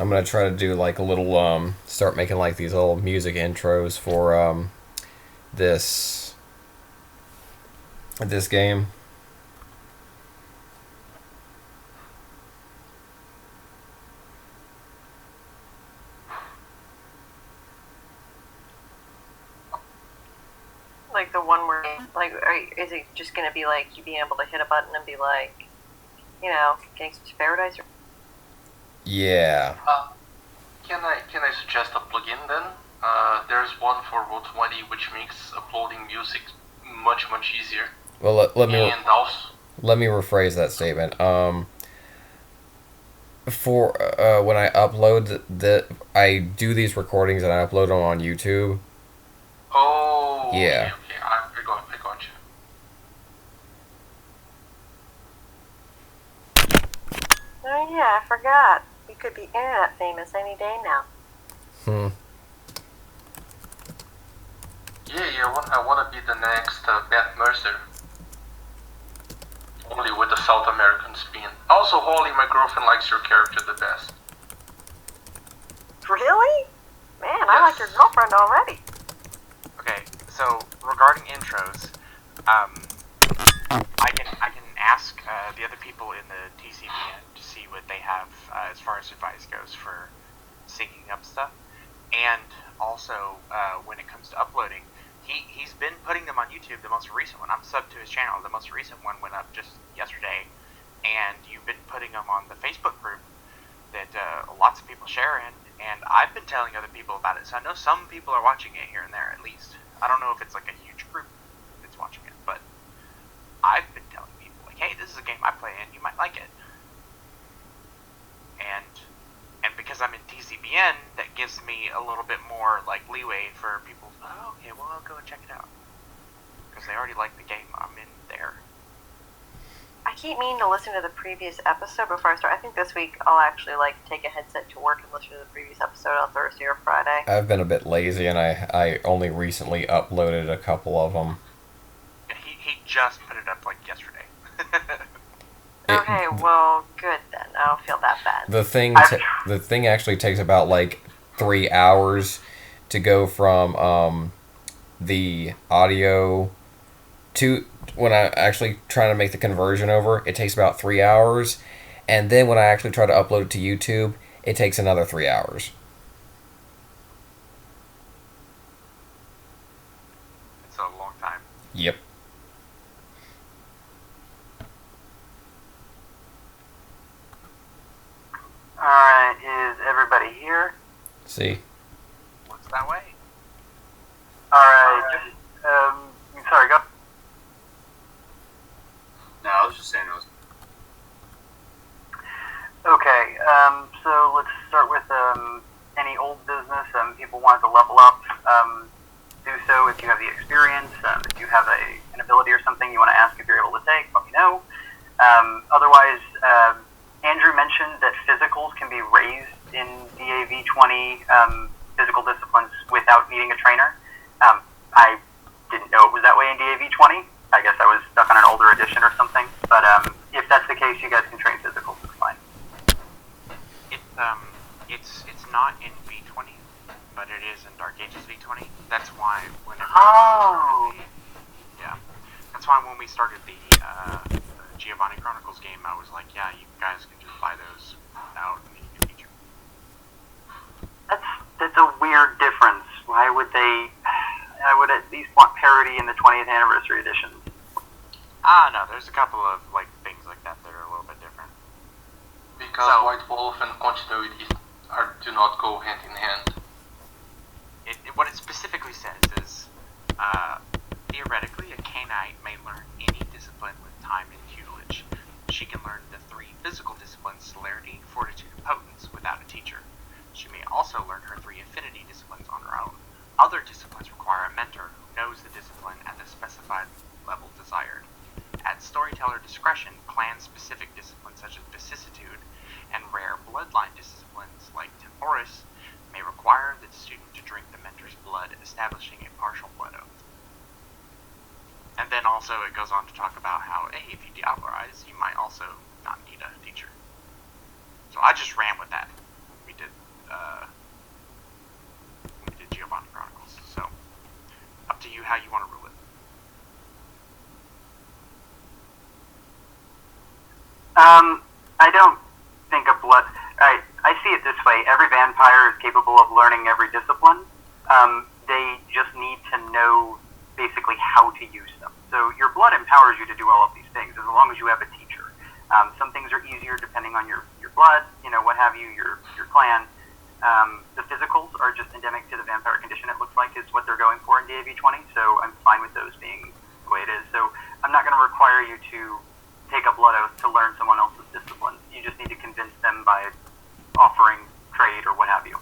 I'm gonna try to do like a little start making like these little music intros for this this game. Like the one where, like, is it just going to be like you being able to hit a button and be like, Gangsta's Paradise? Yeah. Can I suggest a plugin then? There's one for Roll20 which makes uploading music much easier. Well, And also, let me rephrase that statement. For when I upload I do these recordings and I upload them on YouTube. oh, okay, Yeah. okay, I got you. Oh yeah, I forgot. You could be internet famous any day now. Hmm. Yeah, I wanna be the next Beth Mercer. Only with a South American spin. Also, Holly, my girlfriend likes your character the best. Really? Man, I like your Yes. girlfriend already. Okay, so regarding intros, I can ask the other people in the TCBN to see what they have as far as advice goes for syncing up stuff, and also when it comes to uploading, he's been putting them on YouTube. The most recent one, I'm subbed to his channel. The most recent one went up just yesterday, and you've been putting them on the Facebook group that lots of people share in, and I've been telling other people about it, so I know some people are watching it here and there at least. I don't know if it's like a huge group that's watching it, but I've been telling people, like, hey, this is a game I play in, you might like it. And because I'm in TCBN, that gives me a little bit more, like, leeway for people, oh, okay, well, I'll go and check it out. Because they already like the game I'm in there. I keep meaning to listen to the previous episode before I start. I think this week I'll actually take a headset to work and listen to the previous episode on Thursday or Friday. I've been a bit lazy and I only recently uploaded a couple of them. Yeah, he just put it up, like, yesterday. Okay, well, good then. I don't feel that bad. The thing actually takes about like 3 hours to go from the audio to when I actually try to make the conversion over. It takes about 3 hours, and then when I actually try to upload it to YouTube, it takes another 3 hours. It's a long time. Yep. Alright, is everybody here? See. What's that way? Alright, sorry, go. No, I was just saying I was. Okay, so let's start with any old business. People wanted to level up. Do so if you have the experience. If you have an ability or something you want to ask if you're able to take, let me know. Otherwise, Andrew mentioned that physicals can be raised in DAV 20 physical disciplines without needing a trainer. I didn't know it was that way in DAV 20. I guess I was stuck on an older edition or something. But if that's the case, you guys can train physicals. It's fine. It's not in V20, but it is in Dark Ages V20. That's why whenever that's why when we started the Giovanni Chronicles game, I was like, yeah, you guys can just buy those without needing a teacher. That's a weird difference. Why would they? I would at least want parity in the 20th anniversary editions. No, there's a couple of things like that that are a little bit different. Because White Wolf and continuity do not go hand in hand. What it specifically says is, theoretically, a Cainite may learn any discipline with time and tutelage. She can learn the 3 physical disciplines, celerity, fortitude, and potence, without a teacher. She may also learn her 3 affinity disciplines on her own. Other disciplines require a mentor who knows the discipline at the specified level desired. At storyteller discretion, clan-specific disciplines such as vicissitude and rare bloodline disciplines like temporis may require the student to drink the mentor's blood, establishing a partial blood oath. And then also it goes on to talk about how, hey, if you diablerize, you might also not need a teacher. So I just ran with that when we did Giovanni Chronicles. So, up to you how you want to rule it. I don't think a blood. I see it this way. Every vampire is capable of learning every discipline. They just need to know basically how to use them. So your blood empowers you to do all of these things as long as you have a teacher. Some things are easier depending on your blood, what have you, your clan. The physicals are just endemic to the vampire condition, it looks like, is what they're going for in DAV 20, so I'm fine with those being the way it is. So I'm not going to require you to take a blood oath to learn someone else's discipline. You just need to convince them by offering trade or what have you.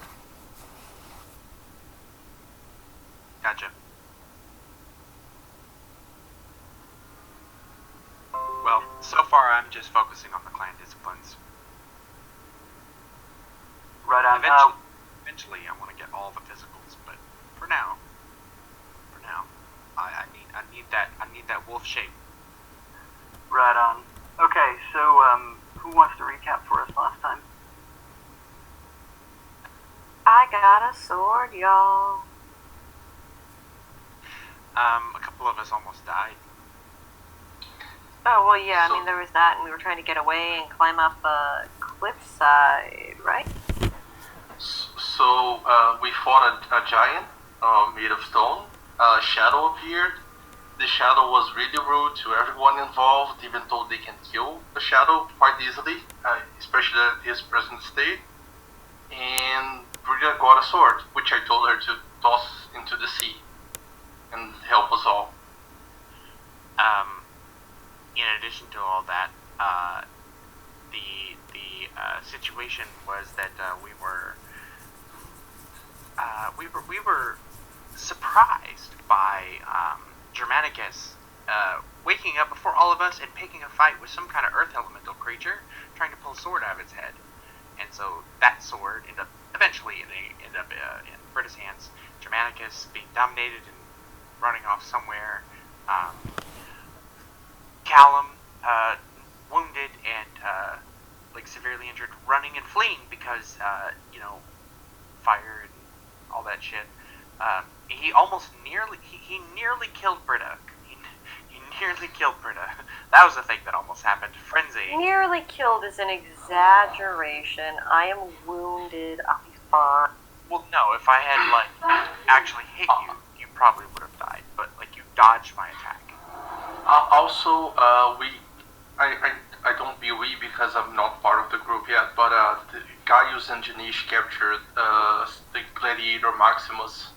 Gotcha. Well, so far I'm just focusing on the clan disciplines. Right on. Eventually I want to get all the physicals, but for now, I need that wolf shape. Right on. Okay, so who wants to recap for us last time? I got a sword, y'all. A couple of us almost died. Oh, well, yeah, I mean, there was that, and we were trying to get away and climb up a cliffside, right? So we fought a giant made of stone. A shadow appeared. The shadow was really rude to everyone involved, even though they can kill the shadow quite easily, especially at his present state. And Brita got a sword, which I told her to toss into the sea and help us all. In addition to all that, the situation was that we were surprised by Germanicus waking up before all of us and picking a fight with some kind of earth elemental creature, trying to pull a sword out of its head. And so that sword eventually ended up in Britta's hands. Germanicus being dominated and running off somewhere. Callum, wounded and severely injured, running and fleeing because fire and all that shit. He nearly killed Britta. He nearly killed Britta. That was the thing that almost happened. Frenzy. Nearly killed is an exaggeration. I am wounded. I'll be fine. Well, no, if I had actually hit you, you probably would have died. But you dodged my attack. Also, I don't be we because I'm not part of the group yet, but Gaius and Janish captured the gladiator Maximus.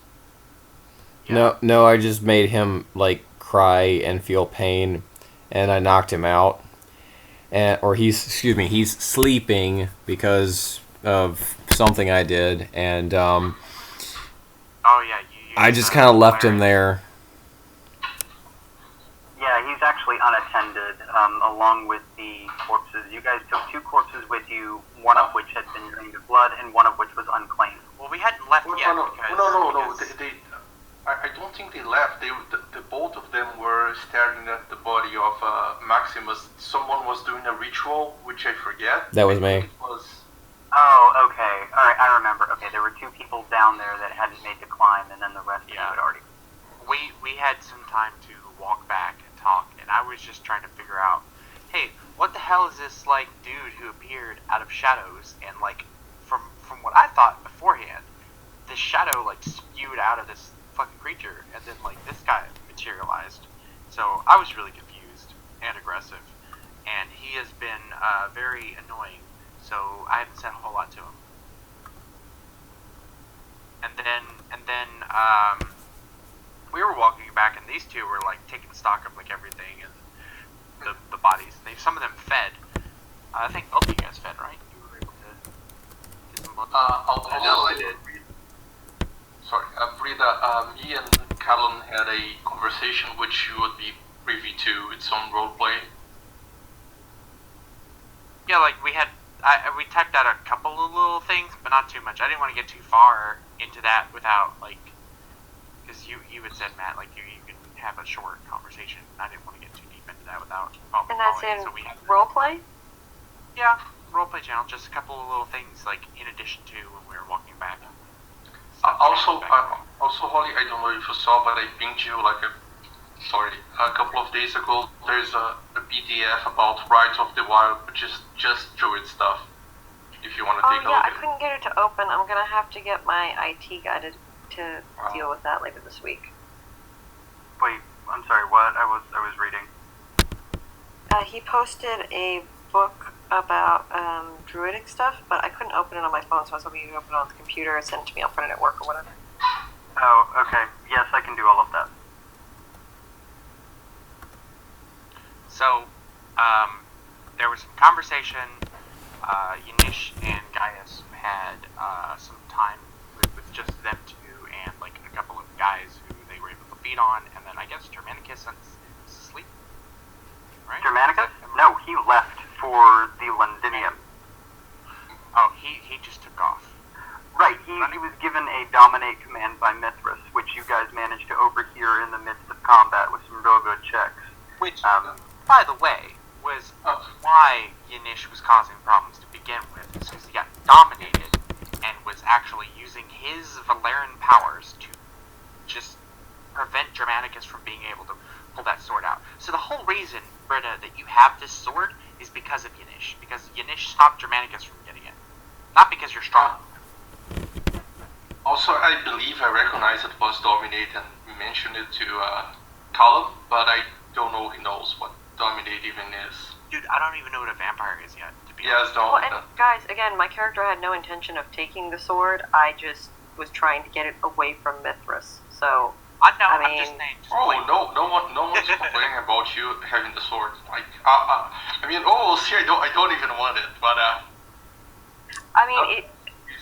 Yeah. No, I just made him cry and feel pain, and I knocked him out. He's sleeping because of something I did, and oh yeah, I just kind of left him there. Yeah, he's actually unattended, along with the corpses. You guys took 2 corpses with you, one of which had been drained of blood, and one of which was unclaimed. Well, we hadn't left yet. No. I don't think they left. The both of them were staring at the body of Maximus. Someone was doing a ritual, which I forget. That was me. It was... Oh, okay. All right, I remember. Okay, there were 2 people down there that hadn't made the climb, and then the rest of you had already. We had some time to walk back and talk, and I was just trying to figure out, hey, what the hell is this dude who appeared out of shadows? And from what I thought beforehand, this shadow spewed out of this fucking creature, and then this guy materialized. So I was really confused and aggressive, and he has been very annoying. So I haven't said a whole lot to him. And then we were walking back, and these 2 were taking stock of everything and the bodies. Some of them fed. I think both of you guys fed, right? You were able to get some blood. I did. Sorry, Brita, me and Callum had a conversation which you would be privy to its own roleplay. Yeah, we typed out a couple of little things, but not too much. I didn't want to get too far into that without because you had said, Matt, you can have a short conversation. I didn't want to get too deep into that without And that's in so roleplay? Yeah, roleplay channel, just a couple of little things, like, in addition to when we were walking back. Also, Holly, I don't know if you saw, but I pinged you a couple of days ago. There's a PDF about Rights of the Wild, which is just Druid stuff. If you want to take a look I at it. couldn't get it to open. I'm gonna have to get my IT guy to deal with that later this week. Wait, I'm sorry, what? I was reading. He posted a book about druidic stuff, but I couldn't open it on my phone, so I was hoping you could open it on the computer and send it to me. I'll print it at work or whatever. Oh, okay. Yes, I can do all of that. So, there was some conversation. Yanish and Gaius had some time with just them two and like a couple of guys who they were able to feed on, and then I guess Germanicus went to sleep. Right? Germanicus? No, he left for the Londinium. Oh, he just took off. Right, he was given a dominate command by Mithras, which you guys managed to overhear in the midst of combat with some real good checks. Which, by the way, was why Yanish was causing problems to begin with, because he got dominated and was actually using his Valeran powers to just prevent Germanicus from being able to pull that sword out. So the whole reason, Britta, that you have this sword is because of Yanish, because Yanish stopped Germanicus from getting it. Not because you're strong. Also, I believe I recognize it was Dominate and mentioned it to Callum, but I don't know he knows what Dominate even is. Dude, I don't even know what a vampire is yet, to be Yes, honest. don't. Well, and guys, again, my character had no intention of taking the sword. I just was trying to get it away from Mithras. So, I'm mean, just saying. No one's complaining about you having the sword. Like, see, I don't even want it, but I mean,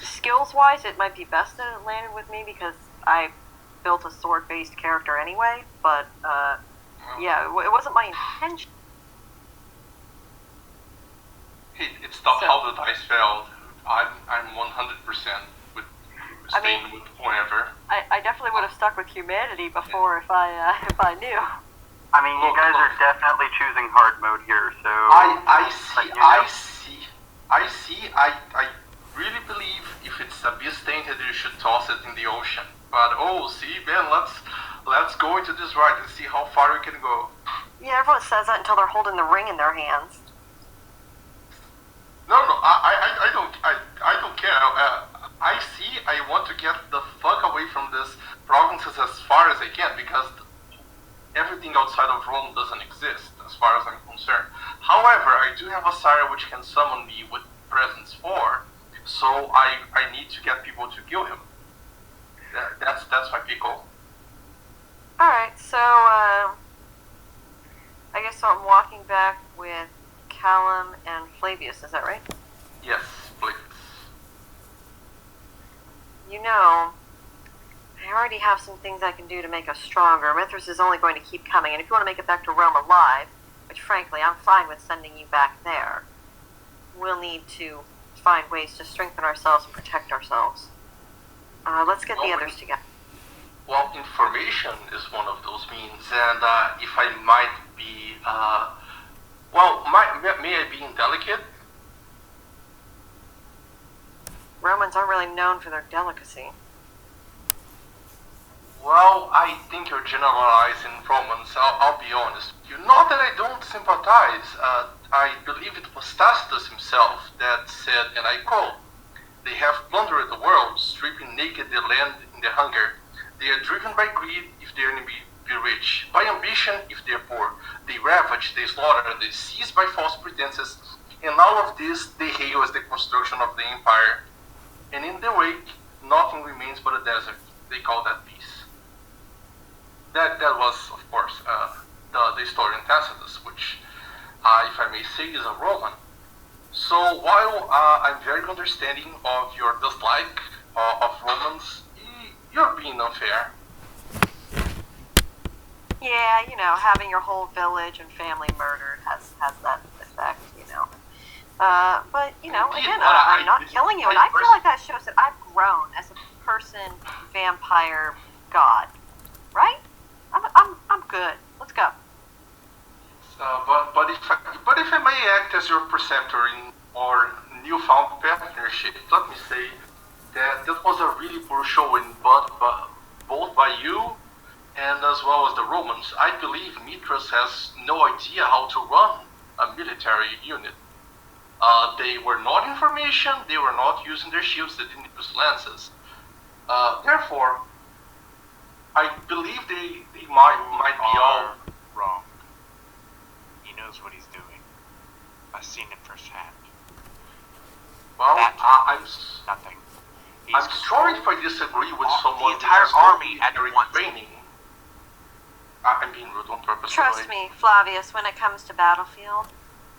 skills-wise, it might be best that it landed with me because I built a sword-based character anyway. But yeah, it wasn't my intention. It's not how the dice fell. I'm 100% with staying with whoever. I definitely would have stuck with humanity before if I knew. I mean, you guys are definitely choosing hard mode here, so... I see. I really believe if it's abyss tainted, you should toss it in the ocean. But man, let's go into this ride and see how far we can go. Yeah, everyone says that until they're holding the ring in their hands. No, I don't care. I want to get the fuck away from these provinces as far as I can, because everything outside of Rome doesn't exist, as far as I'm concerned. However, I do have a Sire which can summon me with presence 4, so I need to get people to kill him. That's my pickle. Alright, so, I guess I'm walking back with Callum and Flavius, is that right? Yes, please. You know, I already have some things I can do to make us stronger. Mithras is only going to keep coming, and if you want to make it back to Rome alive, which frankly I'm fine with sending you back there, we'll need to find ways to strengthen ourselves and protect ourselves. Let's get the others together. Well, information is one of those means, and if I might be, may I be indelicate? Romans aren't really known for their delicacy. Well, I think you're generalizing Romans, I'll be honest. Not that I don't sympathize. I believe it was Tacitus himself that said, and I quote, "They have plundered the world, stripping naked the land in their hunger. They are driven by greed if their enemy be rich, by ambition if they are poor. They ravage, they slaughter, they seize by false pretenses, and all of this they hail as the construction of the empire. And in their wake, nothing remains but a desert. They call that peace." That was, of course, the historian Tacitus, which, if I may say, is a Roman. So while I'm very understanding of your dislike of Romans, you're being unfair. Yeah, you know, having your whole village and family murdered has that effect, you know. But, you know, again, I'm not killing you, and I feel like that shows that I've grown as a person, vampire, god. Right? I'm good. Let's go. But if I may act as your preceptor in our newfound partnership, let me say that that was a really poor showing, both by you and as well as the Romans. I believe Mithras has no idea how to run a military unit. They were not in formation, they were not using their shields, they didn't use lances. Therefore, I believe they might be all wrong. He knows what he's doing. I've seen it firsthand. well. I'm Nothing. I'm sorry if I disagree with someone. The entire army at once. Training. I'm being rude on purpose. Trust me, Flavius, when it comes to battlefield,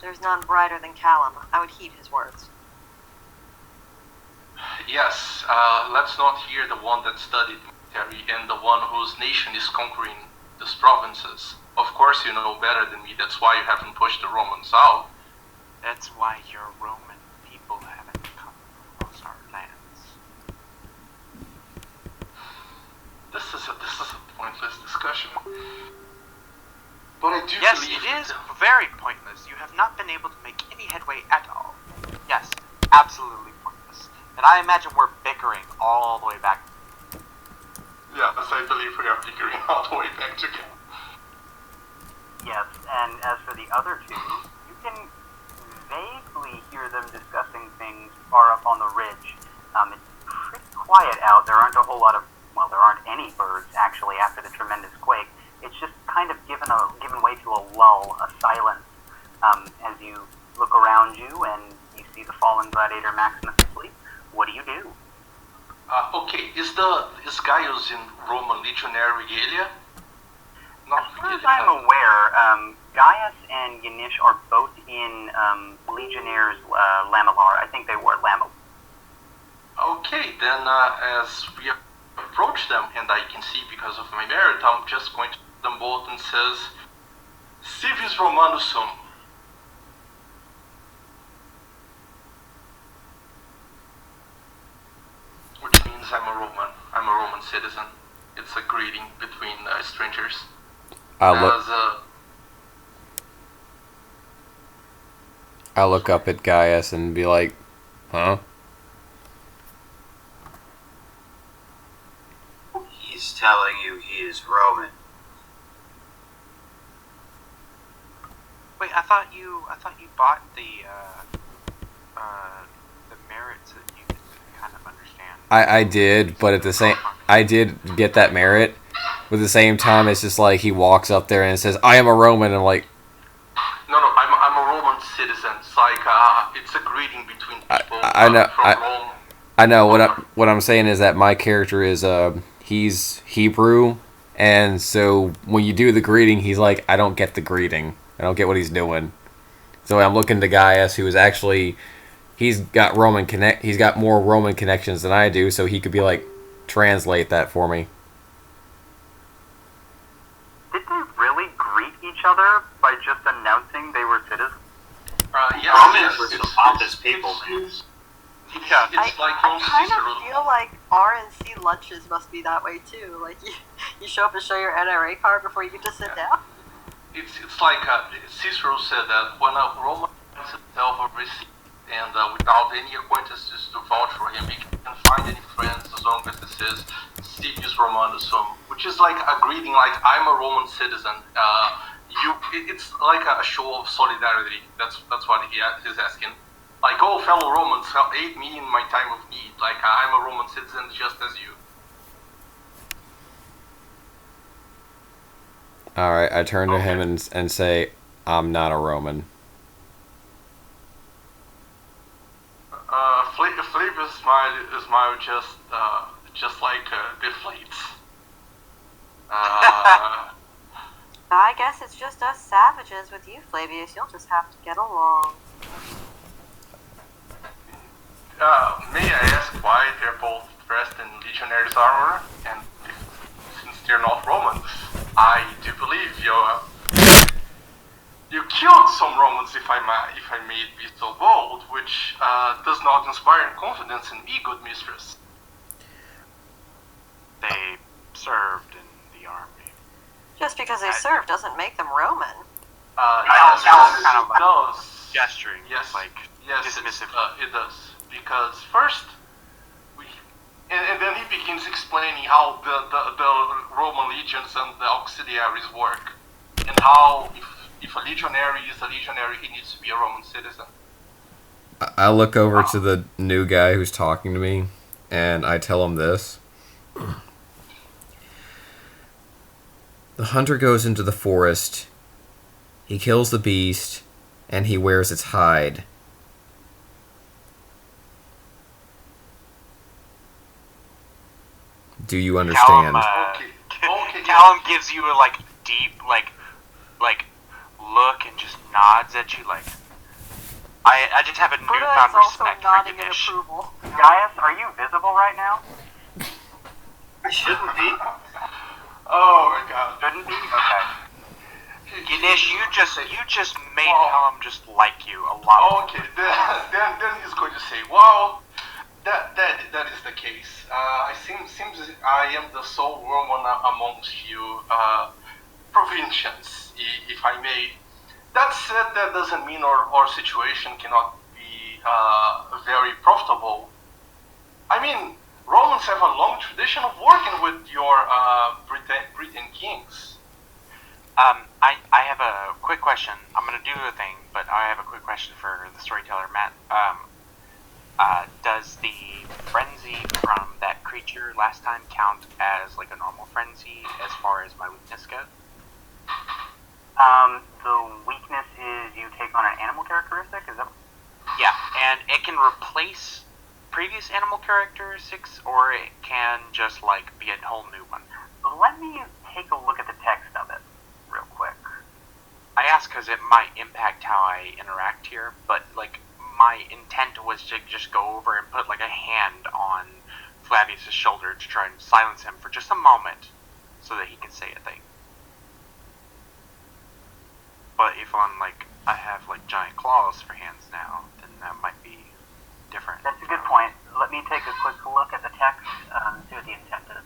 there's none brighter than Callum. I would heed his words. Yes, let's not hear the one that studied military and the one whose nation is conquering these provinces. Of course you know better than me, that's why you haven't pushed the Romans out. That's why your Roman people haven't come across our lands. This is a pointless discussion. But I do Yes, believe it is very pointless. You have not been able to make any headway at all. Yes, absolutely pointless. And I imagine we're bickering all the way back. Yes, I believe we are figuring out the way back together. Yes, and as for the other two, you can vaguely hear them discussing things far up on the ridge. It's pretty quiet out. There aren't a whole lot of, well, there aren't any birds actually after the tremendous quake. It's just kind of given way to a lull, a silence, as you look around you and you see the fallen gladiator Maximus asleep. What do you do? Okay, is Gaius in Roman legionary regalia? Not As far as regalia. I'm aware, Gaius and Yanish are both in Legionnaires Lamellar. I think they wore Lamel. Okay, then as we approach them, and I can see because of my merit, I'm just going to them both and says, Civis Romanus sum. Which means I'm a Roman. I'm a Roman citizen. It's a greeting between strangers. I look up at Gaius and be like, huh? He's telling you he is Roman. Wait, I thought you bought the merits that you could kind of understand. I did, but I did get that merit. But at the same time, it's just like he walks up there and says, "I am a Roman." And I'm like, No, I'm a Roman citizen. It's like it's a greeting between people I know. from Rome. I know what I'm saying is that my character is he's Hebrew, and so when you do the greeting, he's like, I don't get the greeting. I don't get what he's doing. So I'm looking to Gaius, who is actually he's got more Roman connections than I do, so he could be like, translate that for me. Did they really greet each other by just announcing they were citizens? Yeah, Romans were some pompous people, man. Yeah. It's like I Rome kind Cicero. of feel like R and C lunches must be that way too. Like you show up and show your NRA card before you get to sit down. It's like Cicero said that when a Roman finds himself a receipt and without any acquaintances to vouch for him, he can find any friends as long as this is Civius Romanus sum, which is like a greeting, like I'm a Roman citizen. It's like a show of solidarity. That's what he's asking. Like, oh, fellow Romans, aid me in my time of need. Like, I'm a Roman citizen just as you. All right, I turn to him and say, I'm not a Roman. Flavor's smile just like deflates. I guess it's just us savages with you, Flavius. You'll just have to get along. May I ask why they're both dressed in legionaries' armor, and since they're not Romans, I do believe you killed some Romans, if I may be so bold, which does not inspire confidence in me, good mistress. They served in the army. Just because they serve doesn't make them Roman. Yes, kind of it does. Gesturing, Yes. like Yes, dismissive. it does. Because first, we, and then he begins explaining how the Roman legions and the auxiliaries work, and how if a legionary is a legionary, he needs to be a Roman citizen. I look over to the new guy who's talking to me, and I tell him this. The hunter goes into the forest, he kills the beast, and he wears its hide. Do you understand? Callum gives you a deep look and just nods at you like. I just have a Buddha newfound is also respect for nodding in Skittish. approval. Gaius, are you visible right now? I shouldn't be. Oh my god. Shouldn't be? Okay. Skittish, you just made Callum just like you a lot. Okay, then he's going to say, well, that is the case. Seems I am the sole Roman amongst you provincians, if I may. That said, that doesn't mean our situation cannot be very profitable. I mean, Romans have a long tradition of working with your Britain kings. I have a quick question. I'm gonna do a thing, but I have a quick question for the storyteller, Matt. Does the frenzy from that creature last time count as a normal frenzy as far as my weakness goes? The weakness is you take on an animal characteristic, is that? Yeah, and it can replace previous animal characteristics, or it can just be a whole new one. Let me take a look at the text of it real quick. I ask because it might impact how I interact here, but my intent was to just go over and put a hand on Flavius' shoulder to try and silence him for just a moment so that he can say a thing. But if I have giant claws for hands now, then that might be different. That's a good point. Let me take a quick look at the text and see what the intent is.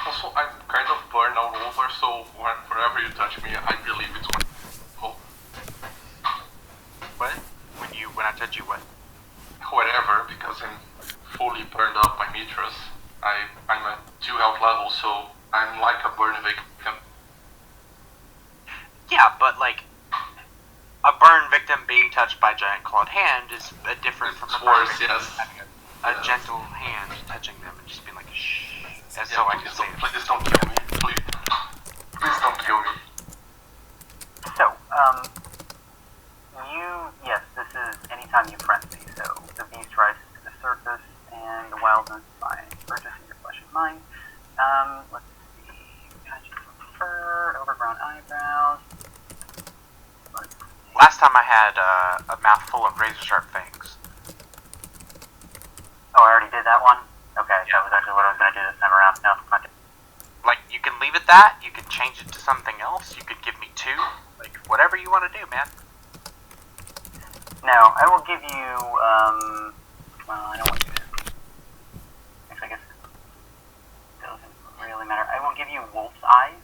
Also, I'm kind of burned all over, so wherever you touch me, I believe it's going to go. What? When I touch you, what? Whatever, because I'm fully burned up by Mitras. I'm at 2 health level, so I'm like a burn victim. Yeah, but a burn victim being touched by a giant clawed hand is different from a burn victim having a gentle hand touching them and just being shh. So I can say it. Please don't kill me. Please don't kill me. So, yes, this is anytime you frenzy. So, the beast rises to the surface, and the wildness finds purchase in your flesh and mind. Let's see. Patches of fur, overgrown eyebrows. Last time I had a mouthful of razor sharp fangs. Oh, I already did that one? Okay, that was actually what I was going to do this time around. No, I didn't. You can leave it that, you can change it to something else, you could give me 2, whatever you want to do, man. No, I will give you, well, I don't want to. Actually, I guess it doesn't really matter. I will give you wolf's eyes.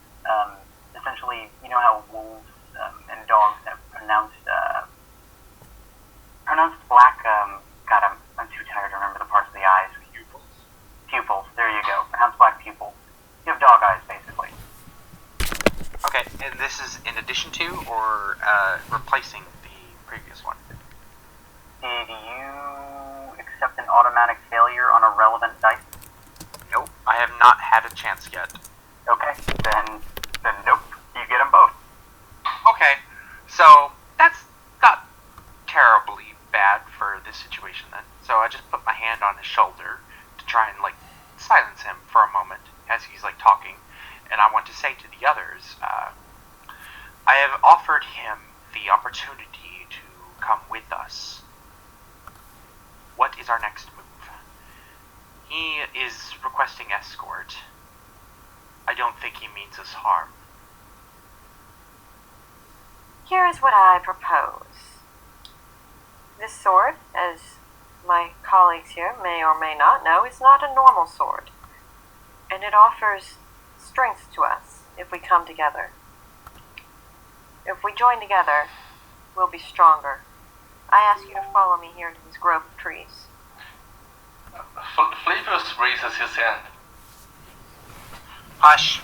Essentially, you know how wolves and dogs have pronounced black, God, I'm too tired to remember the parts of the eyes. Pupils, there you go. Pronounced black pupils. You have dog eyes, basically. Okay, and this is in addition to, or replacing the previous one? Did you accept an automatic failure on a relevant dice? Nope, I have not had a chance yet. Okay, then nope. You get them both. Okay, so that's not terribly bad for this situation then. So I just put my hand on his shoulder to try and silence him for a moment as he's talking, and I want to say to the others, I have offered him the opportunity to come with us. What is our next move? He is requesting escort. I don't think he means us harm. Here is what I propose. This sword, as my colleagues here may or may not know, is not a normal sword. And it offers strength to us if we come together. If we join together, we'll be stronger. I ask you to follow me here into this grove of trees. Flavius raises his hand. Hush,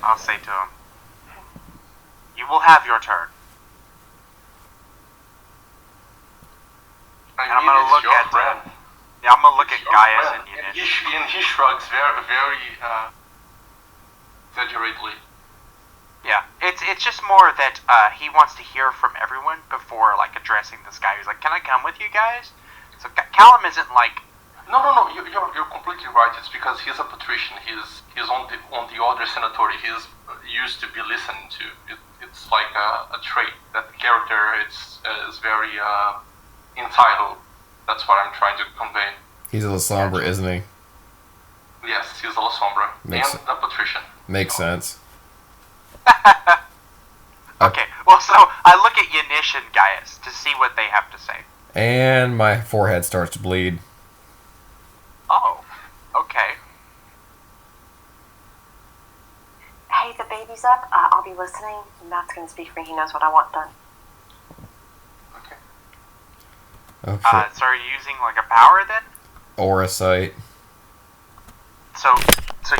I'll say to him. You will have your turn. I And I'm mean, gonna it's look your at friend. Yeah, I'm gonna look at It's your Gaius friend. and And Yunish. he shrugs very, very exaggeratedly. Yeah, it's just more that he wants to hear from everyone before like addressing this guy. He's like, "Can I come with you guys?" So Callum isn't like, No, you're completely right. It's because he's a patrician. He's on the order senatori. He's used to be listened to. It's like a trait that the character is very entitled. That's what I'm trying to convey. He's a Lasombra, isn't he? Yes, he's a La Sombra Makes and a patrician. Makes sense. okay. Well, so I look at Yunish and Gaius to see what they have to say. And my forehead starts to bleed. Oh, okay. Hey, the baby's up. I'll be listening. Matt's going to speak for me. He knows what I want done. Okay. Okay. So are you using like a power then? Aura sight. So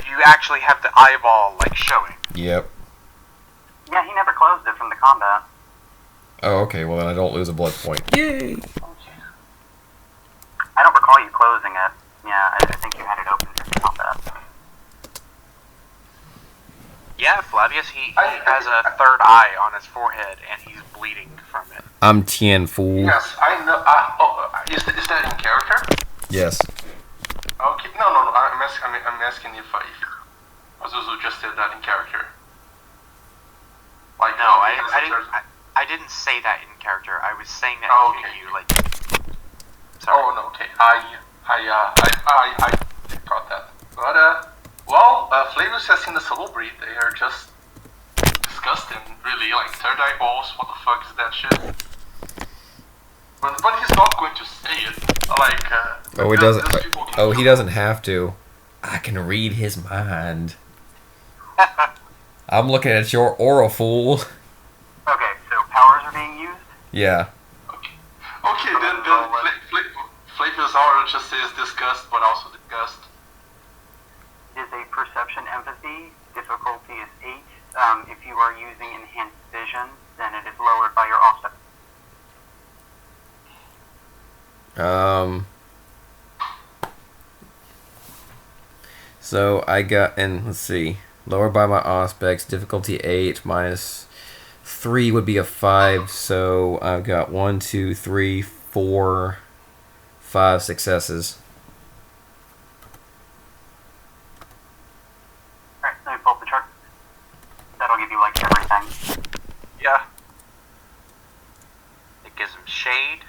you actually have the eyeball like showing. Yep. Yeah, he never closed it from the combat. Oh, okay. Well, then I don't lose a blood point. Yay! I don't recall you closing it. Yeah, I think you had it open from the combat. Yeah, Flavius, he has a third eye on his forehead and he's bleeding from it. I'm Tien, fool. Yes, I know. Is that in character? Yes. Okay. No. I'm asking if Azuzu just did that in character. Like No, I didn't say that in character. I was saying that Oh, to okay. you, like. Sorry. Oh no. Okay. I got that. But well, Flavius has seen the Salubri. They are just disgusting, really. Like third eye balls. What the fuck is that shit? But he's not going to say it. Like. Oh, he those doesn't. people can Oh, he do it. doesn't have to. I can read his mind. I'm looking at your aura, fool. Okay, so powers are being used? Yeah. Okay, then Flavius aura just says disgust, but also disgust. It is a perception empathy. Difficulty is 8. If you are using enhanced vision, then it is lowered by your offset. So I got, and let's see, lower by my aspects, difficulty 8 minus 3 would be a 5. So I've got 1, 2, 3, 4, 5 successes. Alright, let me pull up the chart. That'll give you like everything. Yeah. It gives him shade,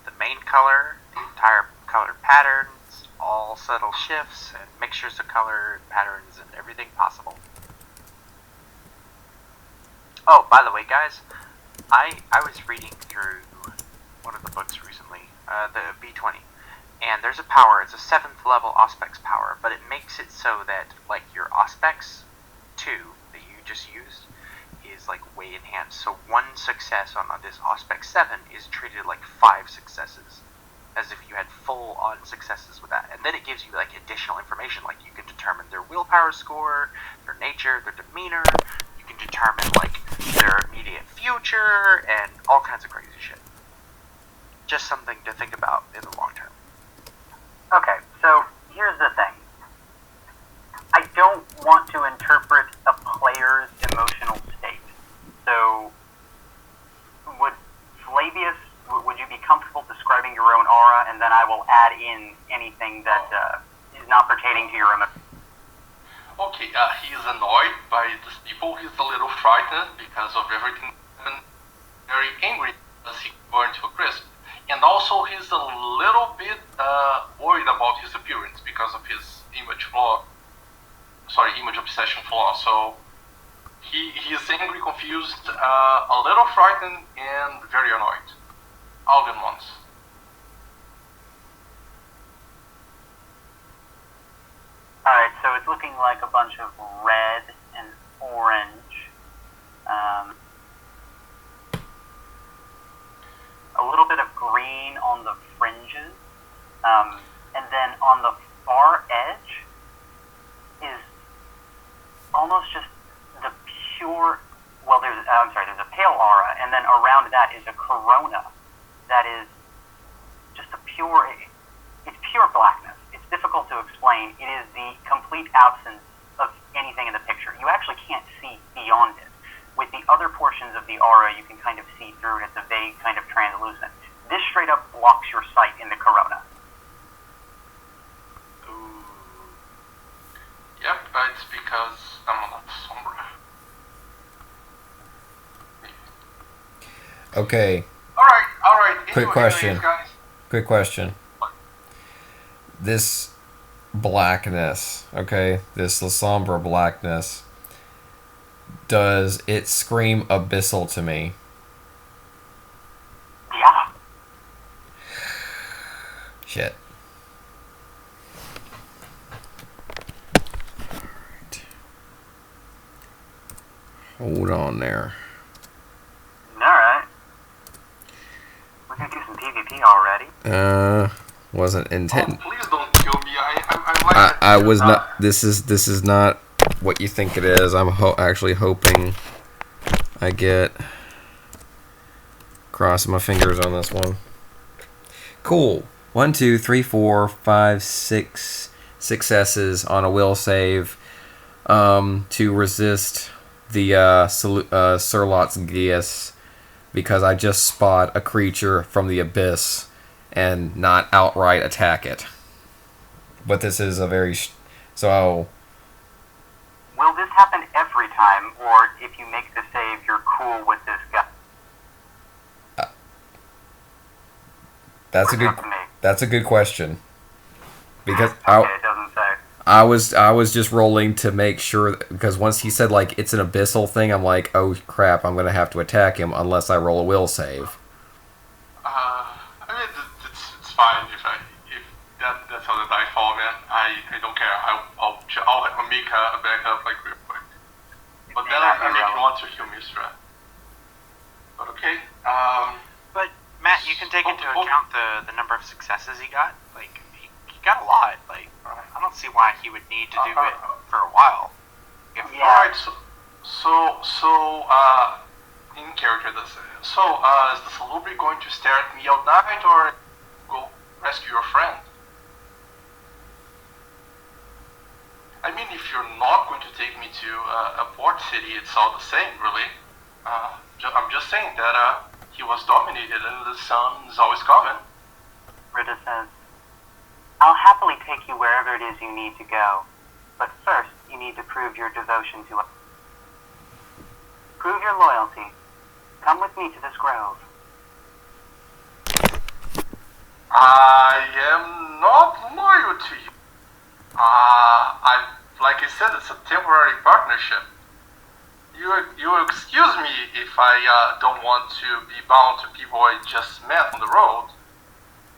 the main color, the entire color patterns, all subtle shifts, and mixtures of color, patterns, and everything possible. Oh, by the way, guys, I was reading through one of the books recently, the B20, and there's a power, it's a 7th level Auspex power, but it makes it so that, like, your Auspex 2 that you just used is, like, way enhanced. So one success on this Auspex 7 is treated like 5 successes, as if you had full-on successes with that. And then it gives you, like, additional information, like, you can determine their willpower score, their nature, their demeanor, you can determine, like, their immediate future, and all kinds of crazy shit. Just something to think about in the long term. Okay, so here's the thing. I don't want to interpret a player's emotional state. So, would you be comfortable describing your own aura, and then I will add in anything that is not pertaining to your emotion? Okay, he's annoyed by these people. He's a little frightened because of everything. Very angry as he burned to a crisp. And also he's a little bit worried about his appearance because of his image obsession flaw. So he's angry, confused, a little frightened, and very annoyed. All in once. Alright, so it's looking like a bunch of red and orange. almost just the pure. Well, there's a pale aura, and then around that is a corona that is just a pure. It's pure blackness. It's difficult to explain. It is the complete absence of anything in the picture. You actually can't see beyond it. With the other portions of the aura, you can kind of see through it. It's a vague kind of translucent. This straight up blocks your sight in the corona. Ooh. Yep, it's because I'm not sombra. Okay. Alright. Quick question. Quick question. This blackness, okay, this Lasombra blackness, does it scream abyssal to me? Yeah. Shit. Hold on there. Alright. We can do some PvP already. Wasn't intended. Oh, please don't kill me. I was not. This is not what you think it is. I'm actually hoping I get. Crossing my fingers on this one. Cool. 1, 2, 3, 4, 5, 6 successes on a will save to resist the Surlot's Geas because I just spot a creature from the abyss and not outright attack it. But this is a very... So... Will this happen every time, or if you make the save, you're cool with this guy? That's a good question. Because it doesn't say. I was just rolling to make sure, because once he said like it's an abyssal thing, I'm like, oh crap, I'm gonna have to attack him unless I roll a will save. I mean, it's fine if that's how the die fall, man. I don't care. I'll make a backup like real quick. But then I make you want to heal Mistra. But okay. But Matt, you can take into account the number of successes he got. Like he got a lot. Like I don't see why he would need to do it for a while. Alright, so in character, is the Salubri going to stare at me all night or go rescue your friend? I mean, if you're not going to take me to a port city, it's all the same, really. I'm just saying that he was dominated and the sun is always coming. Rita says, I'll happily take you wherever it is you need to go, but first you need to prove your devotion to us. Prove your loyalty. Come with me to this grove. I am not loyal to you. Like I said, it's a temporary partnership. You excuse me if I don't want to be bound to people I just met on the road.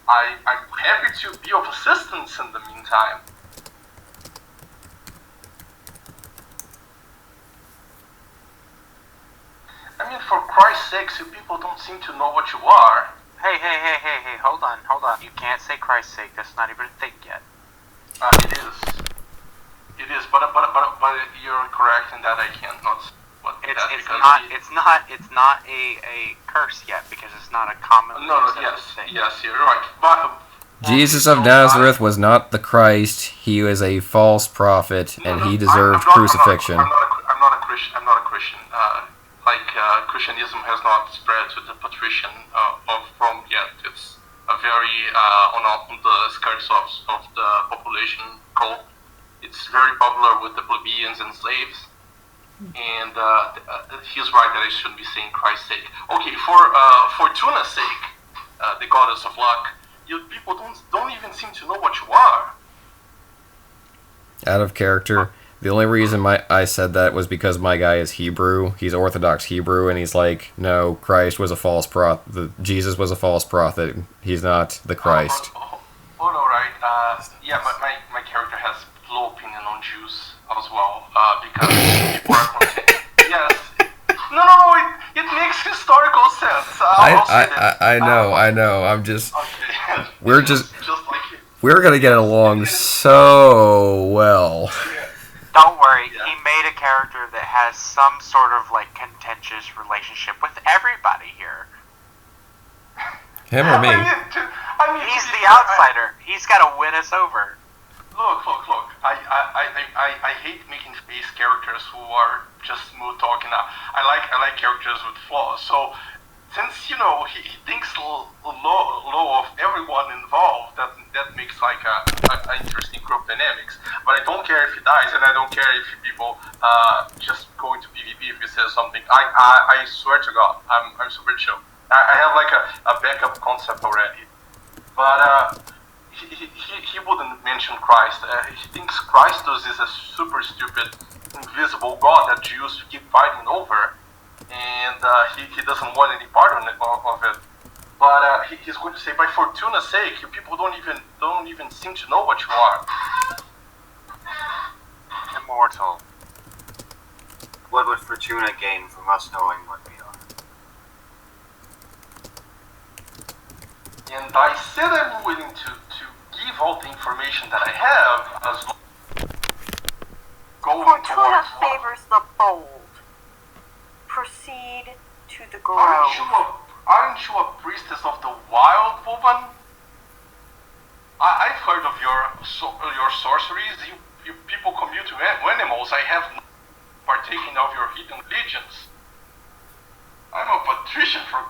I'm happy to be of assistance in the meantime. I mean, for Christ's sake, you people don't seem to know what you are. Hey, hold on. You can't say Christ's sake, that's not even a thing yet. It is, but you're correct in that I can't not. It's not a curse yet because it's not a common. Yes, you're right. But Jesus of Nazareth was not the Christ. He was a false prophet, and he deserved crucifixion. I'm not a Christian. Christianism has not spread to the patrician of Rome yet. It's a very on the skirts of the population cult. It's very popular with the plebeians and slaves. And he's right that I shouldn't be saying Christ's sake. Okay, for Fortuna's sake, the goddess of luck, you people don't even seem to know what you are. Out of character. The only reason I said that was because my guy is Hebrew. He's Orthodox Hebrew, and he's like, no, Christ was a false prophet. Jesus was a false prophet. He's not the Christ. Alright. Yeah, but my character has low opinion on Jews as well, because people are yes. No, it makes historical sense. I know. I'm just. Okay. We're just like we're gonna get along so well. Don't worry, he made a character that has some sort of, like, contentious relationship with everybody here. Him or me? He's the outsider. He's got to win us over. Look. I hate making space characters who are just smooth talking. I like characters with flaws. So, since he thinks low of everyone involved, that makes like a interesting group dynamics. But I don't care if he dies, and I don't care if people just go into PvP if he says something. I swear to God, I'm super chill. I have like a backup concept already. But he wouldn't mention Christ. He thinks Christus is a super stupid, invisible god that Jews keep fighting over, and he doesn't want any part of it. But he's going to say, by Fortuna's sake, you people don't even seem to know what you are. Immortal. What would Fortuna gain from us knowing what we are? And I said I'm willing to give all the information that I have as long going Fortuna towards favors the bold. Proceed to the grove. Aren't you a priestess of the wild, woman? I've heard of your sorceries. You people commute to animals. I have partaken of your hidden legions. I'm a patrician for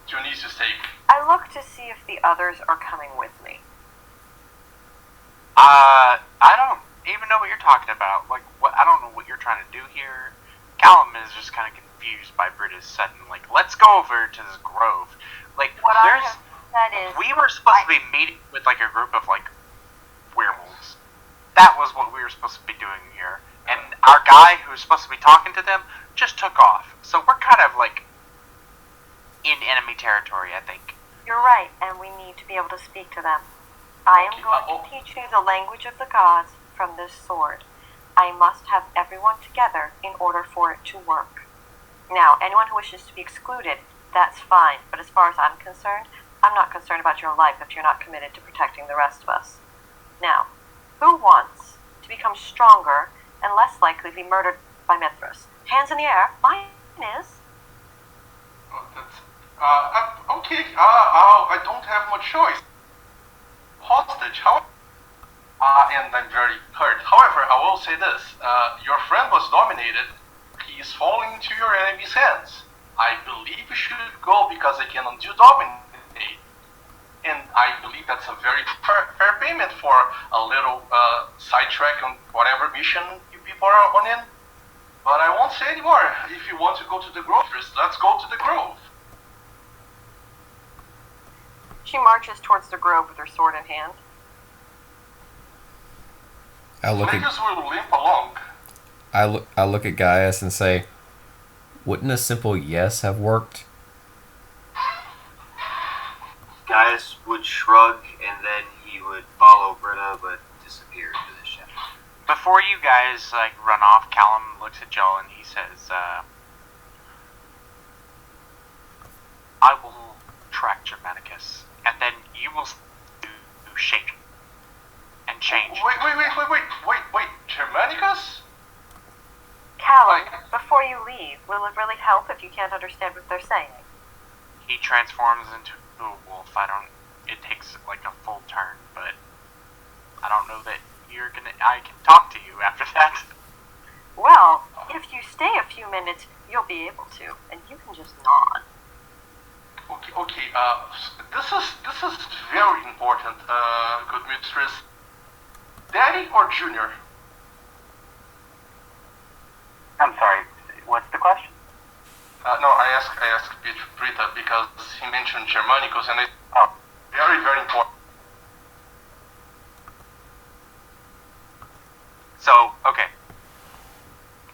Dionysus' sake. I look to see if the others are coming with me. I don't even know what you're talking about. Like, what? I don't know what you're trying to do here. Callum is just kind of confused by Britta's sudden, like, let's go over to this grove. Like, What I have said is, we were supposed to be meeting with, like, a group of, like, werewolves. That was what we were supposed to be doing here. And our guy who was supposed to be talking to them just took off. So we're kind of, like, in enemy territory, I think. you're right, and we need to be able to speak to them. I am going to teach you the language of the gods from this sword. I must have everyone together in order for it to work. Now, anyone who wishes to be excluded, that's fine, but as far as I'm concerned, I'm not concerned about your life if you're not committed to protecting the rest of us. Now, who wants to become stronger and less likely to be murdered by Mithras? Hands in the air. Mine is. Okay, I don't have much choice. Hostage, and I'm very hurt. However, I will say this. Your friend was dominated. He is falling into your enemy's hands. I believe you should go because I can undo dominate. And I believe that's a very fair payment for a little sidetrack on whatever mission you people are on in. But I won't say anymore. If you want to go to the grove first, let's go to the grove. She marches towards the grove with her sword in hand. I look Niggas will limp along. I look at Gaius and say, wouldn't a simple yes have worked? Gaius would shrug, and then he would follow Britta, but disappear into the shadow. Before you guys, like, run off, Callum looks at Joel and he says, I will track Germanicus, and then you will do shake and change. Wait, Germanicus? Callum, before you leave, will it really help if you can't understand what they're saying? He transforms into a wolf. It takes like a full turn, but I don't know that I can talk to you after that. Well, if you stay a few minutes, you'll be able to, and you can just nod. Okay, this is very important, good mistress. Daddy or Junior? I'm sorry, what's the question? No, I asked Britta because he mentioned Germanicus, and it's very, very important. So, okay.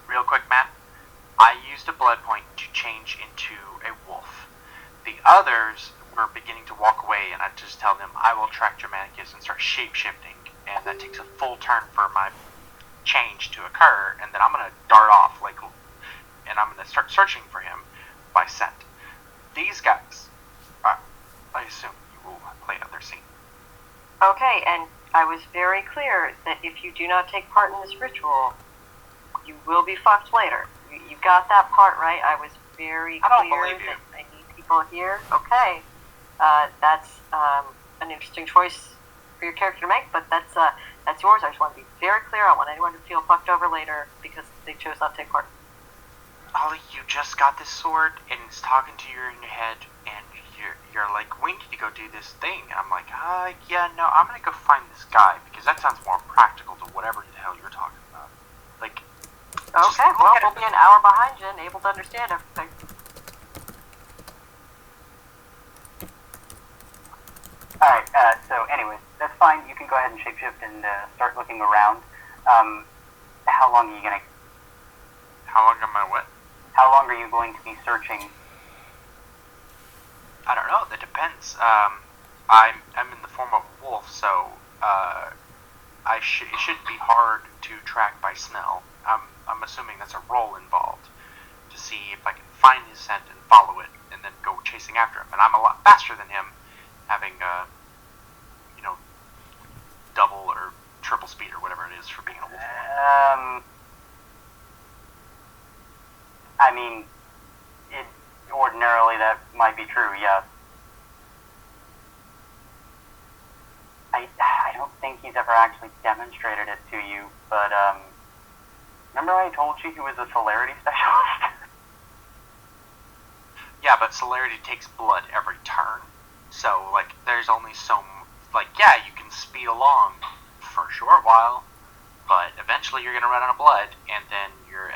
Real quick, Matt. I used a blood point to change into a wolf. The others were beginning to walk away, and I just tell them, I will track Germanicus and start shape-shifting, and that takes a full turn for my change to occur, and then I'm going to dart off, and I'm going to start searching for him by scent. These guys, I assume you will play another scene. Okay, and I was very clear that if you do not take part in this ritual, you will be fucked later. You got that part right. I was very I don't clear believe you. that I need people here. Okay, that's an interesting choice for your character to make, but that's yours. I just want to be very clear. I don't want anyone to feel fucked over later because they chose not to take part. Ollie, you just got this sword, and it's talking to you in your head, and you're like, we need to go do this thing. And I'm like, yeah, no, I'm gonna go find this guy, because that sounds more practical to whatever the hell you're talking about. Like, okay, well, we'll be an hour behind you and able to understand everything. Alright, so anyways, that's fine. You can go ahead and shapeshift and start looking around. How long are you gonna... How long am I what? How long are you going to be searching? I don't know, that depends. I'm in the form of a wolf, so, it shouldn't be hard to track by smell. I'm assuming that's a roll involved to see if I can find his scent and follow it, and then go chasing after him. And I'm a lot faster than him, having, double or triple speed or whatever it is for being a wolf. I mean, ordinarily that might be true, yeah. I don't think he's ever actually demonstrated it to you, but, remember I told you he was a celerity specialist? Yeah, but celerity takes blood every turn. So, like, there's only so... Like, yeah, you can speed along for a short while, but eventually you're gonna run out of blood, and then your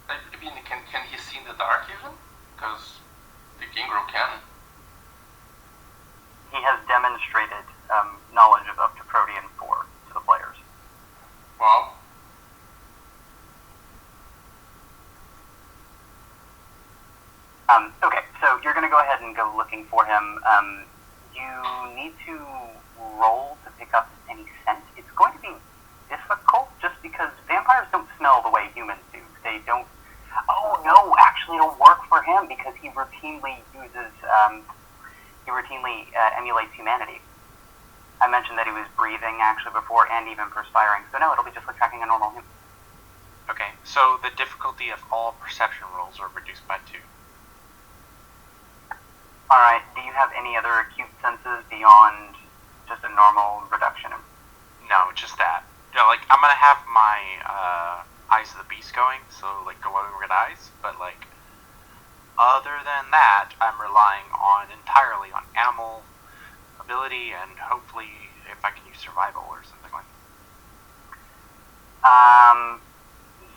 I mean, can he see in the dark even? Because the Gingro can. He has demonstrated knowledge of up to Protean 4 to the players. Wow. Okay, so you're going to go ahead and go looking for him. You need to roll to pick up any scent. It's going to be difficult just because vampires don't smell the way humans do. They don't... Oh, no, actually it'll work for him because he routinely uses... he routinely emulates humanity. I mentioned that he was breathing actually before and even perspiring. So no, it'll be just like tracking a normal human. Okay, so the difficulty of all perception rolls are reduced by 2. Alright, do you have any other acute senses beyond just a normal reduction? No, just that. Like, I'm gonna have my, Eyes of the Beast going, so, like, glowing red eyes, but, like, other than that, I'm relying entirely on animal ability, and hopefully, if I can use survival or something like that.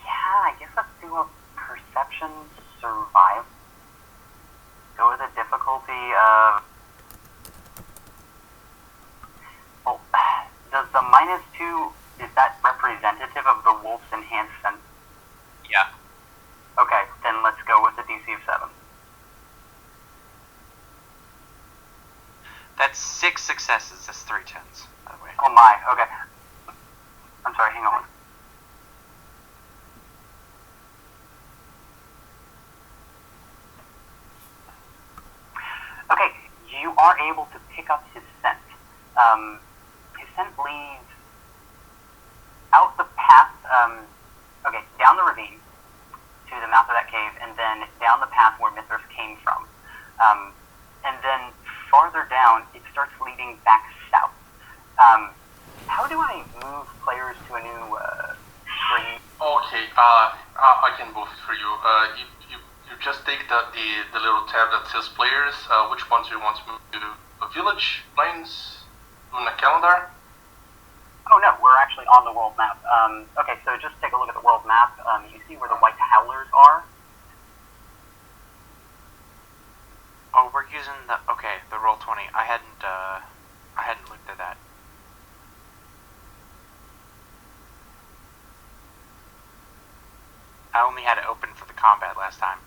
Yeah, I guess let's do a perception survival. Go with the difficulty of... Well, does the -2, is that representative of the wolf's enhanced sense? Yeah. Okay, then let's go with the DC of 7. That's 6 successes, that's 3 10s, by the way. Oh my, okay. I'm sorry, hang on. Okay, you are able to pick up his scent. His scent leads out the path, down the ravine to the mouth of that cave, and then down the path where Mithras came from. And then farther down, it starts leading back south. How do I move players to a new screen? Okay, I can move it for you. You just take the little tab that says players. Which ones do you want to move to? A village, plains, on a calendar? Oh no, we're actually on the world map. Okay, so just take a look at the world map. You see where the white howlers are? Oh, we're using the Roll20. I hadn't looked at that. I only had it open for the combat last time.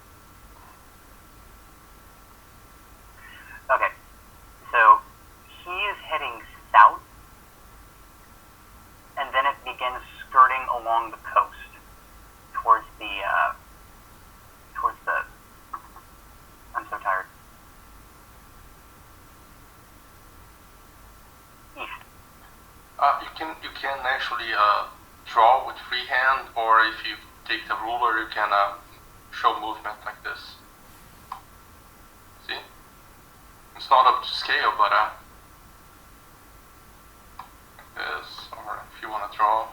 Okay, so he is heading south, and then it begins skirting along the coast towards the, I'm so tired. East. can actually draw with free hand, or if you take the ruler, you can show movement like this. See? It's not up to scale, but like this, or if you want to draw.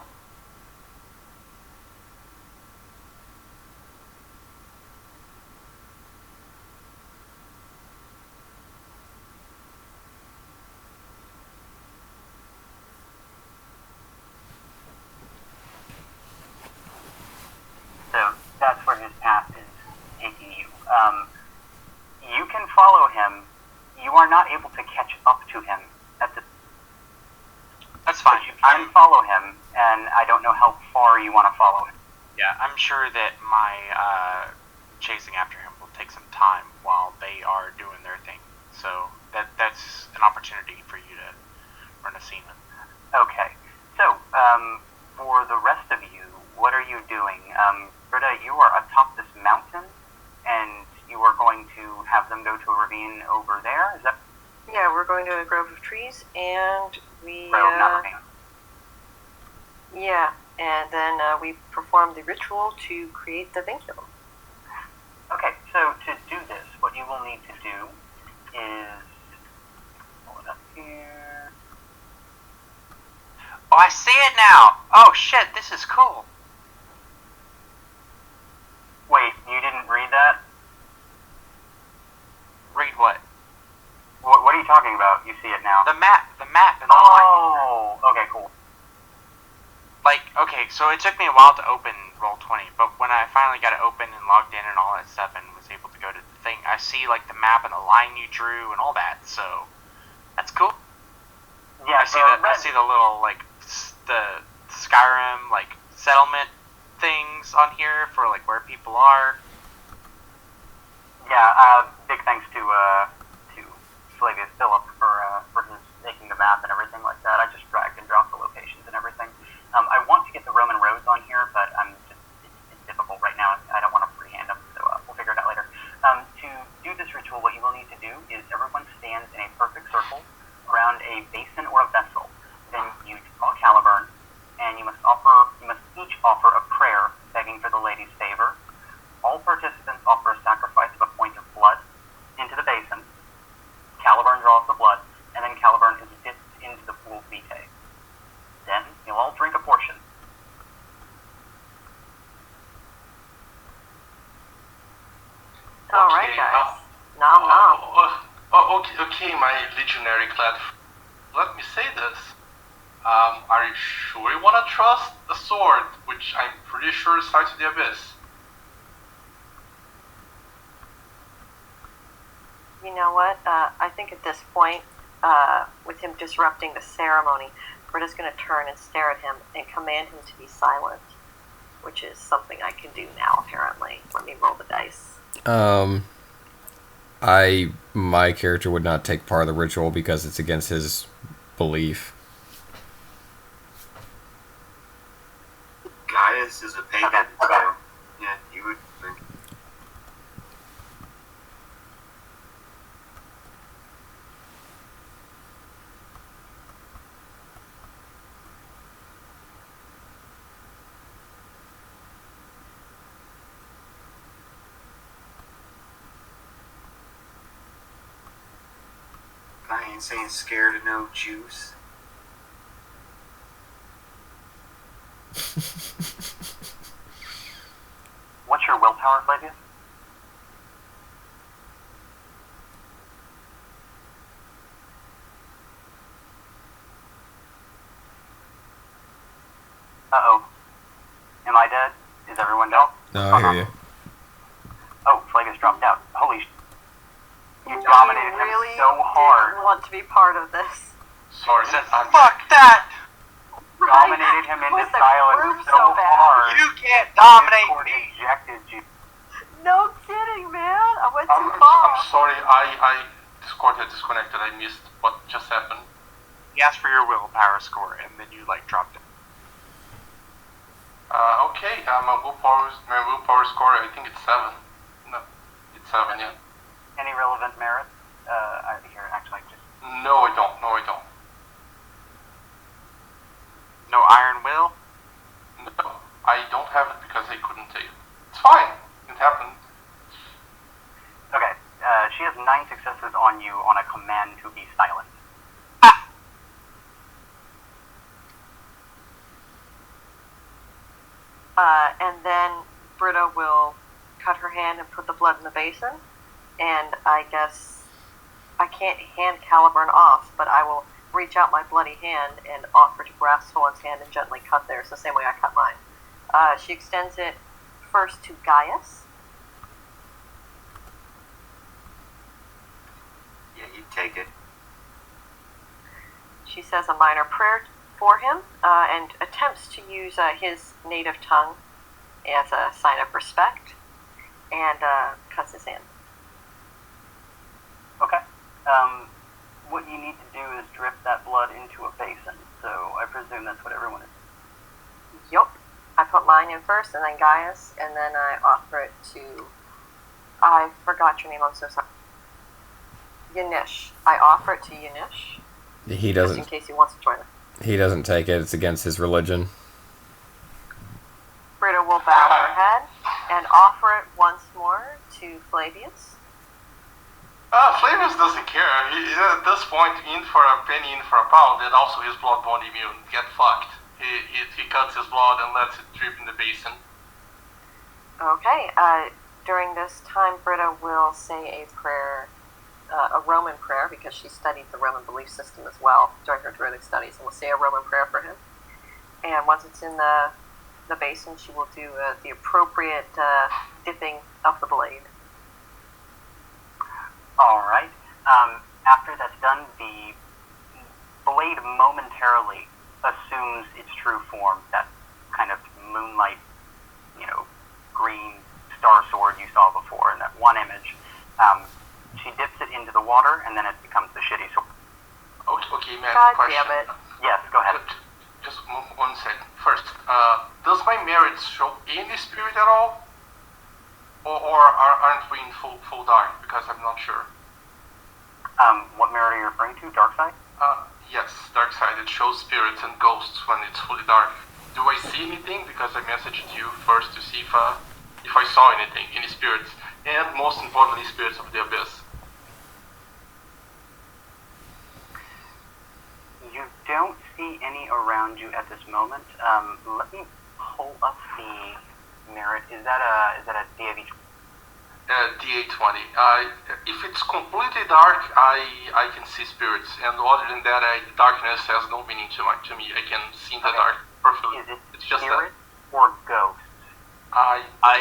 So that's where his path is taking you. You can follow him. You are not able to catch up to him at the. That's fine. But you can follow him, and I don't know how far you want to follow him. Yeah, I'm sure that my chasing after him will take some time while they are doing their thing. So that's an opportunity for you to run a scene with. Okay. So, for the rest of you, what are you doing? Britta, you are atop this mountain, and you are going to have them go to a ravine over there? Is that... Yeah, we're going to a grove of trees, and we... Grove, not ravine. Yeah, and then we perform the ritual to create the vinculum. Okay, so to do this, what you will need to do is... Pull it up here. Oh, I see it now! Oh shit, this is cool. Wait, you didn't read that? Read what? What are you talking about? You see it now. The map and the line. Oh, okay, cool. Like, okay, so it took me a while to open Roll20, but when I finally got it open and logged in and all that stuff and was able to go to the thing, I see, like, the map and the line you drew and all that, so that's cool. Yeah, I see the little, like, the Skyrim, like, settlement things on here for, like, where people are. Yeah, big thanks to Flavius Phillip for his making the map and everything like that. I just dragged and dropped the locations and everything. I want to get the Roman roads on here, but it's difficult right now. I don't want to freehand them, so we'll figure it out later. To do this ritual, what you will need to do is everyone stands in a perfect circle around a basin or a vessel. Then you draw Caliburn, and you must each offer a prayer begging for the lady's favor. All participants offer a sacrifice of a point of blood into the basin. Caliburn draws the blood, and then Caliburn is dipped into the pool vitae. Then you'll all drink a portion. All right, guys. Nom nom. Okay, my legionary clad. Let me say this. Are you sure you want to trust the sword, which I'm pretty sure is tied to the abyss? You know what? I think at this point, with him disrupting the ceremony, Britta's going to turn and stare at him and command him to be silent, which is something I can do now, apparently. Let me roll the dice. My character would not take part of the ritual because it's against his belief. Gaius is a pagan, so yeah, you would think. I ain't saying scared of no juice. What's your willpower, Flavius? Uh-oh. Am I dead? Is everyone dead? No, I hear you. Oh, Flavius dropped out. Holy sh... You No, dominated you really him so hard. didn't want to be part of this. Sorry, Fuck that! Dominated him into With the silence group so so bad. hard. You can't dominate Discord me! ejected you. No kidding, man. I went I'm too far. sorry, I Discord had disconnected. I missed what just happened. He asked for your willpower score, and then you, like, dropped it. Okay, my willpower score, I think it's 7. No, it's 7, yeah. Any relevant merit? Here, actually, just... No, I don't. No iron will? No, I don't have it because I couldn't take it. It's fine. It happened. Okay, she has 9 successes on you on a command to be silent. And then Britta will cut her hand and put the blood in the basin. And I guess I can't hand Caliburn off, but I will reach out my bloody hand and offer to grasp someone's hand and gently cut theirs, the same way I cut mine. She extends it first to Gaius. Yeah, you take it. She says a minor prayer for him and attempts to use his native tongue as a sign of respect and cuts his hand. Okay. What you need to do is drip that blood into a basin, so I presume that's what everyone is. Yup. I put mine in first, and then Gaius, and then I offer it to... I forgot your name, I'm so sorry. Yanish. I offer it to Yanish. He Just in doesn't. case he wants to join us. He doesn't take it. It's against his religion. Britta will bow her head and offer it once more to Flavius. Flavius doesn't care. At this point, in for a penny, in for a pound, and also his blood won't immune. Get fucked. He cuts his blood and lets it drip in the basin. Okay. During this time, Britta will say a prayer, a Roman prayer, because she studied the Roman belief system as well during her Druidic studies, and will say a Roman prayer for him. And once it's in the basin, she will do the appropriate dipping of the blade. Alright. After that's done, the blade momentarily assumes its true form, that kind of moonlight, green star sword you saw before in that one image. She dips it into the water, and then it becomes the shitty sword. Okay, man, God question. damn it. Yes, go ahead. Just 1 second. First, does my merit show any spirit at all? Or aren't we in full dark? Because I'm not sure. What merit are you referring to? Dark side? Yes, dark side. It shows spirits and ghosts when it's fully dark. Do I see anything? Because I messaged you first to see if I saw anything, any spirits, and most importantly, spirits of the abyss. You don't see any around you at this moment. Let me pull up the merit. Is that a DAV? DA20. If it's completely dark, I can see spirits, and other than that, darkness has no meaning to me. I can see in the dark perfectly. Is it it's just spirit or ghost?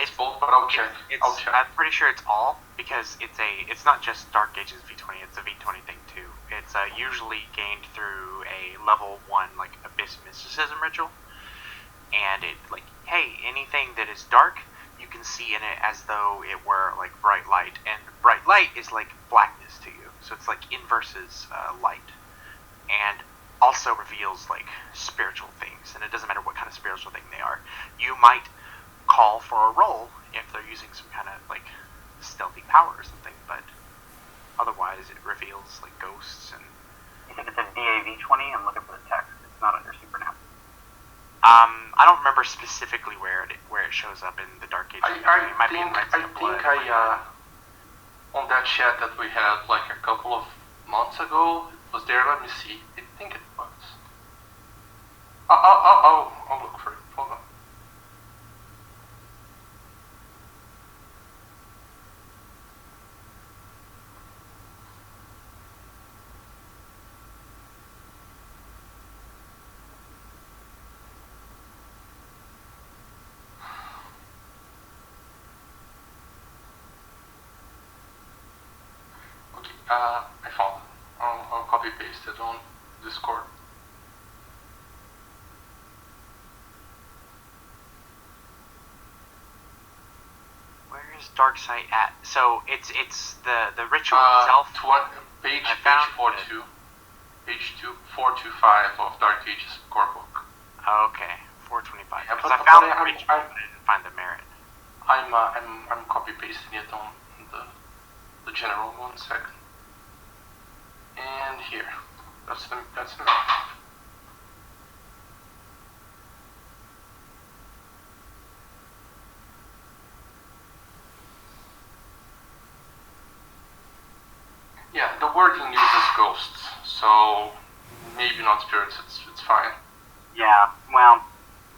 It's both, but I'll check. I'm pretty sure it's all, because it's not just Dark Ages V20, it's a V20 thing too. It's usually gained through a level 1 like Abyss Mysticism ritual, and hey, anything that is dark, you can see in it as though it were like bright light, and bright light is like blackness to you, so it's like inverses light, and also reveals like spiritual things, and it doesn't matter what kind of spiritual thing they are. You might call for a roll if they're using some kind of like stealthy power or something, but otherwise it reveals like ghosts. And You think it's a DAV20? I'm looking for the text. It's not under Supernatural. I don't remember specifically where it shows up in the Dark Ages. I on that chat that we had like a couple of months ago, it was there. Let me see. I think it was. I'll look for it. Hold on. I found it. I'll copy paste it on Discord. Where is Darksight at? So it's the ritual itself. Page 42. Page 425 of Dark Ages core book. Okay, 425. Yeah, Because but I found the I'm- ritual, but I didn't find the merit. I'm copy pasting it on the general. 1 second. And here. That's the map. Yeah, the wording uses ghosts, so maybe not spirits. It's fine. Yeah, well,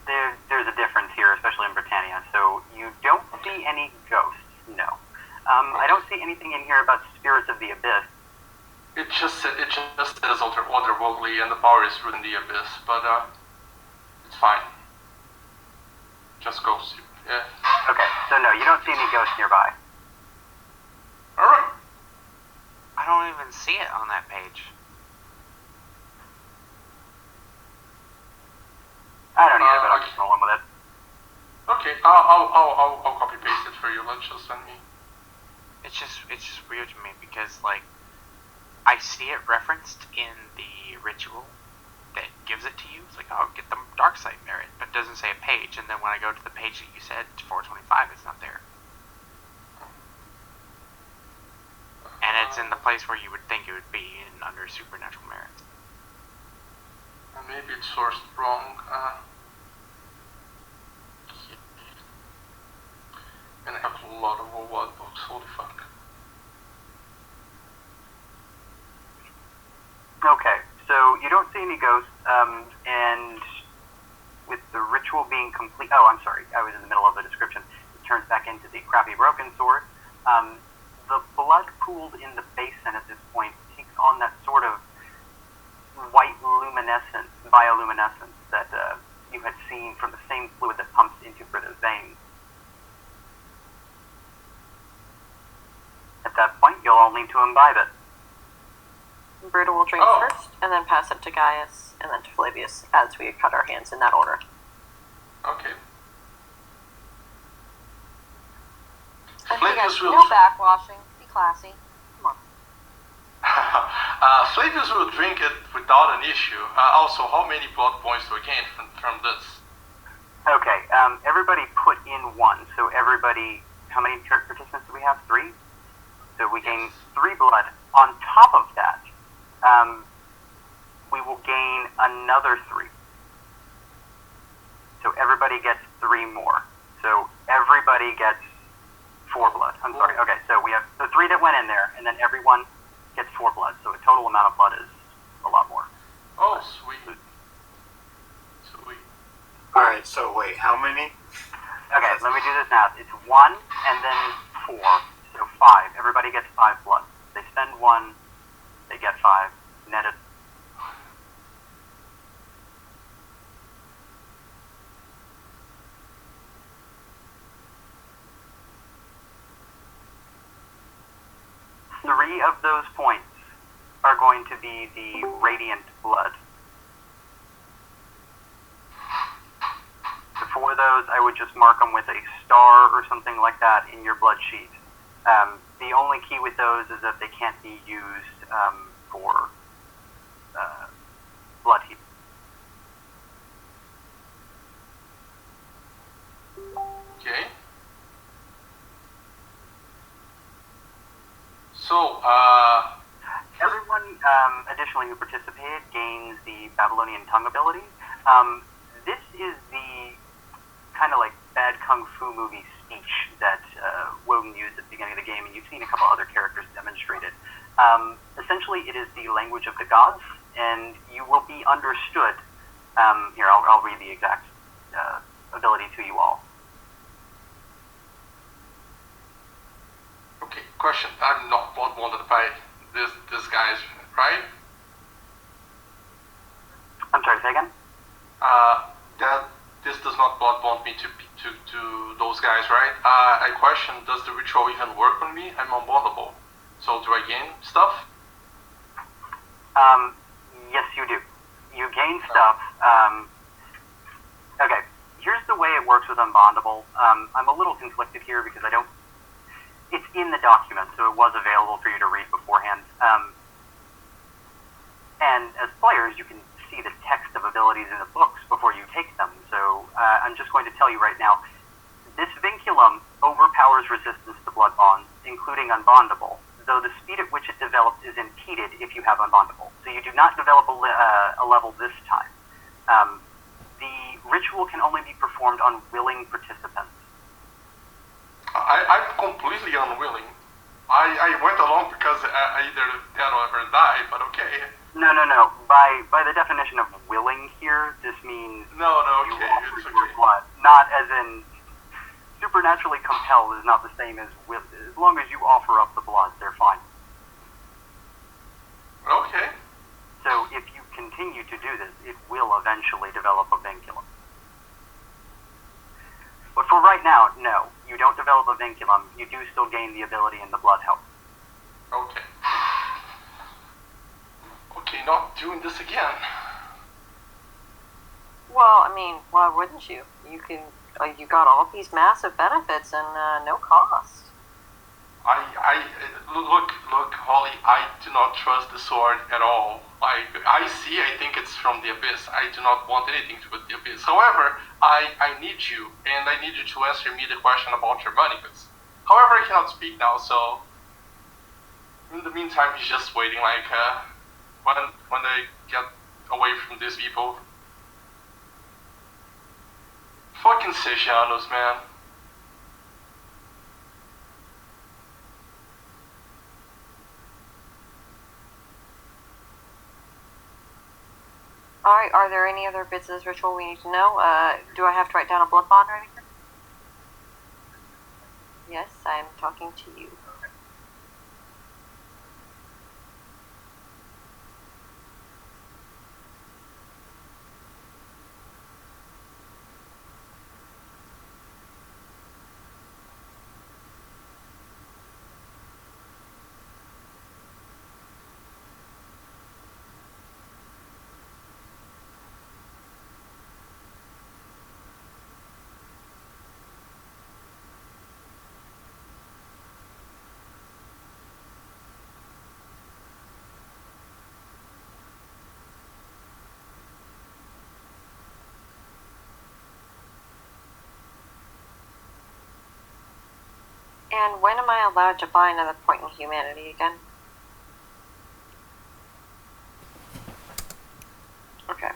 there's a difference here, especially in Britannia. So you don't see any ghosts, no. I don't see anything in here about spirits of the abyss. It just says otherworldly, and the power is within the abyss, but it's fine. Just ghosts. Yeah. Okay, so no, you don't see any ghosts nearby. All right. I don't even see it on that page. I don't either, but I'm just rolling with it. Okay, I'll copy paste it for you. Let's just send me. It's just weird to me because like I see it referenced in the ritual that gives it to you. It's like, oh, get the dark side merit, but it doesn't say a page. And then when I go to the page that you said, 425, it's not there. And it's in the place where you would think it would be, under supernatural merits. Maybe it's sourced wrong. And I have a lot of OWAD books. Holy fuck. Okay, so you don't see any ghosts, and with the ritual being complete... Oh, I'm sorry, I was in the middle of the description. It turns back into the crappy broken sword. The blood pooled in the basin at this point takes on that sort of white luminescence, bioluminescence that you had seen from the same fluid that pumps into Britta's veins. At that point, you'll all need to imbibe it. Britta will drink first, and then pass it to Gaius, and then to Flavius, as we cut our hands in that order. Okay. And Flavius will... no backwashing. Be classy. Come on. Flavius will drink it without an issue. Also, how many blood points do I gain from this? Okay, everybody put in one. So everybody, how many participants do we have? 3? So we gain 3 blood. On top of that, we will gain another 3. So everybody gets 3 more. So everybody gets 4 blood. I'm sorry. Okay, so we have the 3 that went in there, and then everyone gets 4 blood. So the total amount of blood is a lot more. Oh, sweet. Sweet. Alright, so wait, how many? Okay, let me do this now. It's 1 and then 4. So 5. Everybody gets 5 blood. They spend 1, they get 5. Netted. Three of those points are going to be the radiant blood. So for those, I would just mark them with a star or something like that in your blood sheet. The only key with those is that they can't be used for blood heat. Okay. So, everyone additionally who participated gains the Babylonian tongue ability. This is the kind of like bad kung fu movie speech that Woden used at the beginning of the game, and you've seen a couple other characters demonstrate it. Essentially, it is the language of the gods, and you will be understood. Here, I'll read the exact ability to you all. okay, question. I'm not blood bonded by this guys, right? I'm sorry, say again? That this does not blood bond me to those guys, right? I question, does the ritual even work on me? I'm unbondable. So do I gain stuff? Yes, you do. You gain stuff. Okay, here's the way it works with Unbondable. I'm a little conflicted here because I don't... It's in the document, so it was available for you to read beforehand. And as players, you can see the text of abilities in the books before you take them. So I'm just going to tell you right now, this vinculum overpowers resistance to blood bonds, including Unbondable, though the speed at which it develops is impeded if you have Unbondable. So you do not develop a level this time. The ritual can only be performed on willing participants. I'm completely unwilling. I went along because either dead or die, but okay. No. By the definition of willing here, this means No, you okay, offer it's your okay. blood. Not as in supernaturally compelled is not the same as will. As long as you offer up the blood, they're fine. Okay. So if you continue to do this, it will eventually develop a vinculum. But for right now, no. You don't develop a vinculum. You do still gain the ability in the blood help. Okay. Okay, not doing this again. Well, I mean, why wouldn't you? You can. You got all these massive benefits and no cost. Look, Holly, I do not trust the sword at all. I think it's from the Abyss. I do not want anything to do with the Abyss. However, I need you, and I need you to answer me the question about your money, because, however, I cannot speak now, so, in the meantime, he's just waiting, like, when they get away from these people. Fucking Sejanos, man. Alright, are there any other bits of this ritual we need to know? Do I have to write down a blood bond or anything? Yes, I'm talking to you. And when am I allowed to buy another point in humanity again? Okay.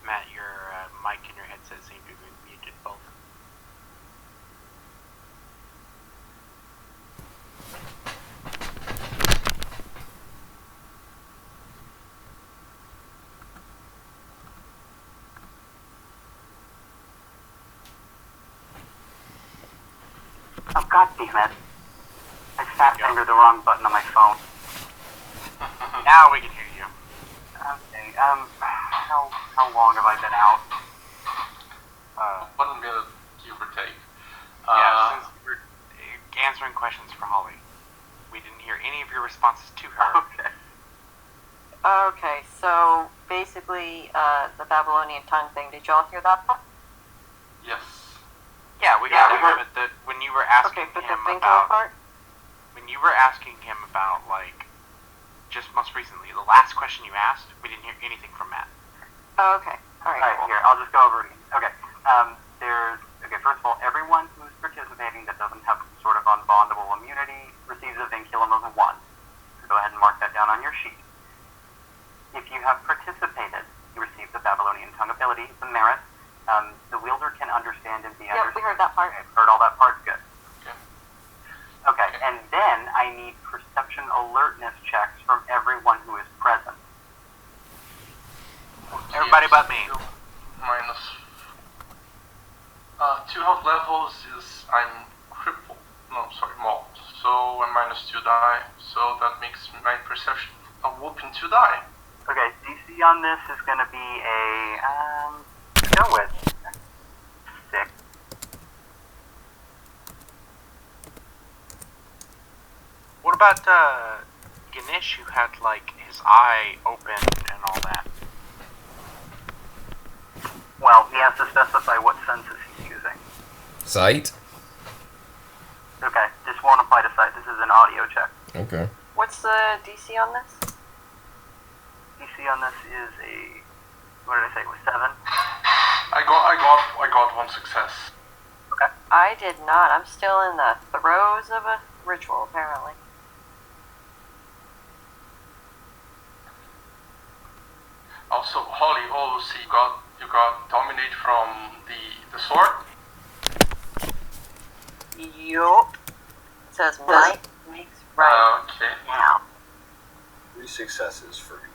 Matt, your mic and your headset seem to be muted both. Oh, God damn it. I fat fingered the wrong button on my phone. Now we can hear you. Okay, how long have I been out? 1 minute, give or take. Yeah, since we were answering questions for Holly, we didn't hear any of your responses to her. Okay. Okay, so basically, the Babylonian tongue thing, did y'all hear that part? Yes. Yeah, we heard it, but when you were asking Okay, but the him vincular about, part? when you were asking him about, like, just most recently, the last question you asked, we didn't hear anything from Matt. Oh, okay. Alright, Alright, cool. here, I'll just go over it again. Okay, first of all, everyone who's participating that doesn't have some sort of unbondable immunity receives a vinculum of 1. So go ahead and mark that down on your sheet. If you have participated, you receive the Babylonian tongue ability, the merit. The wielder can understand and be Yep, we heard that part. Okay, heard all that part? Good. Okay. Okay, and then I need perception alertness checks from everyone who is present. Everybody but me. Minus 2 health levels is I'm crippled. No, sorry, mauled. So I'm minus 2 die. So that makes my perception a whooping 2 die. Okay, DC on this is going to be a, go with 6. What about Ganesh, who had, like, his eye open and all that? Well, he has to specify what senses he's using. Sight? Okay, this won't apply to sight. This is an audio check. Okay. What's the DC on this? DC on this is a, what did I say, it was 7? I got 1 success. Okay. I did not. I'm still in the throes of a ritual, apparently. Also, Holly, also you got You got Dominate from the sword. Yup. It says might makes right Okay. now. 3 successes for me.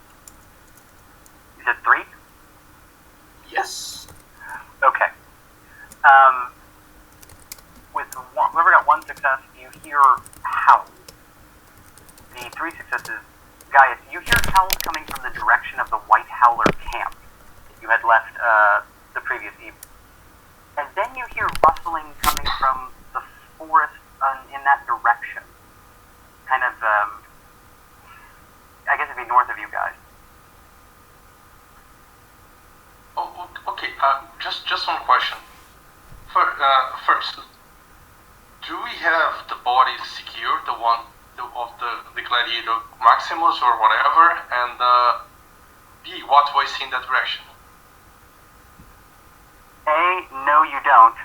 You said 3? Yes. Okay. With whoever got 1 success, you hear howls. The 3 successes, Gaius, you hear howls coming from the direction of the White Howler camp that you had left the previous evening. And then you hear rustling coming from the forest in that direction. Kind of, I guess it'd be north of you guys. Oh, okay. Just one question. First, do we have the body secured, of the gladiator Maximus or whatever? And B, what do I see in that direction? A, no, you don't.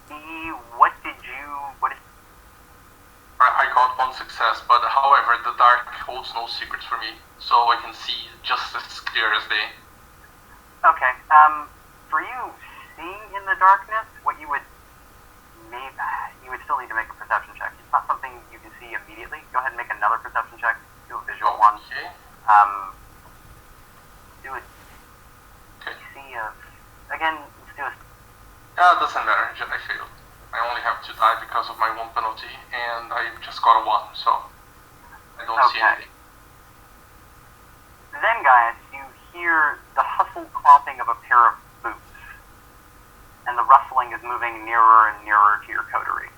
B, what is... I got 1 success, but however, the dark holds no secrets for me, so I can see just as clear as day. Okay, for you, seeing in the darkness, what you would still need to make a perception check. It's not something you can see immediately. Go ahead and make another perception check. Do a visual one. Okay. Do a Okay. DC of... Again, let's do a... It doesn't matter, I failed. I only have to die because of my 1 penalty, and I just got a 1, so I don't see Okay. anything. Then, guys, you hear the hustle clomping of a pair of boots, and the rustling is moving nearer and nearer to your coterie.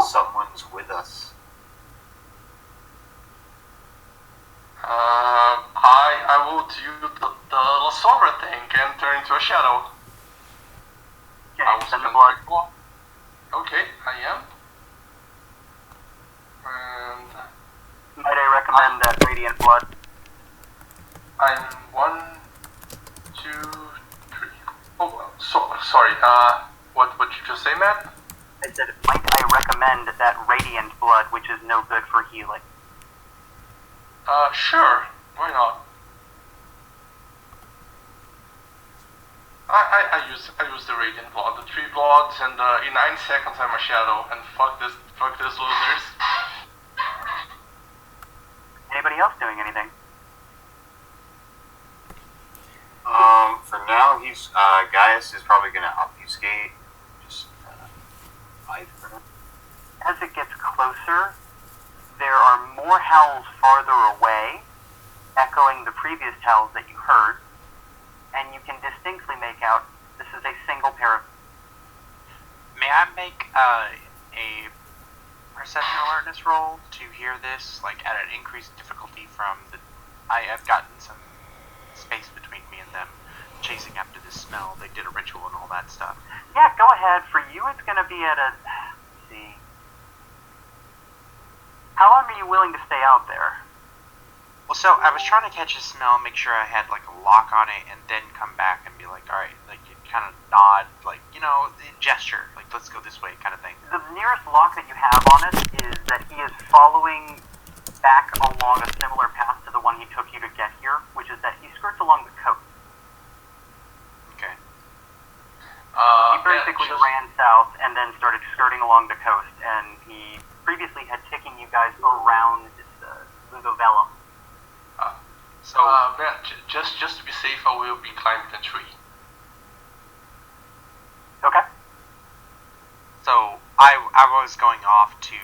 Someone's with us. I will do the La Sombra thing and turn into a shadow. Okay, I will send the spend blood. well. Okay, I am. And Might I recommend that Radiant Blood? I'm 1, 2, 3. Oh, sorry. What did you just say, Matt? I said, might I recommend that Radiant Blood, which is no good for healing? Sure. Why not? I use the Radiant Blood, the 3 bloods, and in 9 seconds I'm a shadow, and fuck these losers. Anybody else doing anything? For now, Gaius is probably gonna obfuscate. Just hide for him. As it gets closer, there are more howls farther away, echoing the previous howls that you heard, and you can distinctly make out this is a single pair of... May I make a perception alertness roll to hear this, like at an increased difficulty from the... I have gotten some space between me and them, chasing after this smell. They did a ritual and all that stuff. Yeah, go ahead. For you, it's going to be at a... Let's see. How long are you willing to stay out there? Well, so I was trying to catch a smell, make sure I had like a lock on it, and then come back and be like, alright, like you kind of nod, like, gesture, like let's go this way kind of thing. The nearest lock that you have on it is that he is following back along a similar path to the one he took you to get here, which is that he skirts along the coast. Okay. He basically ran south and then started skirting along the coast, and he previously had taken you guys around Lugovella. Just to be safe, I will be climbing the tree. Okay. So I was going off to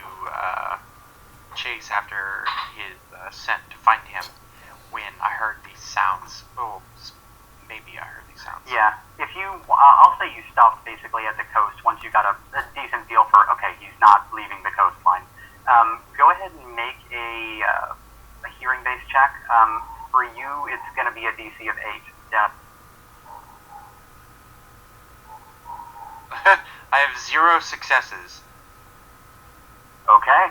chase after his scent to find him when I heard these sounds. Oh, maybe I heard these sounds. Yeah. If you, I'll say you stopped basically at the coast once you got a decent feel for, okay, he's not leaving the coastline. Go ahead and make a hearing-based check. For you, it's going to be a DC of 8. Yeah. I have 0 successes. Okay.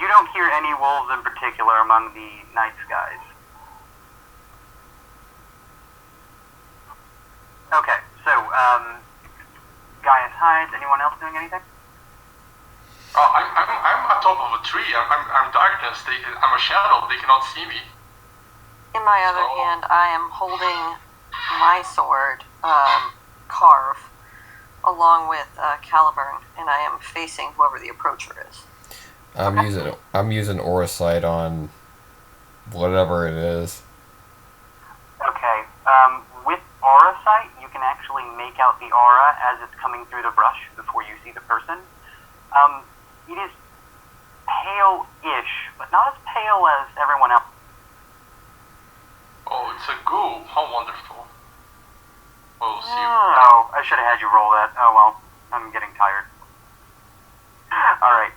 You don't hear any wolves in particular among the night skies. Okay, so, Gaius hides. Anyone else doing anything? I'm on top of a tree. I'm darkness. I'm a shadow. They cannot see me. In my other hand, I am holding my sword, Carve, along with Caliburn, and I am facing whoever the approacher is. I'm using Aura Sight on whatever it is. Okay. With aura sight, you can actually make out the aura as it's coming through the brush before you see the person. It is pale-ish, but not as pale as everyone else. Oh, it's a ghoul. How wonderful. We'll see. Oh, I should have had you roll that. Oh well, I'm getting tired. Alright,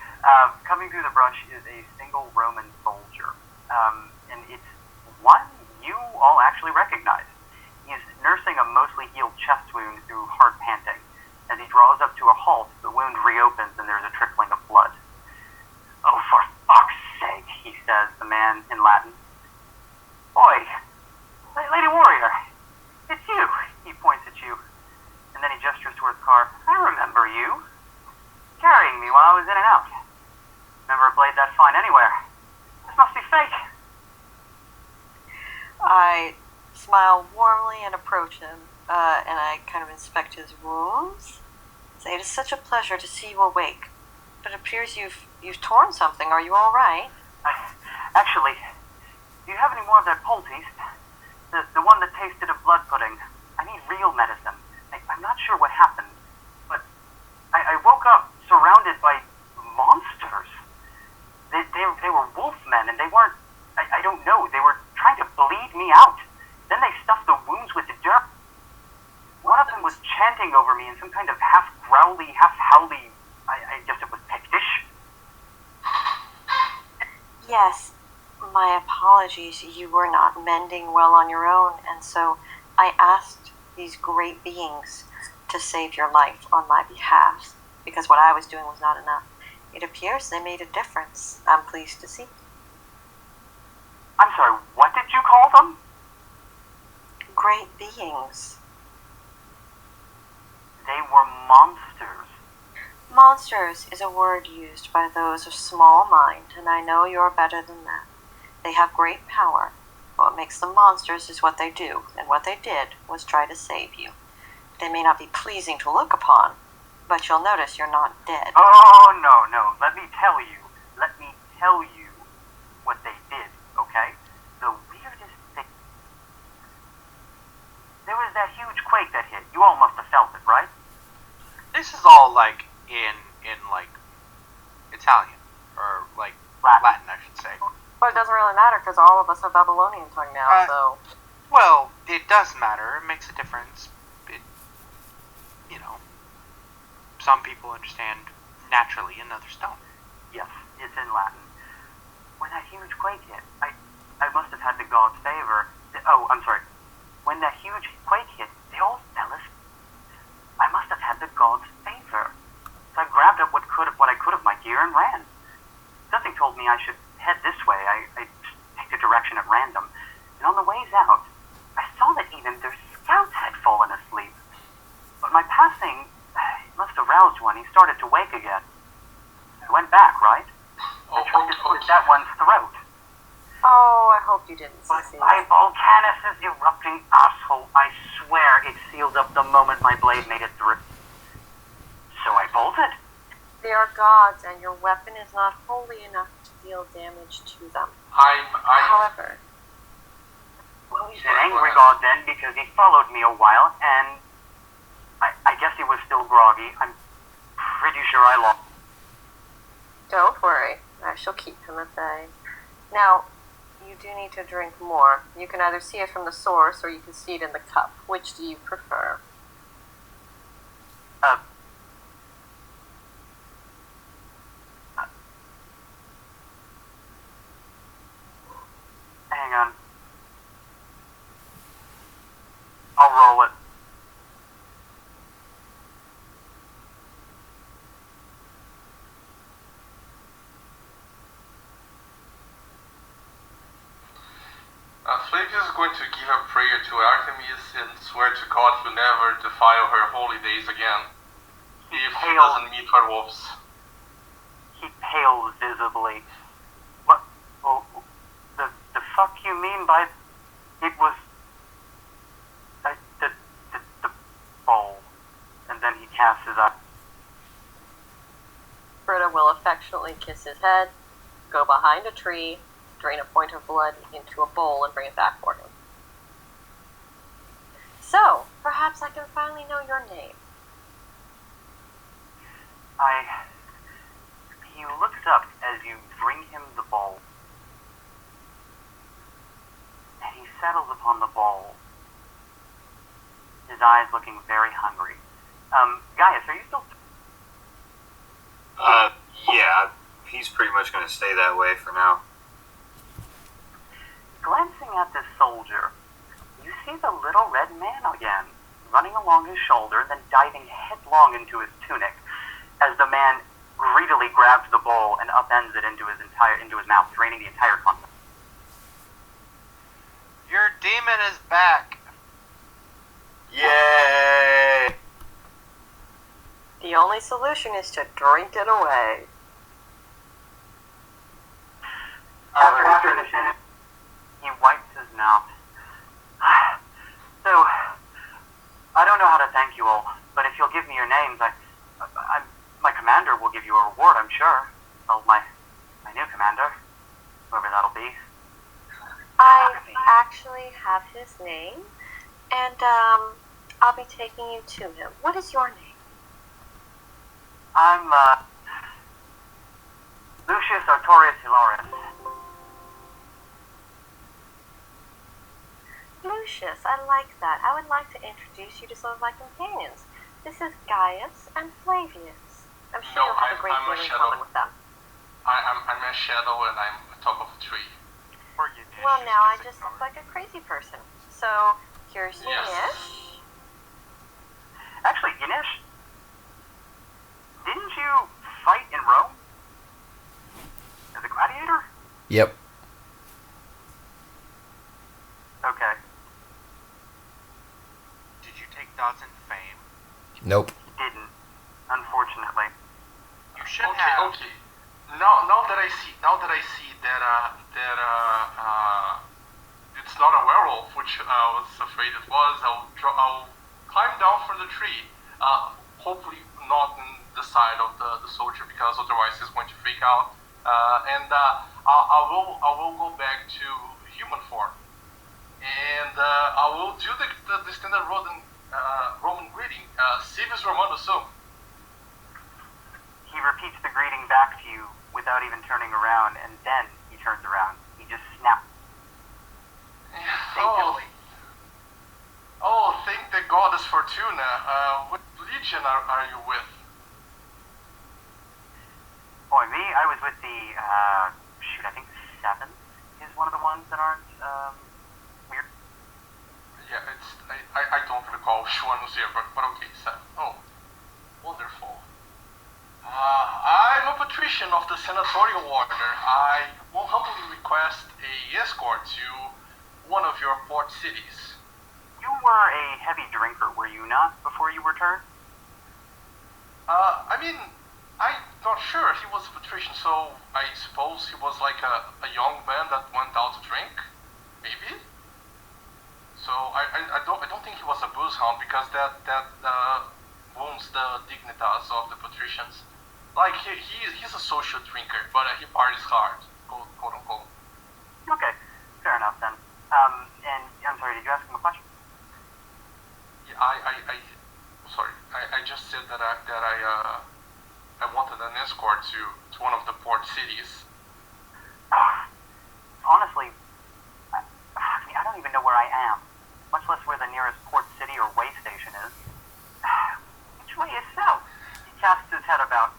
coming through the brush is a single Roman soldier. And it's one you all actually recognize. He's nursing a mostly healed chest wound through hard panting. As he draws up to a halt, the wound reopens and there's a trickling of blood. Oh, for fuck's sake, he says, the man in Latin. Oi, Lady Warrior, it's you. He points at you, and then he gestures towards Carve. I remember you. Carrying me while I was in and out. Never played that fine anywhere. This must be fake. I smile warmly and approach him, and I kind of inspect his wounds. Say, it is such a pleasure to see you awake, but it appears you've torn something. Are you all right? Actually, do you have any more of that poultice? The one that tasted of blood pudding. I need real medicine. I'm not sure what happened, but I woke up surrounded by monsters. They were wolfmen, and they weren't, I don't know, they were trying to bleed me out. Then they stuffed the wounds with the dirt. One of them was chanting over me in some kind of half-growly, half-howly, I guess it was Pictish. Yes, my apologies. You were not mending well on your own, and so I asked these great beings to save your life on my behalf, because what I was doing was not enough. It appears they made a difference. I'm pleased to see. I'm sorry, what did you call them? Great beings. They were monsters. Monsters is a word used by those of small mind, and I know you're better than that. They have great power. What makes them monsters is what they do, and what they did was try to save you. They may not be pleasing to look upon, but you'll notice you're not dead. Oh, no. Let me tell you what they did, okay? The weirdest thing. There was that huge quake that hit. You all must have felt it, right? This is all like in like Italian or like Latin, I should say. But it doesn't really matter because all of us have Babylonian tongue now, so... Well, it does matter. It makes a difference. Some people understand naturally and others don't. Yes, it's in Latin. When that huge quake hit, I must have had the god's favor. Oh, I'm sorry. When that huge quake hit, they all fell asleep. I must have had the god's favor. So I grabbed up what I could of my gear and ran. Something told me I should head this way. I picked a direction at random. And on the ways out, I saw that even their scouts had fallen asleep. But my passing must have roused one. He started to wake again. I went back, right? I tried to slit that one's throat. Oh, I hope you didn't But succeed. by Volcanus' erupting asshole, I swear it sealed up the moment my blade made it through. So I bolted. They are gods, and your weapon is not holy enough to deal damage to them. However... He's an angry god then, because he followed me a while, and I guess he was still groggy. I'm pretty sure I lost. Don't worry. I shall keep him at bay. Now, you do need to drink more. You can either see it from the source, or you can see it in the cup. Which do you prefer? Hang on. I'll roll it. Flavius is going to give a prayer to Artemis and swear to God to never defile her holy days again if she doesn't meet her wolves. He pales visibly. What? Oh, the fuck you mean by it was the bowl? And then he casts his eye. Britta will affectionately kiss his head, go behind a tree, drain a point of blood into a bowl, and bring it back for him. So, perhaps I can finally know your name. He looks up as you bring him the bowl. And he settles upon the bowl. His eyes looking very hungry. Gaius, are you still... Yeah, he's pretty much going to stay that way for now. Glancing at this soldier, you see the little red man again, running along his shoulder, then diving headlong into his tunic, as the man greedily grabs the bowl and upends it into his mouth, draining the entire contents. Your demon is back. Yay! The only solution is to drink it away. After finishing, he wipes his mouth. So, I don't know how to thank you all, but if you'll give me your names, my commander will give you a reward, I'm sure. Well, my new commander, whoever that'll be. I actually have his name, and I'll be taking you to him. What is your name? I'm, Lucius Artorius Hilaris. Lucius, I like that. I would like to introduce you to some of my companions. This is Gaius and Flavius. I'm sure you'll have a great deal in common with them. I'm a shadow and I'm atop of a tree. Or Yanish, Well, now I just ignore look like a crazy person. So, here's Yes. Yanish. Actually, Yanish, didn't you fight in Rome? As a gladiator? Yep. Okay. Did you take Dawson Fame? Nope. Didn't, unfortunately. You should Okay, have. okay. Now that I see that it's not a werewolf, which I was afraid it was, I'll climb down from the tree. Hopefully not in the side of the soldier, because otherwise he's going to freak out. And I will go back to human form, and I will do the standard Roman greeting. Civis Romanus sum. He repeats the greeting back to you without even turning around, and then he turns around. He just snaps. Instinctively. Oh, thank the goddess Fortuna. What legion are you with? Boy, me, I was with the, I think 7th is one of the ones that aren't, weird. Yeah, I don't recall which one was here, but okay, 7. Oh, wonderful. I'm a patrician of the senatorial order. I will humbly request a escort to one of your port cities. You were a heavy drinker, were you not, before you returned? I'm not sure. He was a patrician, so I suppose he was like a young man that went out to drink, maybe. So I don't think he was a booze hound, because that wounds the dignitas of the patricians. Like he's a social drinker, but he parties hard, quote unquote. Okay, fair enough then. And I'm sorry, did you ask him a question? Yeah, sorry. I just said that I wanted an escort to one of the port cities. Honestly, I don't even know where I am, much less where the nearest port city or way station is. Which way is south? He casts his head about.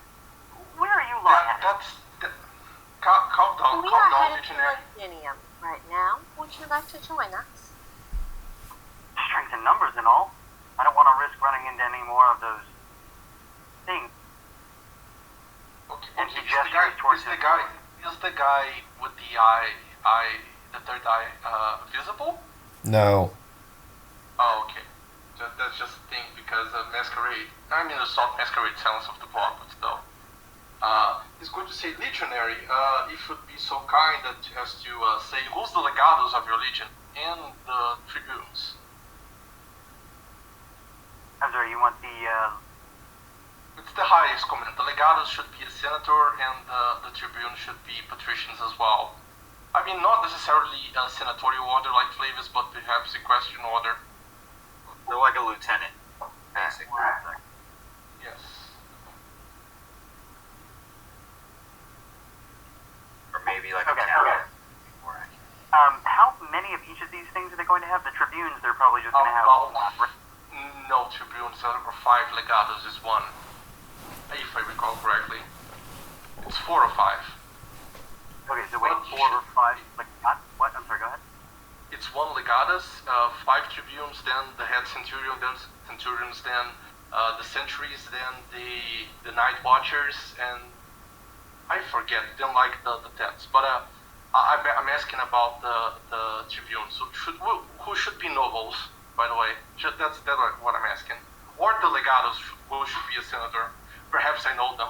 Where are you lot headed? Calm down, We calm are down, headed to legionary. Latinium right now. Would you like to join us? Strength in numbers and all. I don't want to risk running into any more of those things. Okay, And is he gestures towards his voice. Is the guy with the the third eye, visible? No. Oh, okay. That's just a thing, because of masquerade. I mean, the soft masquerade sounds of the plot, but still. He's going to say, Legionary, if you'd be so kind as to say who's the legados of your legion and the tribunes. I'm sorry, you want the, It's the highest command. The legados should be a senator, and the tribune should be patricians as well. I mean, not necessarily a senatorial order like Flavius, but perhaps equestrian order. They're like a lieutenant, basically. Yes. Or maybe like Okay. a captain. how many of each of these things are they going to have? The tribunes, they're probably just going to have About one. no tribunes, or 5 legados is 1. If I recall correctly. It's 4 or 5. Okay, so wait, 4 or 5, like, what? I'm sorry, go ahead. It's 1 legatus, 5 tribunes, then the head centurion, then centurions, then the sentries, then the night watchers, and I forget, then like the tents. But I'm asking about the tribunes. So who should be nobles, by the way? That's what I'm asking. Or the legados, who should be a senator? Perhaps I know them.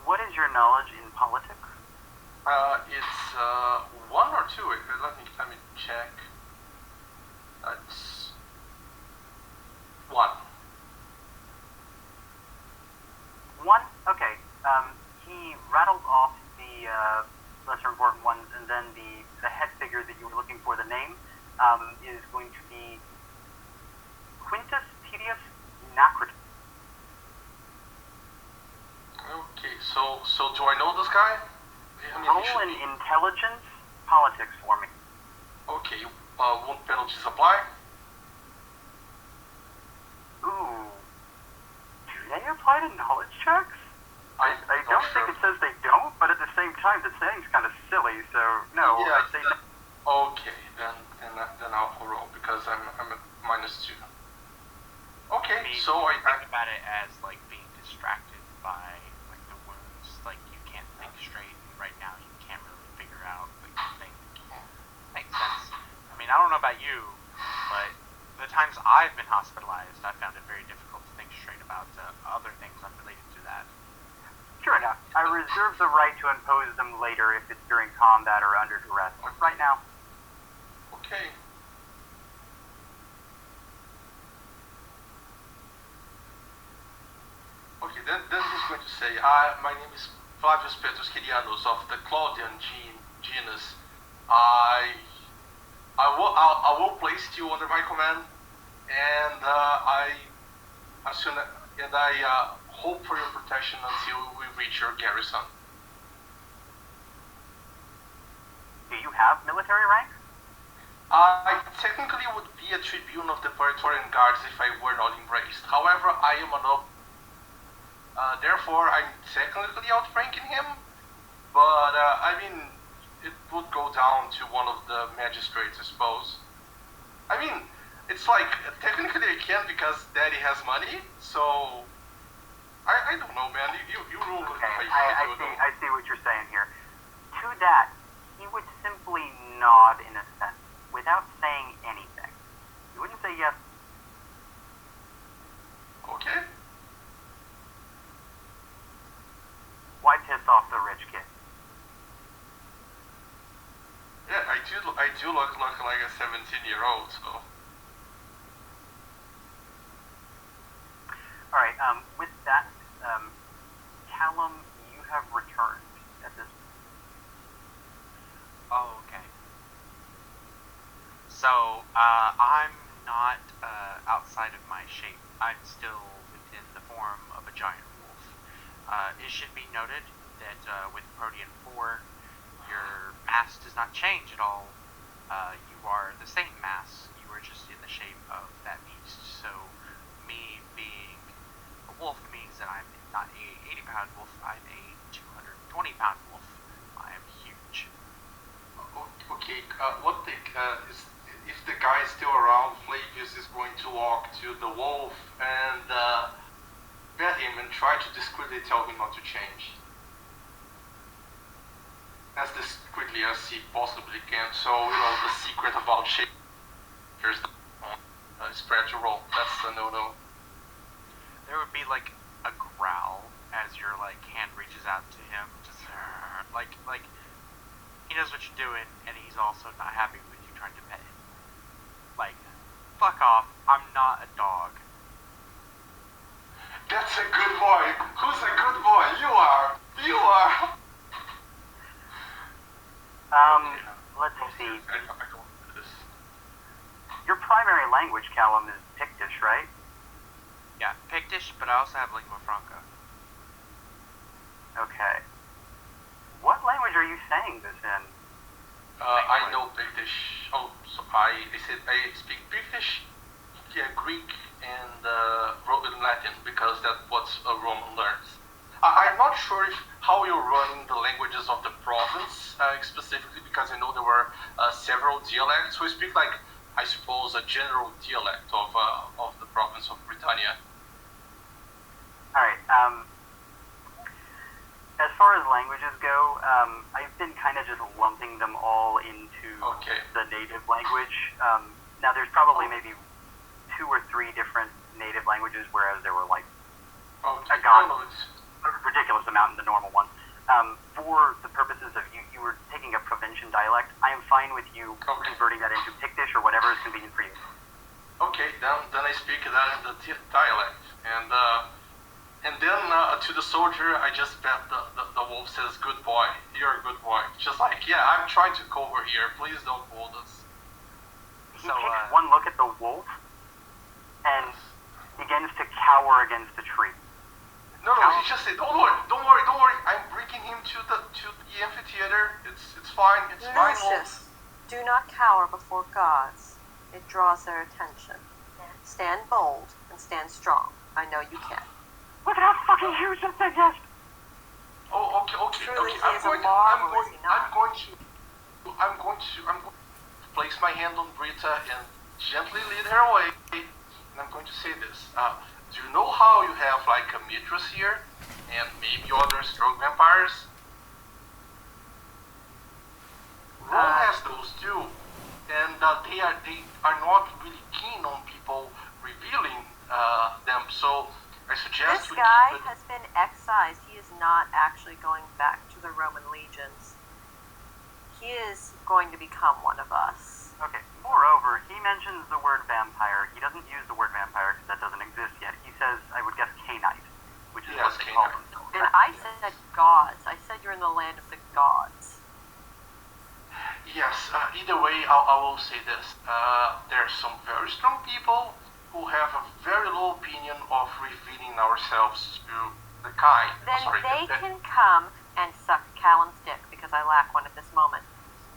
What is your knowledge in politics? It's 1 or 2. Let me check. It's 1. 1? Okay. He rattled off the lesser important ones, and then the head figure that you were looking for, the name, is going to be Quintus Tedius Nacritus. Okay, so do I know this guy? I mean, he Roll should an be- intelligence politics for me. Okay, won't penalties apply? Ooh. Do they apply to knowledge checks? I not don't sure. think it says they don't, but at the same time, the saying's kind of silly, so no, Yeah, I'd say Okay, then I'll roll because I'm at -2. Okay, I mean, so you I think about it as like being distracted by like the wounds. Like you can't think straight, and right now you can't really figure out what you think. Makes sense. I mean, I don't know about you, but the times I've been hospitalized, I found it very difficult to think straight about other things unrelated to that. sure enough. I reserve the right to impose them later if it's during combat or under duress. But right now, okay. Okay, then he's going to say, my name is Flavius Petrus Kirianos of the Claudian genus. I will place you under my command, and I hope for your protection until we reach your garrison. do you have military rank? I technically would be a tribune of the Praetorian Guards if I were not embraced. However, I am a noble. Therefore, I'm technically outranking him, but I mean, it would go down to one of the magistrates, I suppose. I mean, it's like, technically I can because Daddy has money, so I don't know, man. You rule it. Okay, I see what you're saying here. To that, he would simply nod in a sense, without saying anything. He wouldn't say yes. Okay. Why piss off the rich kid? Yeah, I do look like a 17-year-old, so. Alright, with that, Callum, you have returned at this point. Oh, okay. So, I'm not outside of my shape. I'm still within the form of a giant wolf. It should be noted that with Protean 4, your mass does not change at all. You are the same mass. You are just in the shape of that beast. So, me being a wolf means that I'm not a 80-pound wolf. I'm a 220-pound wolf. I am huge. Okay, one thing is, if the guy is still around, Flavius is going to walk to the wolf and pet him and try to discreetly tell him not to change. As discreetly as he possibly can, so, the secret about shape, here's the spread to roll. That's a no-no. There would be like a growl as your like hand reaches out to him, just like he knows what you're doing, and he's also not happy with you trying to pet him. Like, fuck off! I'm not a dog. That's a good boy. Who's a good boy? You are. You are. Let's see. I don't do this. Your primary language, Callum, is Pictish, right? Yeah, Pictish, but I also have lingua franca. Okay. What language are you saying this in? I know British. Oh, so I said I speak British, yeah, Greek, and Roman Latin because that's what a Roman learns. I'm not sure how you're running the languages of the province specifically because I know there were several dialects. We speak like I suppose a general dialect of the province of Britannia. All right. As far as languages go, I've been kind of just lumping them all into the native language. Now, there's probably maybe 2 or 3 different native languages, whereas there were like a ridiculous amount in the normal one. For the purposes of you were taking a provincial dialect, I am fine with you converting that into Pictish or whatever is convenient for you. Okay, then I speak that in the dialect, and then to the soldier, I just bet the wolf says, "Good boy, you're a good boy." Just like, yeah, I'm trying to cover here. Please don't hold us. He takes one look at the wolf and begins to cower against the tree. No, he just said, "Don't worry. I'm bringing him to the amphitheater. It's fine. It's fine." Lucius, do not cower before gods. It draws their attention. Stand bold and stand strong. I know you can. Look at how fucking huge that thing is! Oh, okay. Truly, he I'm is going a marvel, is he not? I'm going to place my hand on Brita and gently lead her away. And I'm going to say this. Do you know how you have like a mistress here and maybe other strong vampires? Rowan has those too, and they are not really keen on people revealing them. So I suggest This guy has been excised. He is not actually going back to the Roman legions. He is going to become one of us. Okay, moreover, he mentions the word vampire. He doesn't use the word vampire because that doesn't exist yet. He says, I would guess, Canite, which is what they call themselves. And I said gods. I said you're in the land of the gods. Yes, either way, I will say this. There are some very strong people who have a very low opinion of revealing ourselves to the kind. Then they can come and suck Callum's dick because I lack one at this moment.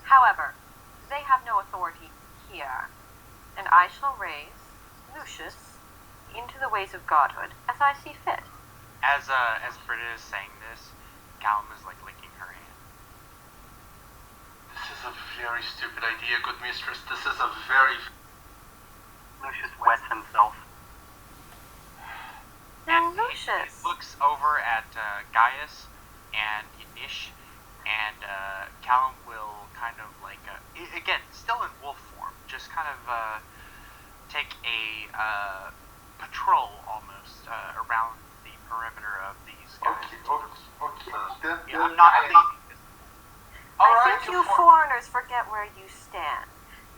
However, they have no authority here, and I shall raise Lucius into the ways of godhood as I see fit. As Britta is saying this, Callum is like licking her hand. This is a very stupid idea, good mistress. This is a very... Lucius wets himself. Now, And Lucius. he looks over at Gaius and Nish, and Callum will kind of like, again, still in wolf form, just kind of take a patrol almost around the perimeter of these guys. Okay. I'm not leaving this. I think you foreigners forget where you stand.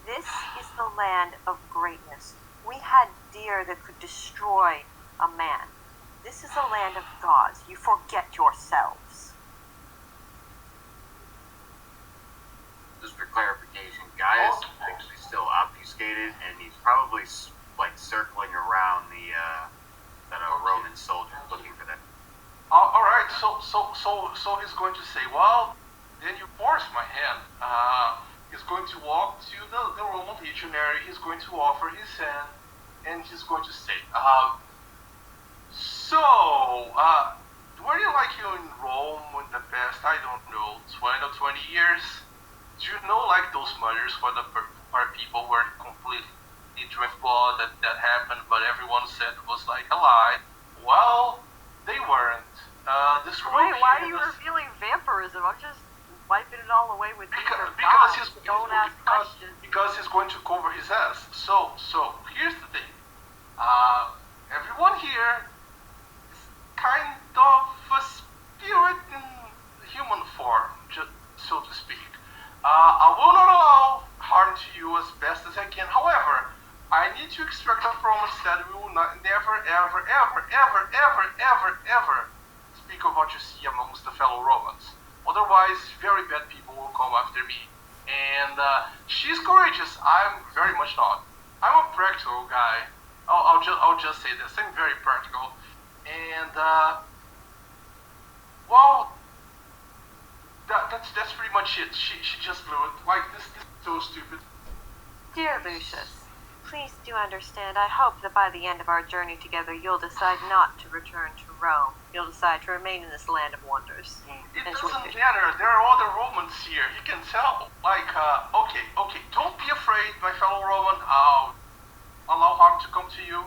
This is the land of greatness. We had deer that could destroy a man. This is a land of gods. You forget yourselves. Just for clarification, Gaius is actually still obfuscated, and he's probably like circling around the Roman soldier looking for them. All right. So he's going to say, well, then you force my hand. He's going to walk to the Roman legionary. He's going to offer his hand, and he's going to say, were you like you in Rome in the past, I don't know, 20 or 20 years? Do you know like those murders where where people were completely drenched blood that happened, but everyone said it was like a lie? Well, they weren't. This Wait, why are you revealing vampirism? I'm just wiping it all away with because Don't ask questions. Because he's going to cover his ass. So here's the thing. Everyone here is kind of to extract a promise that we will not, never, ever, ever, ever, ever, ever, ever speak of what you see amongst the fellow Romans. Otherwise, very bad people will come after me. And she's courageous. I'm very much not. I'm a practical guy. I'll just say this. I'm very practical. And well, that's pretty much it. She just blew it. Like this is so stupid. Dear Lucius, please do understand. I hope that by the end of our journey together, you'll decide not to return to Rome. You'll decide to remain in this land of wonders. It doesn't matter. There are other Romans here. You can tell. Like, okay. Don't be afraid, my fellow Roman. I'll allow harm to come to you.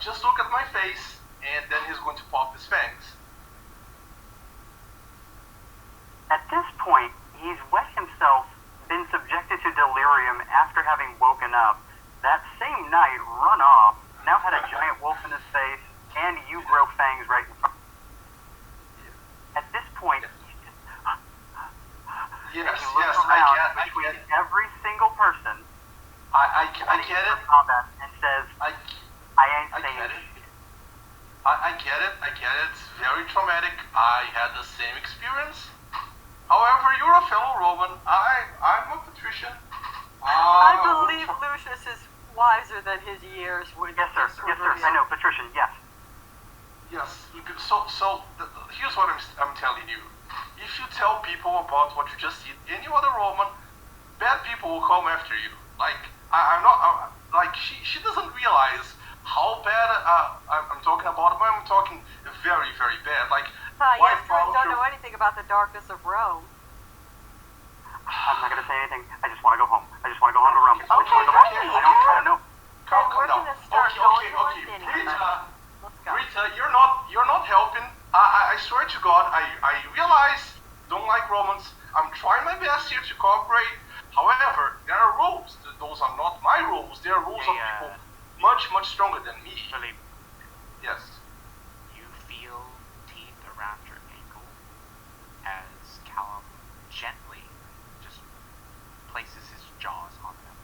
Just look at my face, and then he's going to pop his fangs. At this point, he's wet himself, been subjected to delirium after having woken up. That same night, run off, now had a giant wolf in his face, and you grow fangs right in front. At this point, he's just... Yes, he looks I around get between it. every single person. I get it. Combat and says, I ain't I saying get it. I get it. It's very traumatic. I had the same experience. However, you're a fellow Roman. I'm a patrician. I believe Lucius is wiser than his years would. Yes, sir. I know, patrician. Yes. Yes. Here's what I'm telling you. If you tell people about what you just did, any other Roman, bad people will come after you. Like I'm not. Like she doesn't realize how bad I'm talking about. But I'm talking very, very bad. Like. Yes, you don't know anything about the darkness of Rome. I'm not going to say anything. I just want to go home. I just want to go home to Rome. Okay, I don't know. Calm We're down. gonna start going towards Okay. Inhibited. Let's go. Rita, you're not helping. I swear to God, I realize don't like Romans. I'm trying my best here to cooperate. However, there are rules. Those are not my rules. They are rules of people much stronger than me. Philippe, Yes. you feel teeth around your ankle as Callum gently just places his jaws on them.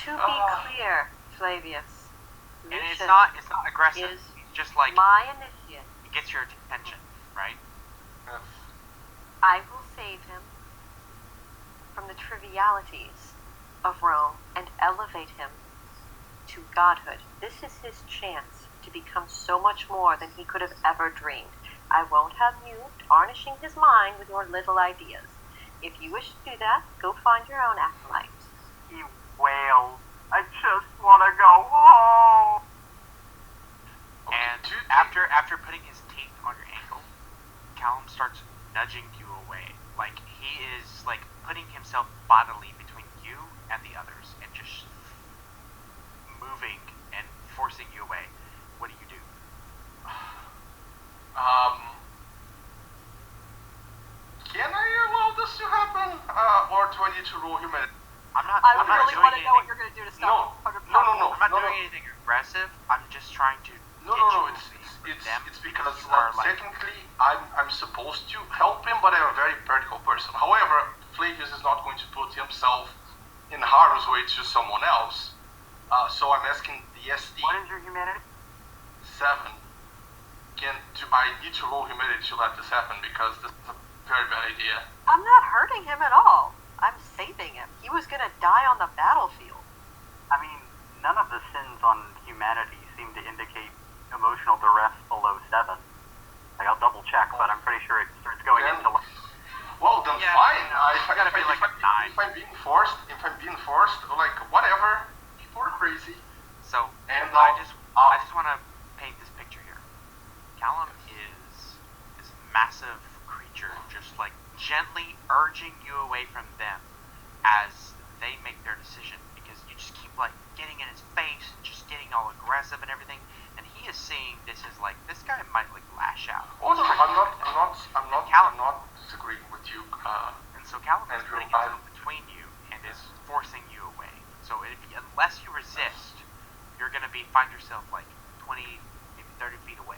To be clear, Flavius, And it's Lucius not aggressive. is It's just like my initiate. it gets your attention, right? Yes. I will save him from the trivialities of Rome and elevate him to godhood. This is his chance to become so much more than he could have ever dreamed. I won't have you tarnishing his mind with your little ideas. If you wish to do that, go find your own acolyte. He wails. I just want to go home. And after putting his teeth on your ankle, Callum starts nudging you away. Like he is like putting himself bodily between you and the others and just moving and forcing you away. What do you do? Can I allow this to happen? Or do I need to roll humanity? I'm not I doing really want to know what anything. you're going to do to No. stop 100 No. I'm not No. doing anything aggressive. I'm just trying to No, get you it's because you are like technically I'm supposed to help him, but I'm a very practical person. However, Flavius is not going to put himself in harm's way to someone else. So I'm asking the SD What is your humanity? 7. I need to roll humanity to let this happen because this is a very bad idea. I'm not hurting him at all. I'm saving him. He was going to die on the battlefield. I mean, none of the sins on humanity seem to indicate emotional duress below 7. Like, I'll double check, but I'm pretty sure it starts going Then- into like... Well, then Yeah, fine. it's gotta be like a 9. If I'm being forced, like whatever, people are crazy. So, And I just want to paint this picture here. Callum is this massive creature, just like gently urging you away from them as they make their decision, because you just keep like getting in his face and just getting all aggressive and everything, and he is seeing this as like this guy might like lash out. Oh no, I'm not disagreeing with you. And so Callum is Andrew, putting himself between you and is forcing you away. So unless you resist, you're gonna find yourself like 20, maybe 30 feet away.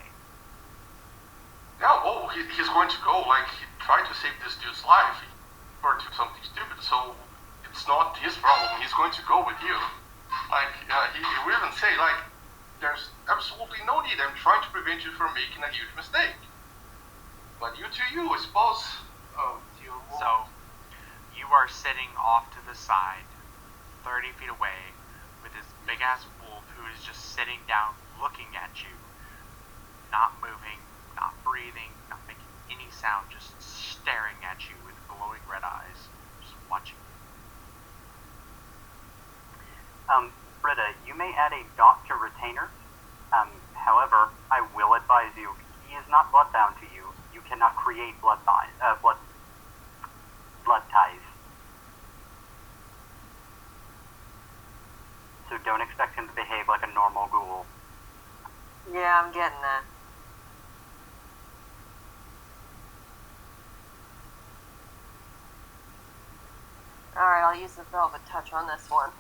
Yeah, he's going to go. Like, he tried to save this dude's life. Or do something stupid, so it's not his problem. He's going to go with you. He will even say, there's absolutely no need. I'm trying to prevent you from making a huge mistake. But you, I suppose. Oh, dear Lord. So, you are sitting off to the side, 30 feet away, with this big-ass wolf who is just sitting down looking at you, not moving, not breathing, not making any sound, just staring at you with glowing red eyes, just watching you. Britta, you may add a dot to retainer. However, I will advise you, he is not bloodbound to you. You cannot create blood ties. So don't expect him to behave like a normal ghoul. Yeah, I'm getting that. Alright, I'll use the Velvet Touch on this one.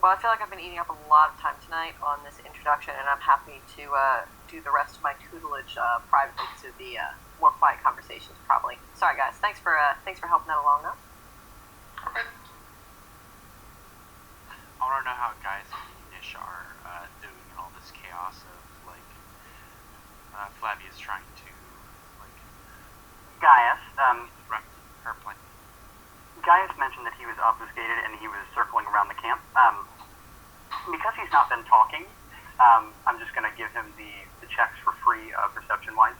Well, I feel like I've been eating up a lot of time tonight on this introduction, and I'm happy to do the rest of my tutelage privately, to the more quiet conversations, probably. Sorry, guys. Thanks for helping that along, though. Alright. I want to know how guys in Nish are doing in all this chaos of, Flavia's trying to, Gaius, run her plan. Gaius mentioned that he was obfuscated and he was circling around the camp. Because he's not been talking, I'm just going to give him the checks for free, perception-wise.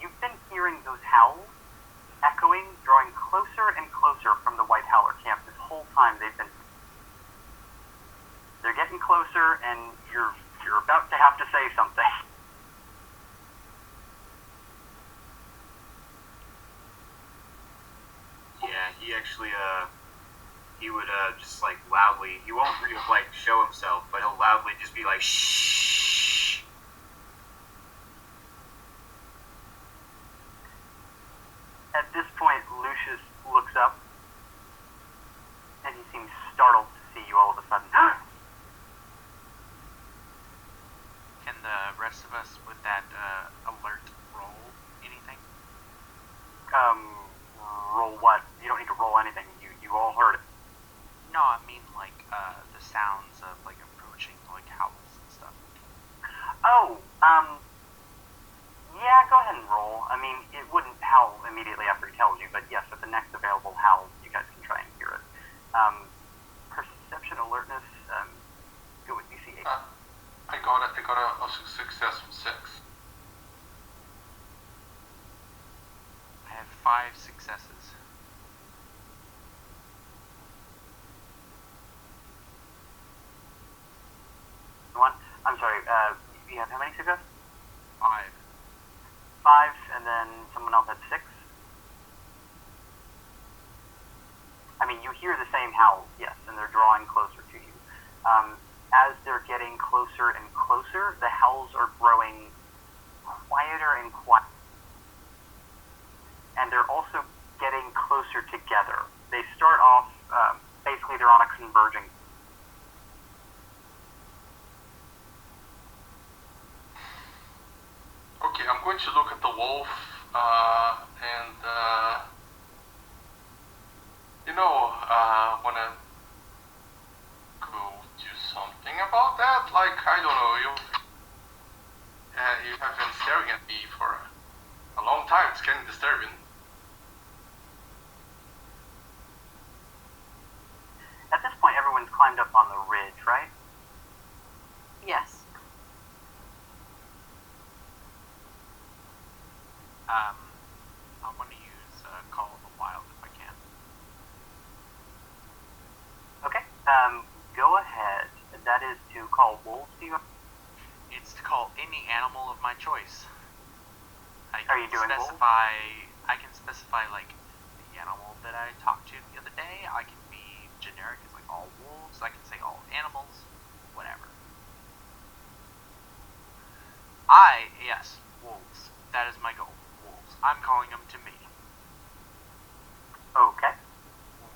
You've been hearing those howls echoing, drawing closer and closer from the White Howler camp this whole time they're getting closer, and you're about to have to say something. Yeah, he actually, he would, just, loudly, he won't really, show himself, but he'll loudly just be like, shh. At this point, Lucius looks up, and he seems startled to see you all of a sudden. Can the rest of us with that alert roll anything? Roll what? You don't need to roll anything. You all heard it. No, I mean the sounds of approaching howls and stuff. Oh, yeah, go ahead and roll. I mean, it wouldn't howl immediately after he tells you, but yes, at the next available howl, you guys can try and hear it. Perception alertness, go with DC 8. I got a success from 6. I have 5 successes. One. I'm sorry, you have how many successes? 5. 5, and then someone else had 6? I mean, you hear the same howls, yes, and they're drawing closer to you. As they're getting closer and closer, the howls are growing quieter and quieter. And they're also getting closer together. They start off, basically they're on a converging. Okay, I'm going to look at the wolf, and, wanna go do something about that? I don't know, you have been staring at me for a long time. It's getting disturbing. At this point, everyone's climbed up on the ridge, right? Yes. I want to use Call of the Wild if I can. Okay, go ahead. That is to call wolves to you. It's to call any animal of my choice. Are you doing specify? I can specify the animal that I talked to the other day. I can be generic as all wolves. I can say all animals, whatever. Yes, wolves. That is my goal. Wolves. I'm calling them to me. Okay.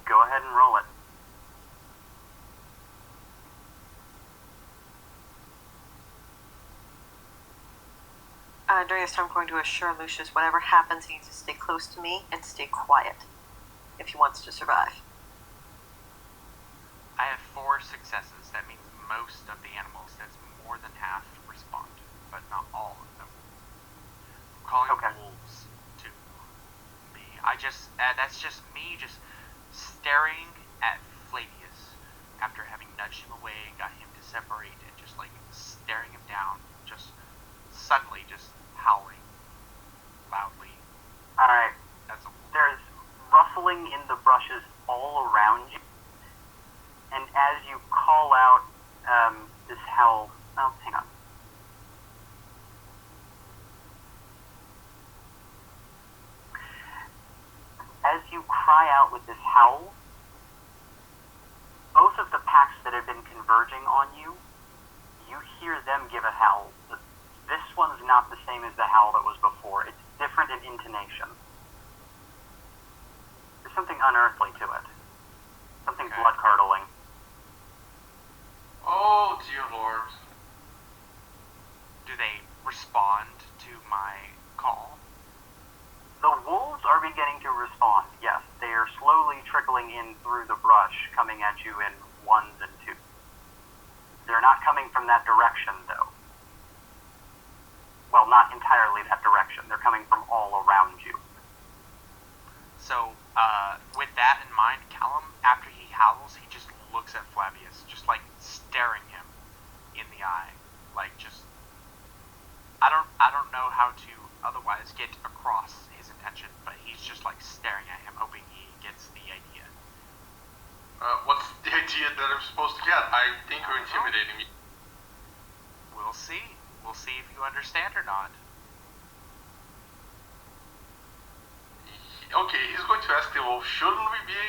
Go ahead and roll it. During this time, I'm going to assure Lucius whatever happens, he needs to stay close to me and stay quiet if he wants to survive. successes, that means most of the animals, that's more than half, respond, but not all of them. I'm calling wolves to me. That's just me just staring at Flavius after having nudged him away and got him to separate and just like staring him down, just suddenly just howling loudly. Alright. That's a wolf. There's rustling in the brushes all around you. And as you call out this howl, oh, hang on. As you cry out with this howl, both of the packs that have been converging on you, you hear them give a howl. This one's not the same as the howl that was before. It's different in intonation. There's something unearthly to it. Something blood-curdling. Oh, dear Lord. Do they respond to my call? The wolves are beginning to respond, yes. They are slowly trickling in through the brush, coming at you in ones and twos. They're not coming from that direction, though. Well, not entirely that direction. They're coming from all around you. So, with that in mind, Callum, after he howls, he just looks at Flavius, just like staring him in the eye. Like, just... I don't know how to otherwise get across his intention, but he's just like staring at him, hoping he gets the idea. What's the idea that I'm supposed to get? I think you're intimidating me. We'll see. We'll see if you understand or not. Okay, he's going to ask the wolf, shouldn't we be,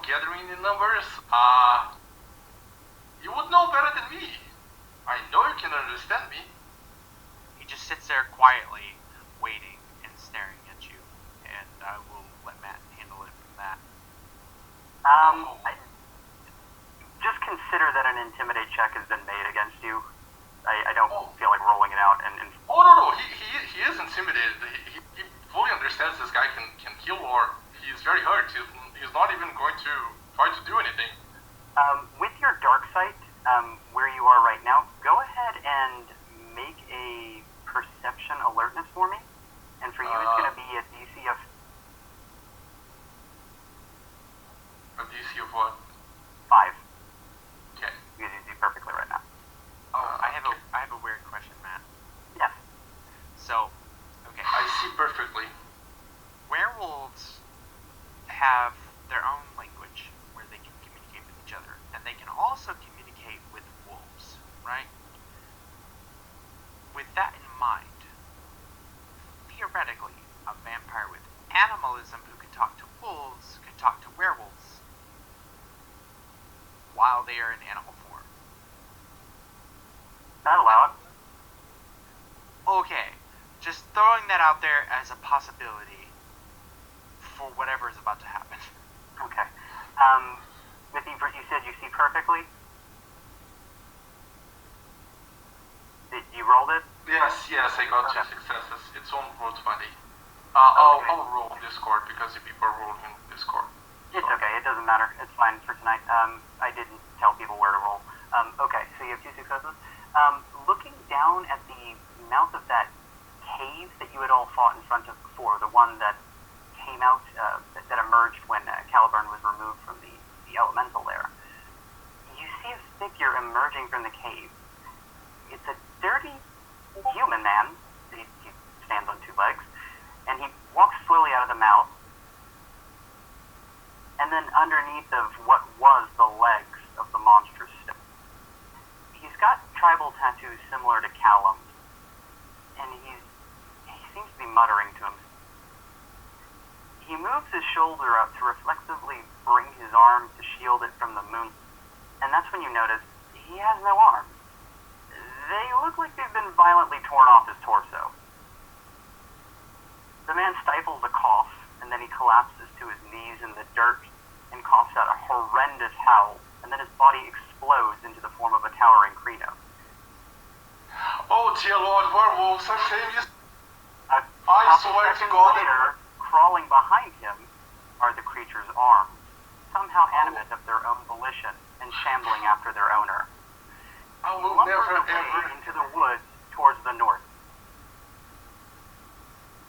gathering in numbers? You would know better than me. I know you can understand me. He just sits there quietly, waiting and staring at you, and I will let Matt handle it from that. Just consider that an intimidate check has been made against you. I don't feel like rolling it out and Oh, no, he is intimidated. He fully understands this guy can kill, or he's very hurt. He's not even going to try to do anything. with your dark sight, where you are right now, go ahead and make a perception alertness for me. And for you, it's going to be a DC of... A DC of what? 5. Okay. You can do perfectly right now. I have a weird question, Matt. Yes. So, okay. I see perfectly. Werewolves have their own language where they can communicate with each other, and they can also communicate with wolves, right? With that in mind, theoretically, a vampire with animalism who can talk to wolves could talk to werewolves while they are in animal form. That'll allow it. Okay, just throwing that out there as a possibility for whatever is about to happen. Okay. With you said you see perfectly? You rolled it? Yes, I got 2 successes. It's on roll 20. I'll roll on Discord because the people are rolling in Discord. It's okay, it doesn't matter. It's fine for tonight. I didn't tell people where to roll. Okay, so you have 2 successes. Looking down at the mouth of that cave that you had all fought in front of before, the one that came out, that emerged when Caliburn was removed from the elemental there, you see a figure emerging from the cave. It's a dirty human man. He stands on 2 legs, and he walks slowly out of the mouth, and then underneath of what was the legs of the monstrous stone. He's got tribal tattoos similar to Callum's, and he seems to be muttering to him. He moves his shoulder up to reflexively bring his arm to shield it from the moon, and that's when you notice he has no arms. They look like they've been violently torn off his torso. The man stifles a cough, and then he collapses to his knees in the dirt and coughs out a horrendous howl, and then his body explodes into the form of a towering Krino. Oh, dear Lord, werewolves, I'm saying you... I swear to God... Later, crawling behind him are the creature's arms, somehow animate of their own volition, and shambling after their owner. I will Lumber never the way ever. into the woods towards the north.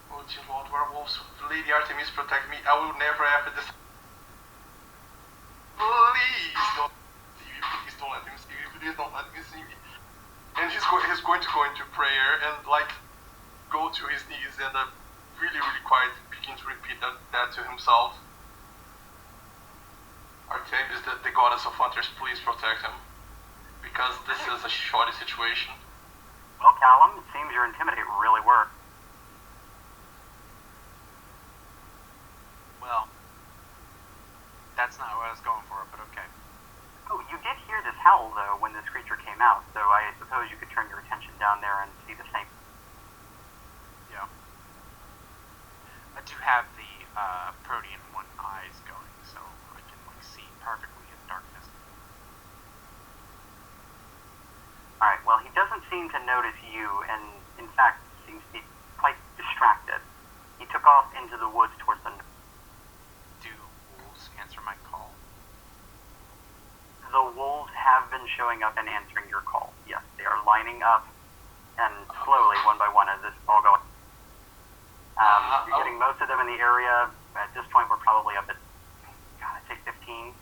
Oh dear Lord, werewolves, Lady Artemis protect me. I will never ever this. Please don't see me. Please don't let him see me. Please don't let me see me. And he's going to go into prayer and like go to his knees and really quiet begin to repeat that to himself. Artemis, the goddess of hunters, please protect him. Because this is a shoddy situation. Well, Callum, it seems your Intimidate really worked. Well, that's not what I was going for, but okay. Oh, you did hear this howl, though, when this creature came out, so I suppose you could turn your attention down there and see the same. Yeah. I do have the Protean one eyes going, so I can like see perfectly in darkness. Alright, well, he doesn't seem to notice you, and in fact, seems to be quite distracted. He took off into the woods towards the north. Do wolves answer my call? The wolves have been showing up and answering your call. Yes, they are lining up, and slowly, one by one, as this is all going. You're getting most of them in the area. At this point, we're probably up at, God, I'd say 15.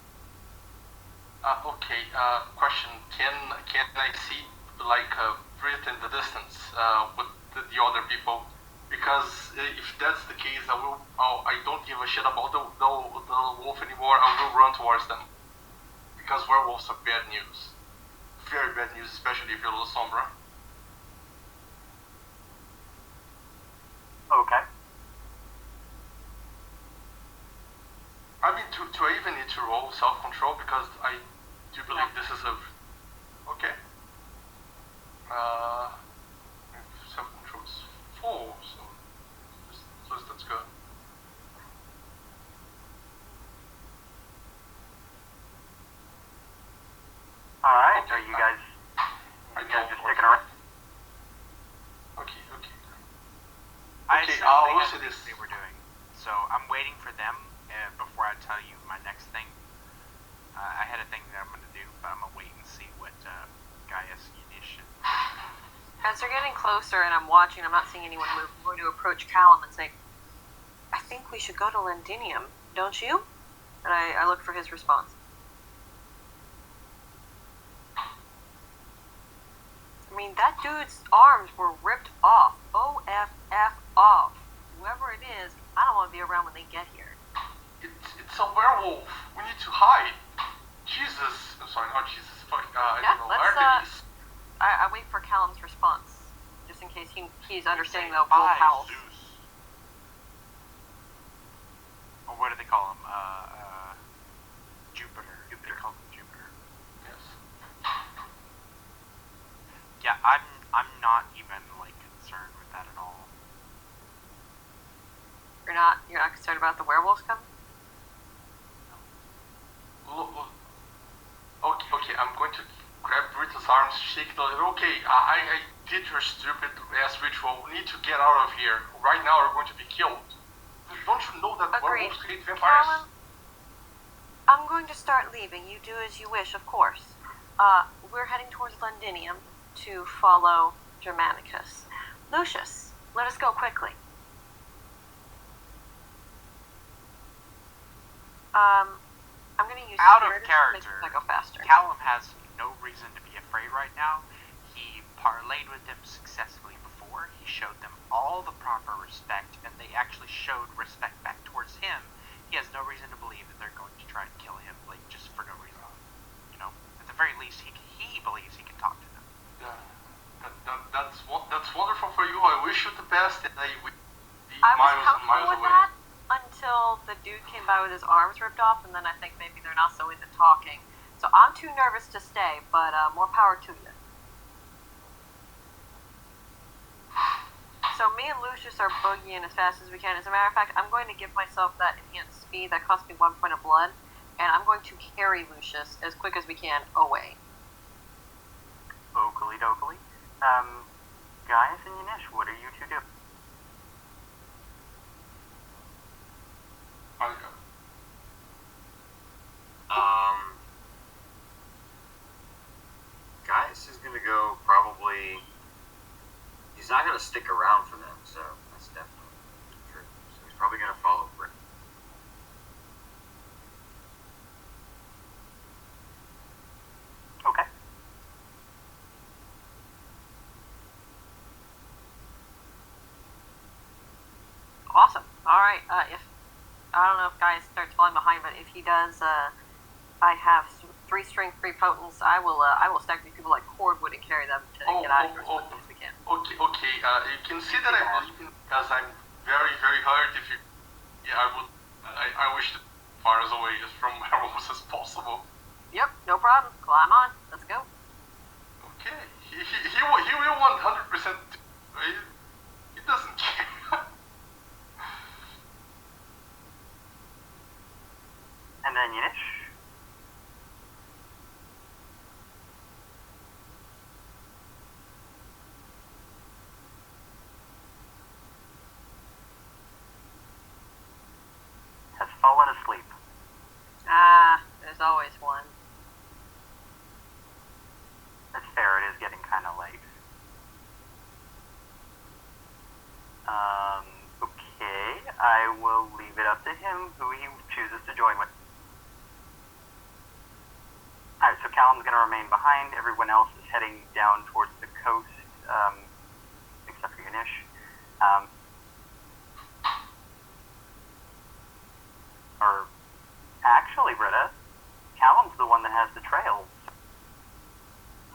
Okay. Question: Can I see like Brit in the distance with the other people? Because if that's the case, I will. I don't give a shit about the wolf anymore. I will run towards them. Because werewolves are bad news. Very bad news, especially if you're La Sombra. Okay. I mean, do I even need to roll self-control? Because I do believe this is a... Okay. Self-control is 4, so that's good. Alright, Okay, are you guys I just don't sticking around? Okay. I Okay, assume I'll they also had this. things they were doing, so I'm waiting for them before I tell you my next thing. I had a thing that I'm going to do, but I'm going to wait and see what Gaius, Yunish, and... As they're getting closer and I'm watching, I'm not seeing anyone move, I'm going to approach Callum and say, I think we should go to Londinium, don't you? And I look for his response. I mean, that dude's arms were ripped off. O-F-F off. Whoever it is, I don't want to be around when they get here. It's a werewolf. We need to hide. Jesus. I'm sorry, not Jesus. Fuck. I don't know. Artemis. I wait for Callum's response, just in case he's understanding the wolf Bye, howls. Zeus. Or what do they call him? Jupiter. They call him Jupiter. Yes. Yeah, I'm not even like concerned with that at all. You're not concerned about the werewolves coming? Look. Okay, I'm going to grab Brita's arms, shake it a little. Okay, I did your stupid ass ritual. We need to get out of here. Right now, we're going to be killed. Don't you know that Agreed. werewolves hate vampires? Callum, I'm going to start leaving. You do as you wish, of course. We're heading towards Londinium to follow Germanicus. Lucius, let us go quickly. I'm going to use Out of Surety to character. make it go faster. Callum has no reason to be afraid right now. He parlayed with them successfully before. He showed them all the proper respect, and they actually showed respect back towards him. He has no reason to believe that they're going to try and kill him, like, just for no reason. You know, at the very least, he believes he can talk to them. That's wonderful for you. I wish you the best, and I will be I was miles and comfortable miles with away. that until the dude came by with his arms ripped off, and then I think maybe they're not so into talking. So I'm too nervous to stay, but more power to you. So me and Lucius are boogieing as fast as we can. As a matter of fact, I'm going to give myself that enhanced speed that cost me 1 point of blood, and I'm going to carry Lucius as quick as we can away. Oakley dokley. Guys and Yunish, what are you two doing? to go probably. He's not going to stick around for them, so that's definitely true. So he's probably going to follow Brick. Okay. Awesome. All right. If I don't know if Guy starts falling behind, but if he does, I have 3 strength, 3 potence. I will stack these people like cordwood and carry them to get out of here as quickly as we can. Okay. You can see that I'm bleeding because I'm very, very hurt. If you, yeah, I would. I wish to far as away from arrows as possible. Yep. No problem. Climb on. Let's go. Okay. He will 100%. He doesn't care. And then Yinish. Has fallen asleep. There's always one. That's fair, it is getting kind of late. Okay, I will leave it up to him who he chooses to join with. Alright, so Callum's going to remain behind. Everyone else is heading down towards the coast, except for Yunish. Or, actually, Britta, Callum's the one that has the trails.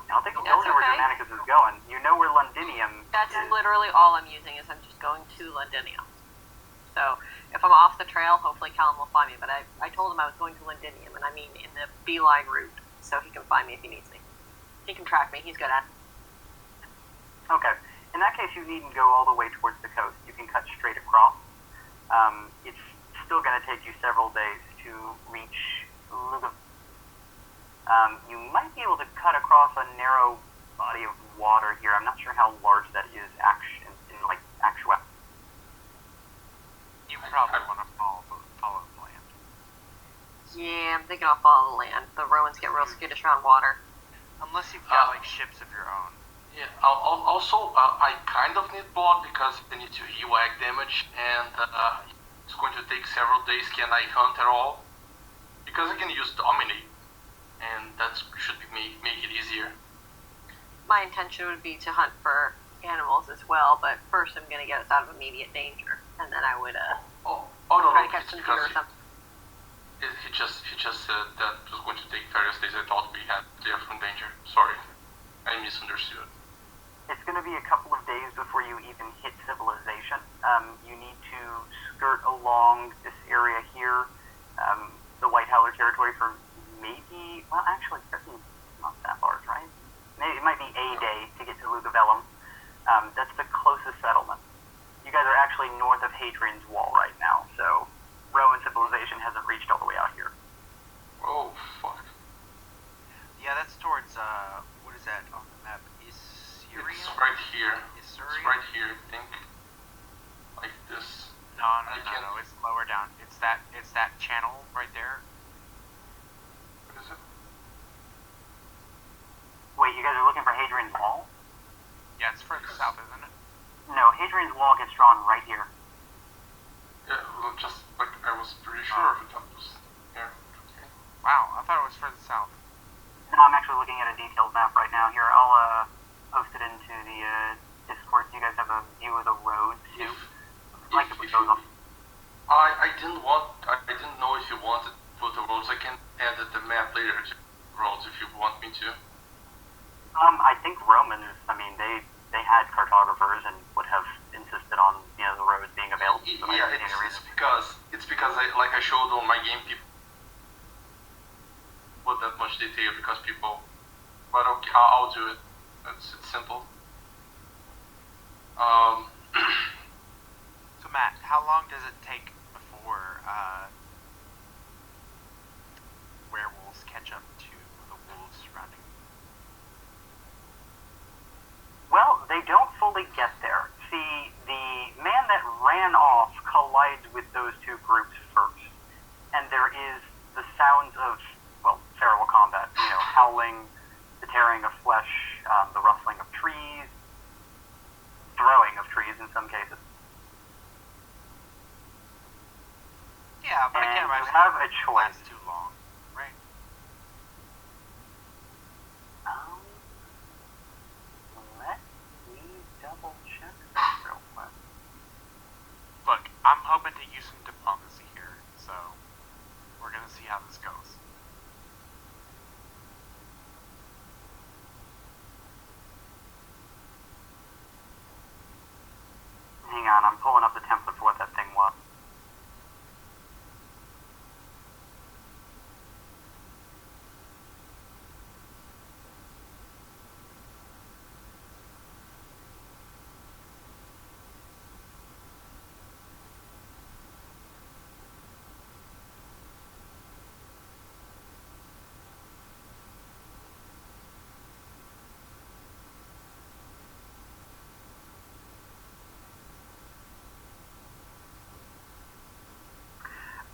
I don't think you know where Germanicus is going. You know where Londinium That's is. literally all I'm using is I'm just going to Londinium. So if I'm off the trail, hopefully Callum will find me. But I told him I was going to Londinium, and I mean in the beeline route, so he can find me if he needs me. He can track me. He's good at it. Okay. In that case, you needn't go all the way towards the coast. You can cut straight across. It's still going to take you several days to reach Luga. You might be able to cut across a narrow body of water here. I'm not sure how large that is in actual. You probably want to follow the land. Yeah, I'm thinking I'll follow the land. The Rowans get real skittish around water. Unless you've got like ships of your own. Yeah. Also, I kind of need blood because I need to heal egg damage, and it's going to take several days. Can I hunt at all? Because I can use Domini, and that should make it easier. My intention would be to hunt for animals as well, but first I'm going to get us out of immediate danger, and then I would try to catch some deer or something. He just said that it was going to take various days. I thought we had clear from danger. Sorry, I misunderstood. It's going to be a couple of days before you even hit civilization. You need to skirt along this area here, the White Howler territory, for maybe, well, actually, Britain's not that large, right? Maybe it might be a day to get to Lugavellum. That's the closest settlement. You guys are actually north of Hadrian's Wall right now, so Roman civilization hasn't reached all the way out here. Oh, fuck. Yeah, that's towards, what is that on the map? Issyria? It's right here. Issyria? It's right here, I think. Like this. No, it's lower down. It's that channel right there. What is it? Wait, you guys are looking for Hadrian's Wall? Yeah, it's further south, isn't it? No, Hadrian's Wall gets drawn right here. Yeah, well, just like I was pretty sure of it. That was here. Okay. Wow, I thought it was further south. No, I'm actually looking at a detailed map right now. Here, I'll post it into the Discord so you guys have a view of the roads too. I didn't know if you wanted to put the roads. I can edit the map later to roads if you want me to. I think Romans, they had cartographers and would have insisted on, the roads being available. So Yeah, it's because I showed on my game, people put that much detail because people, but okay, I'll do it. It's simple. So Matt, how long does it take before werewolves catch up to the wolves surrounding? Well, they don't fully get there. See, the man that ran off collides with those two groups first. And there is the sounds of, feral combat, howling, the tearing of flesh, the rustling of trees, throwing of trees in some cases. Yeah, but I can't And imagine you have a it choice. lasts too long, right? Let me double check that real quick. Look, I'm hoping to use some diplomacy here, so we're gonna see how this goes. Hang on, I'm pulling up the template for what that thing was.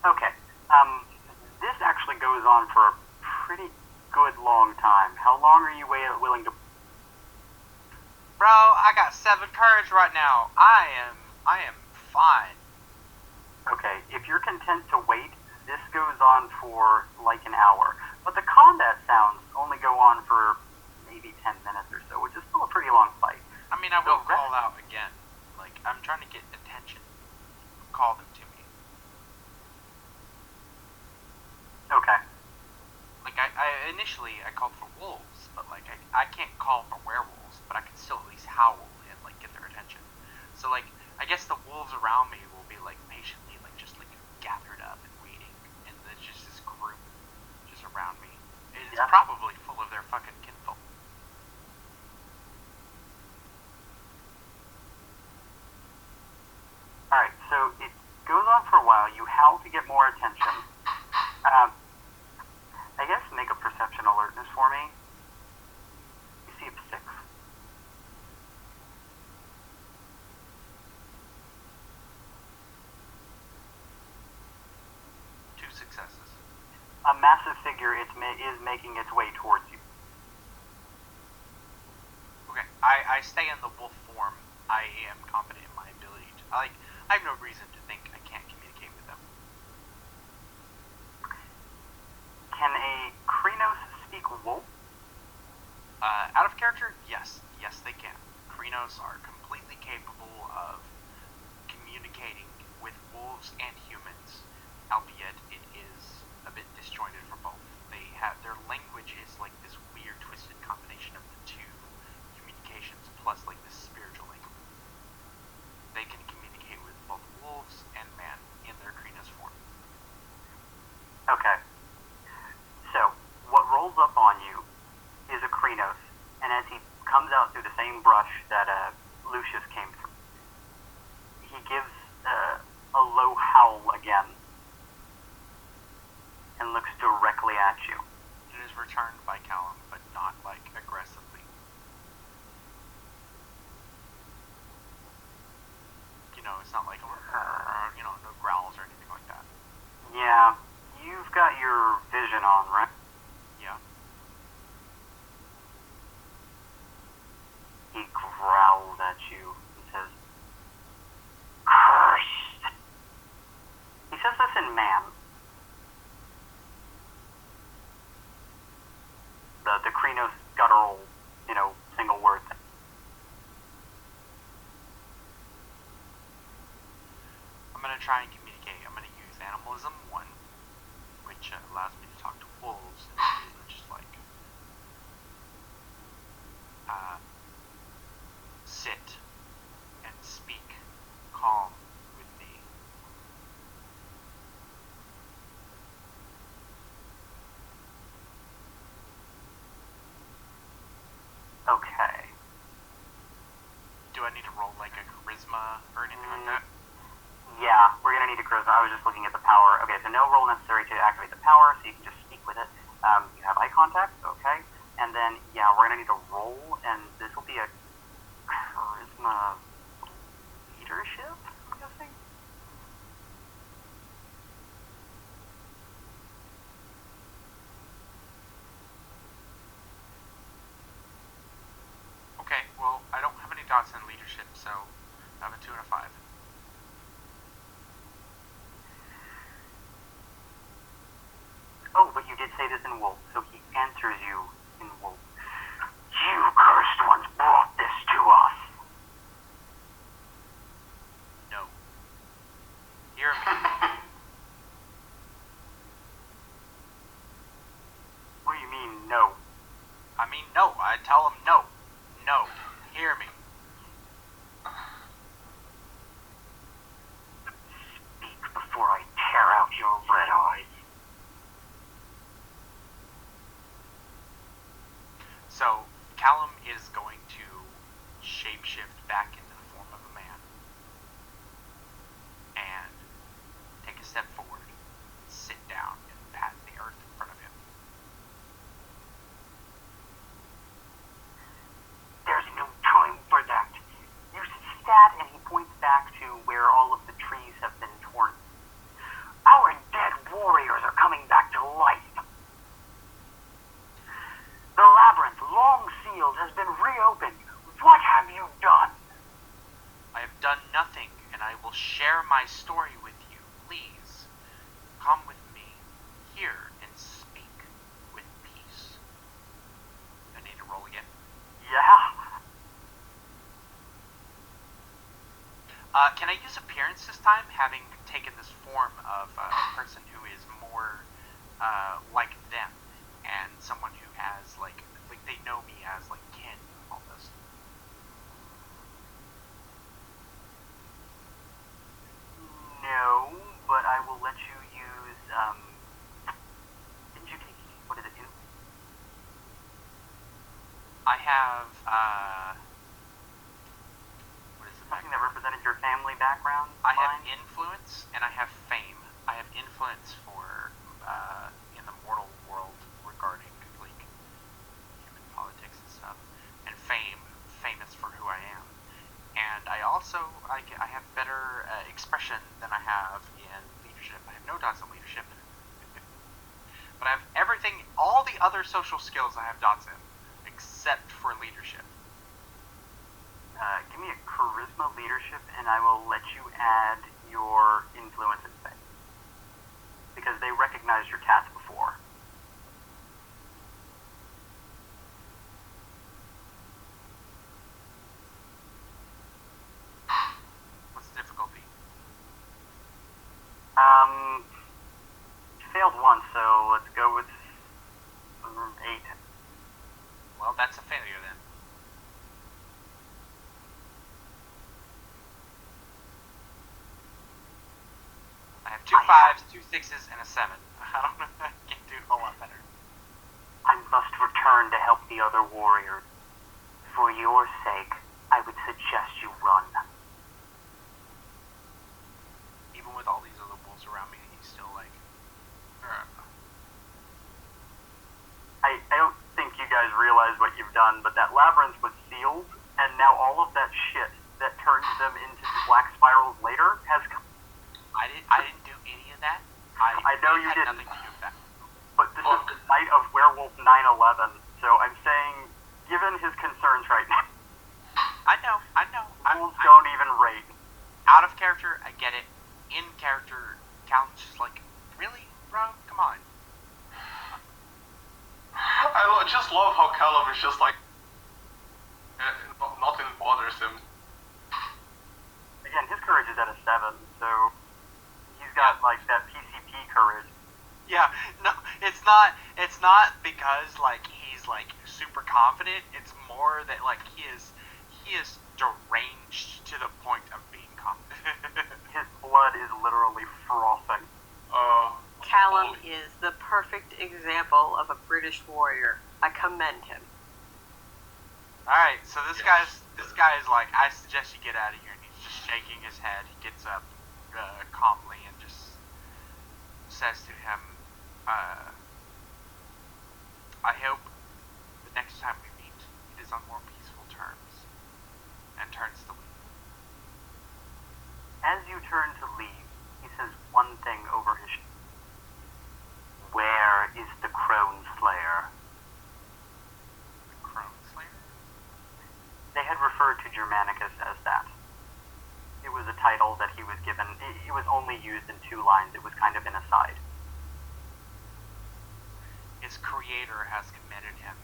Okay. This actually goes on for a pretty good long time. How long are you willing to... Bro, I got 7 courage right now. I am fine. Okay, if you're content to wait, this goes on for like an hour. But the combat sounds only go on for maybe 10 minutes or so, which is still a pretty long fight. I mean, I will call out again. Like, I'm trying to get attention. Call them to me. Okay. Like, I initially called for wolves, but like I can't call for werewolves, but I can still at least howl and like get their attention. So like, I guess the wolves around me will be like patiently like just like gathered up and waiting, and there's just this group just around me. It's probably full of their fucking kinfolk. Alright, so it goes on for a while. You howl to get more attention. I guess make a perception alertness for me. You see a 6. Two successes. A massive figure is making its way towards you. Okay, I stay in the wolf form. I am confident in my ability to, I have no reason to think I can't communicate with them. Can a Krynos speak wolf? Out of character, yes. Yes, they can. Krynos are completely capable of communicating with wolves and humans, albeit it is a bit disjointed for both. Their language is like this weird, twisted combination of the two communications plus like this spiritual language. They can communicate with both wolves and man in their Krynos form. Okay. So, what rolls up on you is a Krynos, and as he comes out through the same brush that Lucius came through, he gives a low howl again and looks directly at you. It is returned by Callum, but not like aggressively. You know, it's not like, no growls or anything like that. Yeah, you've got your vision on, right? Yeah. He growls at you and says, "Cursed." He says this in man. The Krynos guttural, single word thing. I'm going to try and communicate. I'm going to use Animalism 1, which allows me to talk to wolves and just like sit and speak calm with me. Okay. Do I need to roll like a charisma or anything like that? Yeah, we're gonna need a charisma. I was just looking at the power. Okay, so no roll necessary to activate the power, so you can just speak with it. You have eye contact, okay. And then, yeah, we're gonna need a roll, and this will be a charisma leadership, I'm guessing? So I have a 2 and a 5. Oh, but you did say this in Wolf, so he answers you in Wolf. You cursed ones brought this to us. No. Hear me. What do you mean, no? I mean, no. I tell him no. No. Hear me. Speak before I tear out your red eyes. So, Callum is going to shapeshift back into the form of a man and take a step forward, sit down, and pat the earth in front of him. There's no time for that. You stat, and he points back to where all of the trees have been torn. Our dead warriors are coming back to life. The labyrinth, long sealed, has been reopened. What have you done? I have done nothing, and I will share my story with you. Please, come with me here and speak with peace. I need to roll again. Yeah. Can I use appearance this time, having taken this form of a person who is more like them, and someone who has, like they know me as, like, kin, almost? No, but I will let you use, didn't you take, what is it, I have, what is it? something that represented your family background? I have line? influence, and I have fame. I have influence for, in the mortal world regarding, like, human politics and stuff. And fame, famous for who I am. And I also, I have better expression than I have in leadership. I have no dots in leadership. But I have everything, all the other social skills I have dots in, except for leadership. Give me a charisma leadership, and I will let you add your influence and fame. Because they recognized your tats before. What's the difficulty? You failed once, so let's go with 8. Well, that's a failure then. I have 2 5s, 2 6s, and a 7. I don't know if I can do a whole lot better. I must return to help the other warriors. For your sake, I would suggest you run. Even with all these other wolves around me, he's still like... I don't think you guys realize what you've done, but that labyrinth was sealed, and now all of that shit that turns them into black spirals later has come. I didn't do any of that. I know you had didn't. nothing to do with that. But this is the night of Werewolf 9/11, so I'm saying, given his concerns right now, I know. wolves don't even rate. Out of character, I get it. In character, Callum's just like, really, bro? Come on. I just love how Callum is just like, nothing bothers him. Again, his courage is at a 7, so he's got like that PCP courage. Yeah, no, it's not because, like, he's, like, super confident. It's more that, like, he is deranged to the point of being confident. His blood is literally frothing. Callum is the perfect example of a British warrior. I commend him. Alright, so this guy is like, I suggest you get out of here, and he's just shaking his head. He gets up calmly and just says to him, I hope the next time we meet, it is on more peaceful terms, and turns to leave. As you turn to leave, he says one thing over his shoulder. Where is the Crone Slayer? The Crone Slayer? They had referred referred to Germanicus as that. It was a title that he was given. It was only used in 2 lines. It was kind of an aside. His creator has committed him,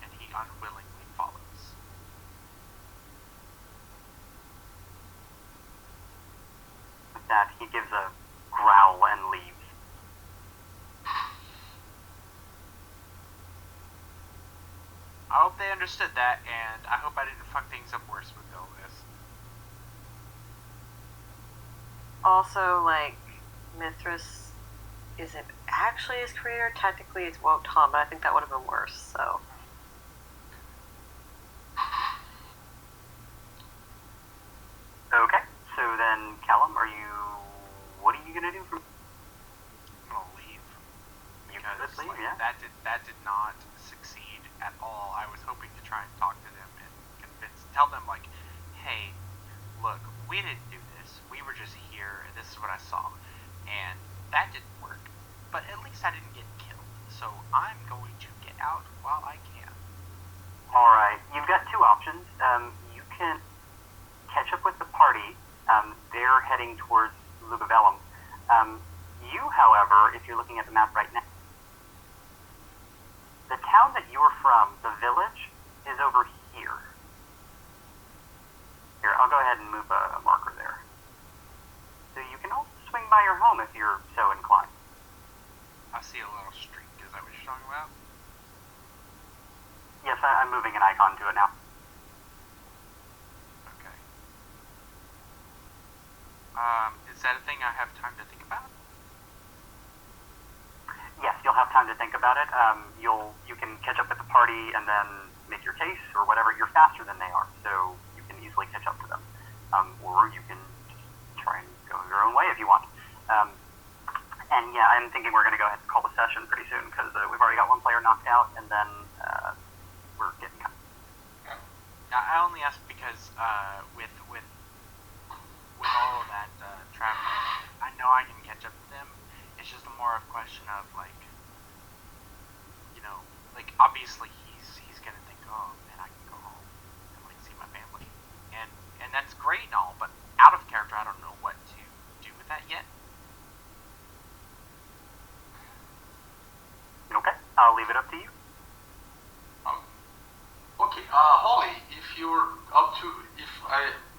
and he unwillingly follows. With that, he gives a growl and leaves. I hope they understood that, and I hope I didn't fuck things up worse with all this. Also, like, Mithras isn't actually his creator. Technically, it's Wotan, but I think that would have been worse, so. Okay, so then, Callum, what are you gonna do from? I'm gonna leave. You Because could leave, like, yeah. that did not succeed at all. I was hoping to try and talk to them and tell them like, hey, look, we didn't do this. We were just here, and this is what I saw, and that didn't work. But at least I didn't get killed. So I'm going to get out while I can. Alright, you've got 2 options. You can catch up with the party. They're heading towards Lugavellum. You, however, if you're looking at the map right now, the town that you're from, the village, is over here. Here, I'll go ahead and move a marker there. So you can also swing by your home if you're so inclined. I see a little streak. Is that what you're talking about? Yes, I'm moving an icon to it now. Okay. Is that a thing I have time to think about? Yes, you'll have time to think about it. You can catch up with the party and then make your case or whatever. You're faster than they are, so you can easily catch up to them. Or you can just try and go your own way if you want. And yeah, I'm thinking we're going to go ahead and call the session pretty soon because we've already got 1 player knocked out, and then we're getting kind of... Now, I only ask because with all of that traveling, I know I can catch up to them. It's just more of a question of like, you know, like obviously he's gonna think, oh man, I can go home and like see my family, and that's great and all, but out of character, I don't know what to do with that yet. Okay, I'll leave it up to you. Okay, Holly, if you're up to,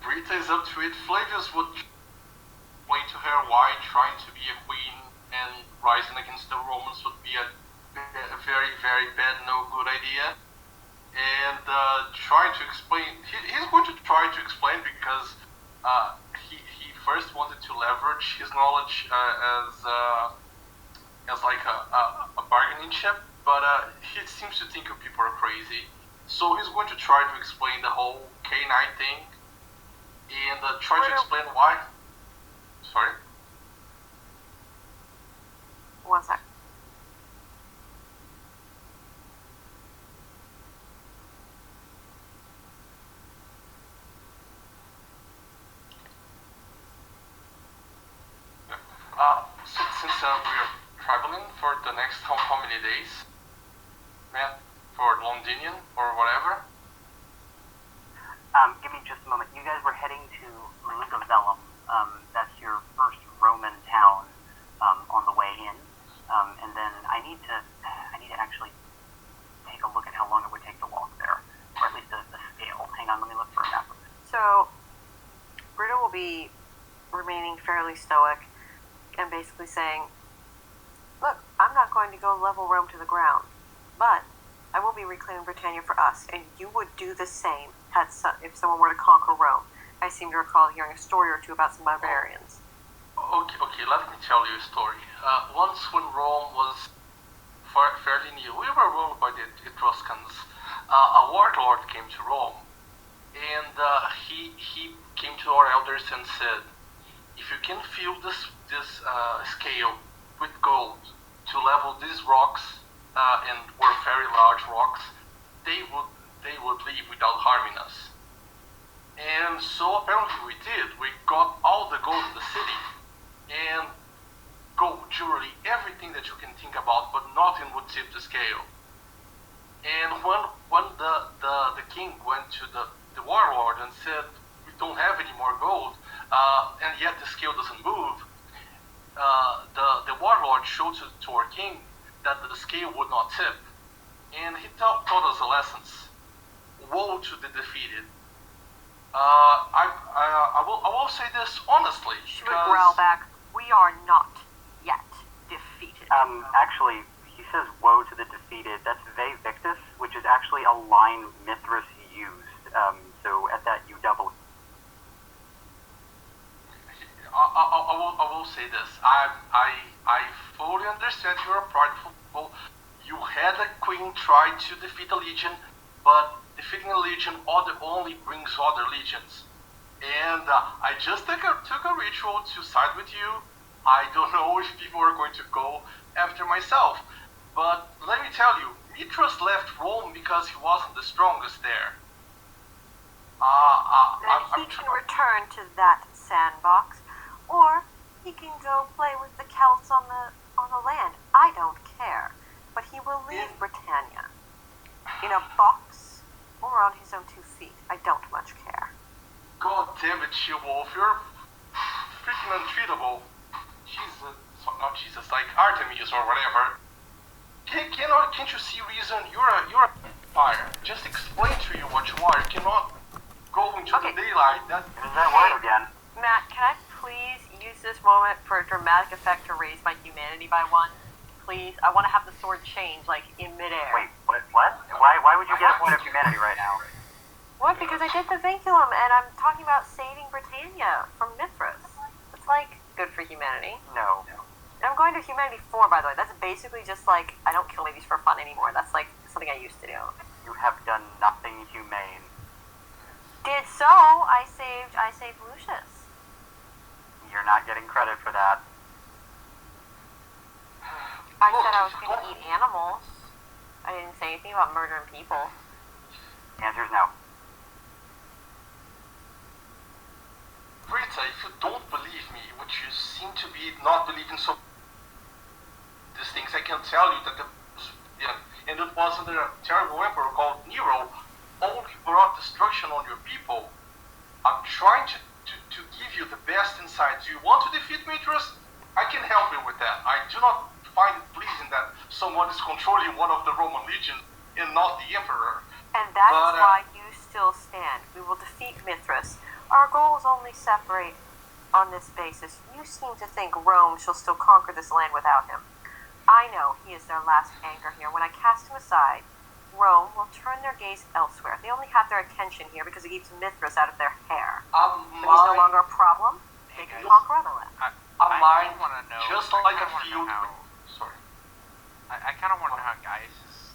Brita is up to it, Flavius would explain to her why trying to be a queen and rising against the Romans would be a very, very bad, no good idea. And try to explain, he's going to try to explain because he first wanted to leverage his knowledge as like a bargaining chip, but he seems to think people are crazy. So he's going to try to explain the whole K9 thing and try to explain why. Sorry? 1 sec. Since we're traveling for the next how many days, man, for Londinian or whatever. Give me just a moment. You guys were heading to Lugavellum. That's your first Roman town on the way in. And then I need to actually take a look at how long it would take to walk there, or at least the scale. Hang on, let me look for a map. So, Britta will be remaining fairly stoic and basically saying, look, I'm not going to go level Rome to the ground, but I will be reclaiming Britannia for us, and you would do the same if someone were to conquer Rome. I seem to recall hearing a story or two about some barbarians. Okay, let me tell you a story. Once when Rome was fairly new, we were ruled by the Etruscans. A warlord came to Rome, and he came to our elders and said, if you can fill this scale with gold to level these rocks, and were very large rocks, they would leave without harming us. And so apparently we did. We got all the gold in the city, and gold, jewelry, everything that you can think about, but nothing would tip the scale. And when the king went to the warlord and said, we don't have any more gold, and yet the scale doesn't move, the warlord showed to our king that the scale would not tip, and he taught us a lesson. Woe to the defeated. I will say this honestly. She would growl back, we are not yet defeated. Actually, he says woe to the defeated. That's Ve Victus, which is actually a line Mithras used. So at that, you double. I will say this. I fully understand you're prideful. You had a queen try to defeat a legion, but defeating a legion only brings other legions. And I just took a ritual to side with you. I don't know if people are going to go after myself, but let me tell you, Mithras left Rome because he wasn't the strongest there. Then he can return to that sandbox, or he can go play with the Celts on the land. I don't care, but he will leave Britannia in a box or on his own 2 feet. I don't much care. God damn it, She-Wolf, you're freaking untreatable. Jesus, not Jesus, like Artemis or whatever. Can't you see reason? You're a fire. Just explain to you what you are. You cannot go into the daylight. That word again. Matt, can I please use this moment for a dramatic effect to raise my humanity by 1? Please, I want to have the sword change, like, in midair. Wait, what? Why would you get a point of humanity right now? What? Because I did the vinculum, and I'm talking about saving Britannia from Mithras. It's like, good for humanity. No. I'm going to humanity 4, by the way. That's basically just like, I don't kill ladies for fun anymore. That's like something I used to do. You have done nothing humane. Did so. I saved Lucius. You're not getting credit for that. I said I was going to eat animals. I didn't say anything about murdering people. Answer's no. Rita, if you don't believe me, which you seem to be not believing so these things, I can tell you that and it was under a terrible emperor called Nero, only brought destruction on your people. I'm trying to give you the best insight. Do you want to defeat Mithras? I can help you with that. I do not find it pleasing that someone is controlling one of the Roman legions and not the emperor. And that is why you still stand. We will defeat Mithras. Our goals only separate on this basis. You seem to think Rome shall still conquer this land without him. I know he is their last anchor here. When I cast him aside, Rome will turn their gaze elsewhere. They only have their attention here because it keeps Mithras out of their hair. If he's no longer a problem, they can conquer other land. I want to know. Just like a field. Sorry. I kind of want to know how Gaius is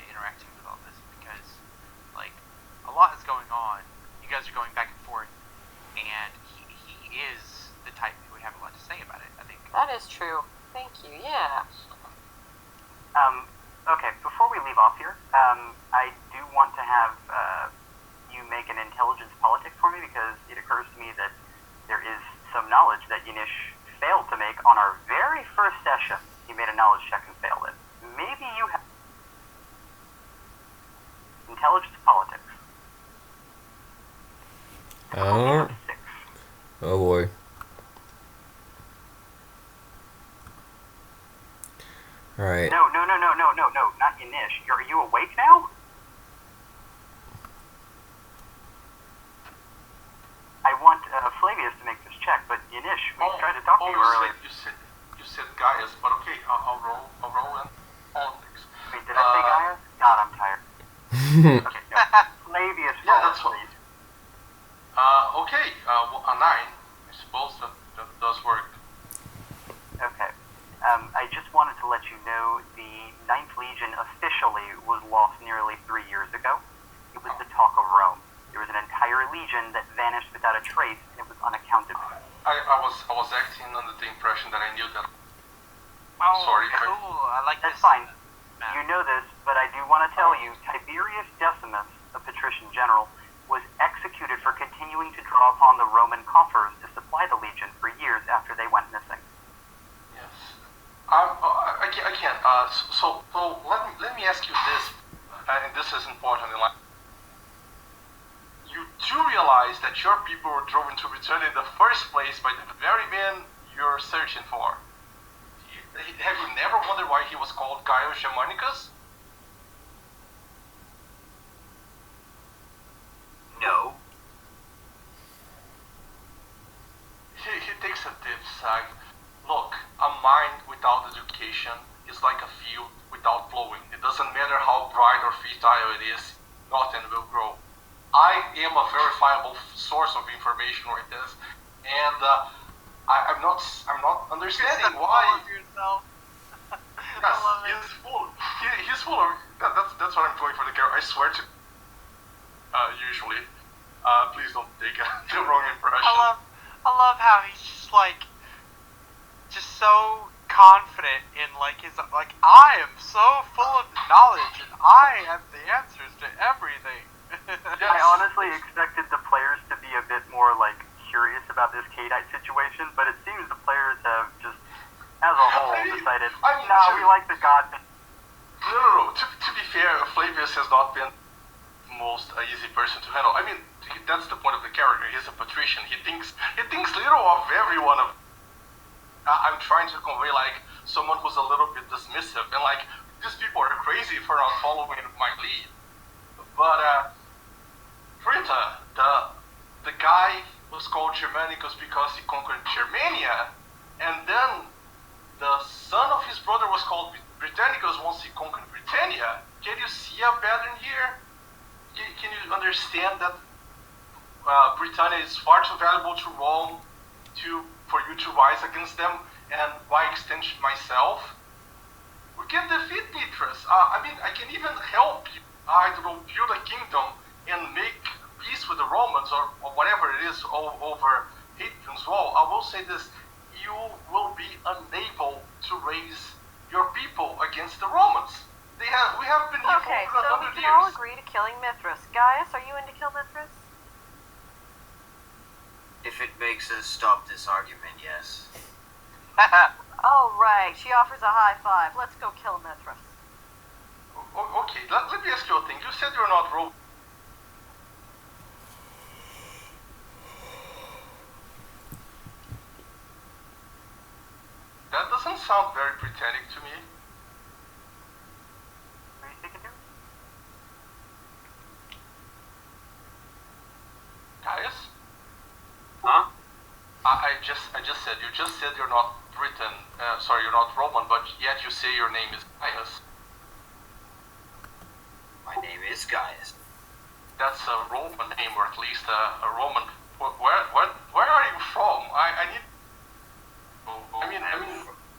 interacting with all this, because, like, a lot is going on. You guys are going back and forth, and he is the type who would have a lot to say about it, I think. That is true. Thank you, yeah. Okay, before we leave off here, I do want to have you make an intelligence politic for me, because it occurs to me that there is some knowledge that Yanish failed to make on our very first session. He made a knowledge check and failed it. Maybe you have intelligence politics. Oh. 6. Oh boy. Alright. No, not Yanish. Are you awake now? I want Flavius to make this check, but Yanish, we tried to talk to you earlier. You said Gaius, but okay, I'll roll in politics. Wait, did I say Gaius? God, I'm tired. Okay, no. Flavius, Yeah, that's roll, what. please. Okay, a 9. I suppose that does work. Okay. I just wanted to let you know the 9th Legion officially was lost nearly 3 years ago. It was the talk of Rome. There was an entire legion that vanished without a trace, and it was unaccounted for. I was acting under the impression that I knew that. Oh, Sorry. cool. I like That's this. fine. Map. You know this, but I do want to tell you, Tiberius Decimus, a patrician general, was executed for continuing to draw upon the Roman coffers to supply the legion for years after they went missing. Yes. I can't. So let me ask you this, and this is important in life. you do realize that your people were driven to return in the first place by the very man you're searching for. Have you never wondered why he was called Gaius Germanicus? No. He takes a deep sigh. Look, a mind without education is like a field without plowing. It doesn't matter how bright or fertile it is, nothing will grow. I am a verifiable source of information like this, and I'm not understanding why. Yourself. Yes, he's full. He's full of. That's what I'm going for the character. I swear to. Usually, please don't take the wrong impression. I love how he's just so confident in his I am so full of knowledge and I have the answers to everything. Yes. I honestly expected the players to be a bit more curious about this Kadite situation, but it seems the players have just, as a whole, decided, we like the god. No. To be fair, Flavius has not been the most easy person to handle. I mean, that's the point of the character. He's a patrician. He thinks little of everyone. I'm trying to convey someone who's a little bit dismissive and these people are crazy for not following my lead. But Frita, the guy was called Germanicus because he conquered Germania, and then the son of his brother was called Britannicus once he conquered Britannia. Can you see a pattern here? Can you understand that Britannia is far too valuable to Rome for you to rise against them, and by extension myself? We can defeat Mithras. I can even help you. I don't know, build a kingdom and make peace with the Romans or whatever it is over Hadrian's Wall. I will say this: you will be unable to raise your people against the Romans. We have been here Okay, for so we 100 can all years. agree to killing Mithras. Gaius, are you in to kill Mithras? If it makes us stop this argument, yes. Oh, right. She offers a high five. Let's go kill Mithras. Okay, let me ask you a thing. You said you're not Roman. That doesn't sound very Britannic to me. Who are you speaking to? Gaius? Huh? I just said, you just said you're not you're not Roman, but yet you say your name is Gaius. My name is Gaius. That's a Roman name, or at least a Roman. Where are you from? I need.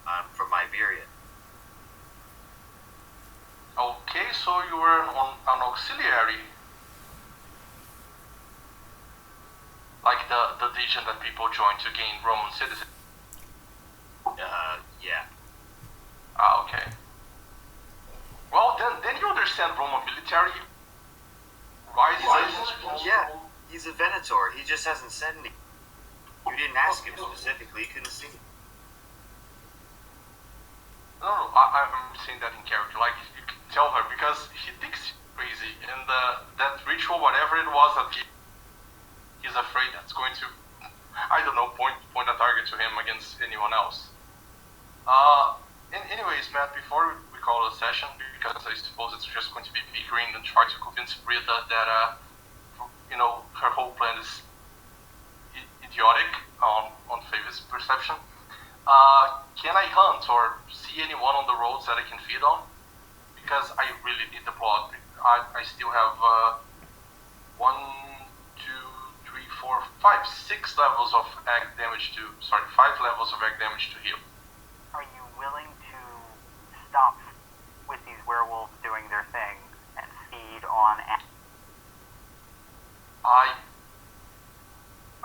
I'm from Iberia. Okay, so you were an auxiliary. Like the legion that people join to gain Roman citizenship. Yeah. Okay. Well, then you understand Roman military. Yeah, he's a Venator. He just hasn't said anything. You didn't ask him specifically. He couldn't see. No, I'm saying that in character. Like, you can tell her, because he thinks she's crazy, and that ritual, whatever it was, that he's afraid that's going to, I don't know, point a target to him against anyone else. Anyways, Matt, before we call it a session, because I suppose it's just going to be bickering and try to convince Brita that, her whole plan is idiotic on Favis' perception. Can I hunt or see anyone on the roads that I can feed on? Because I really need the plot. I still have 5 levels of egg damage to, 5 levels of egg damage to heal. Are you willing to stop with these werewolves doing their thing and feed on?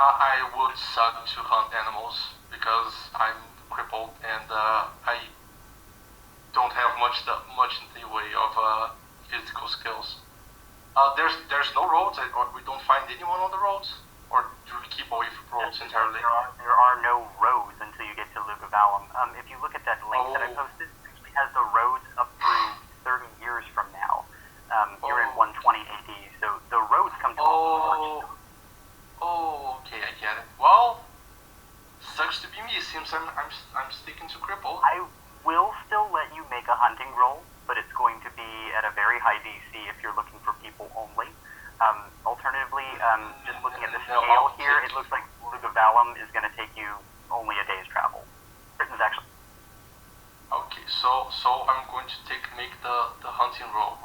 I would suck to hunt animals because I'm crippled and I don't have much in the way of physical skills. There's no roads, or we don't find anyone on the roads, or do we keep away from roads entirely? There are no roads until you get to Lugavalum. If you look at that link that I posted, it actually has the roads up through 30 years from now. You're in 120 AD, so the roads come to because I'm sticking to cripple. I will still let you make a hunting roll, but it's going to be at a very high DC if you're looking for people only. Alternatively, just looking at the scale here, it looks like Lugavalum is going to take you only a day's travel. Britain's actually... Okay, so I'm going to make the hunting roll.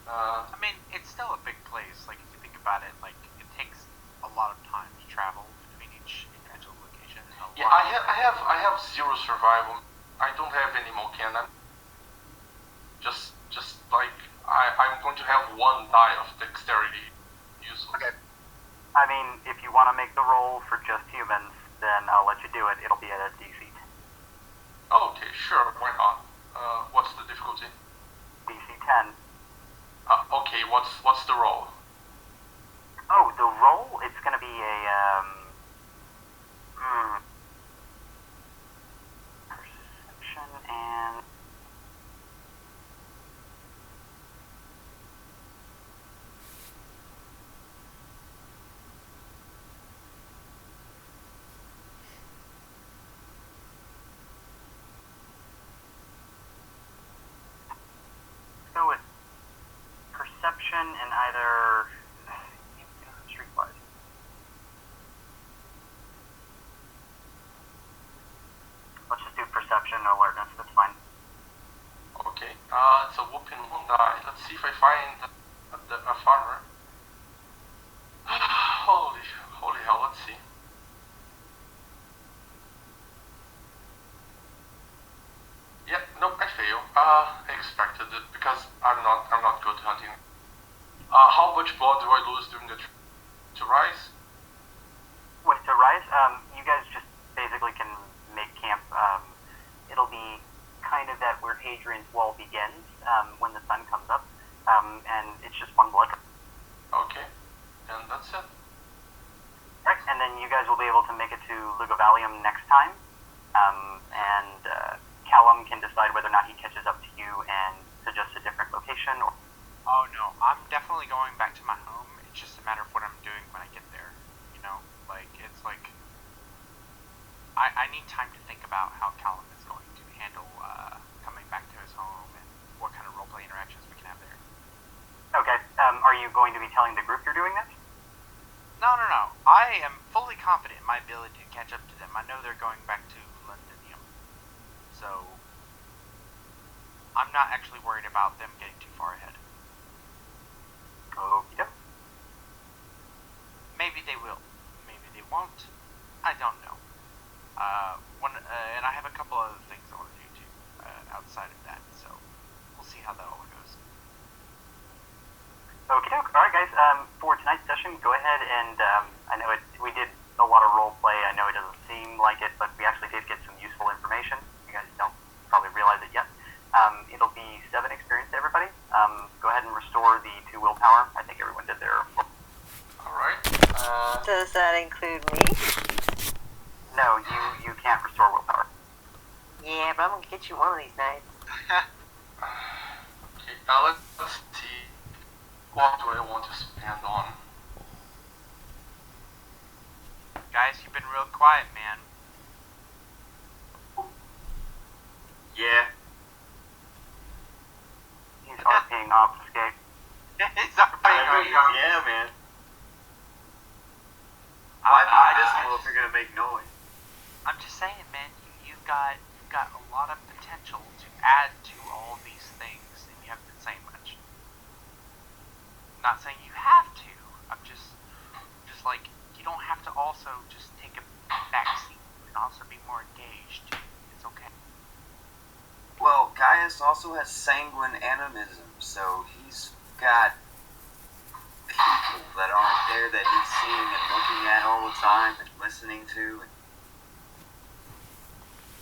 I mean, it's still a big place. Like, if you think about it, like, it takes a lot of time to travel between each individual location. Yeah, I have 0 survival. I don't have any more cannon. Just like I'm going to have 1 die of dexterity. Useless. Okay. I mean, if you want to make the roll for just humans, then I'll let you do it. It'll be at a DC. Okay, sure. Why not? What's the difficulty? DC 10. Okay. What's the roll? Oh, the roll? It's going to be a perception and... go with perception and either streetwise. Let's just do perception and alertness. That's fine. Okay. It's a whooping 1 die. Let's see if I find a farmer. Holy hell! Let's see. Yeah, nope, I fail. I expected it because I'm not good hunting. How much blood do I lose during the to rise? Wait, to rise? You guys just basically can make camp. It'll be kind of that where Hadrian's Wall begins, when the sun comes up, and it's just 1 blood. Okay, and that's it. Right, and then you guys will be able to make it to Lugavalium next time, and Callum can decide whether or not he catches up to you and suggests a different location. Or... Oh no, I'm definitely going back to my home. It's just a matter of what I'm doing when I get there. You know, like, it's like... I need time to think about how Callum is going to handle coming back to his home and what kind of roleplay interactions we can have there. Okay, are you going to be telling the group you're doing this? No. I am fully confident in my ability to catch up to them. I know they're going back to Londonium. So, I'm not actually worried about them getting too far ahead. Okay. Maybe they will. Maybe they won't. I don't know. And I have a couple other things I want to do too, outside of that. So, we'll see how that all goes. Okay, alright guys, for tonight's session, go ahead and, I know we did a lot of role play. I know it doesn't seem like it, but we actually did get some useful information. You guys don't probably realize it yet. It'll be 7 experience to everybody. Go ahead and restore the 2 willpower. I think everyone did their... Alright. Does that include me? No, you can't restore willpower. Yeah, but I'm gonna get you one of these nights. Okay, let's see. What do I want to spend on? Guys, you've been real quiet, man. Yeah. He's RPing obfuscate. It's our Yeah, man. I just know if you're gonna make noise. I'm just saying, man, you've got a lot of potential to add to all these things, and you haven't been saying much. Not saying you have to. I'm just like, you don't have to also just take a backseat and also be more engaged. It's okay. Well, Gaius also has sanguine animism, so he's got people that aren't there that he's seeing and looking at all the time and listening to. And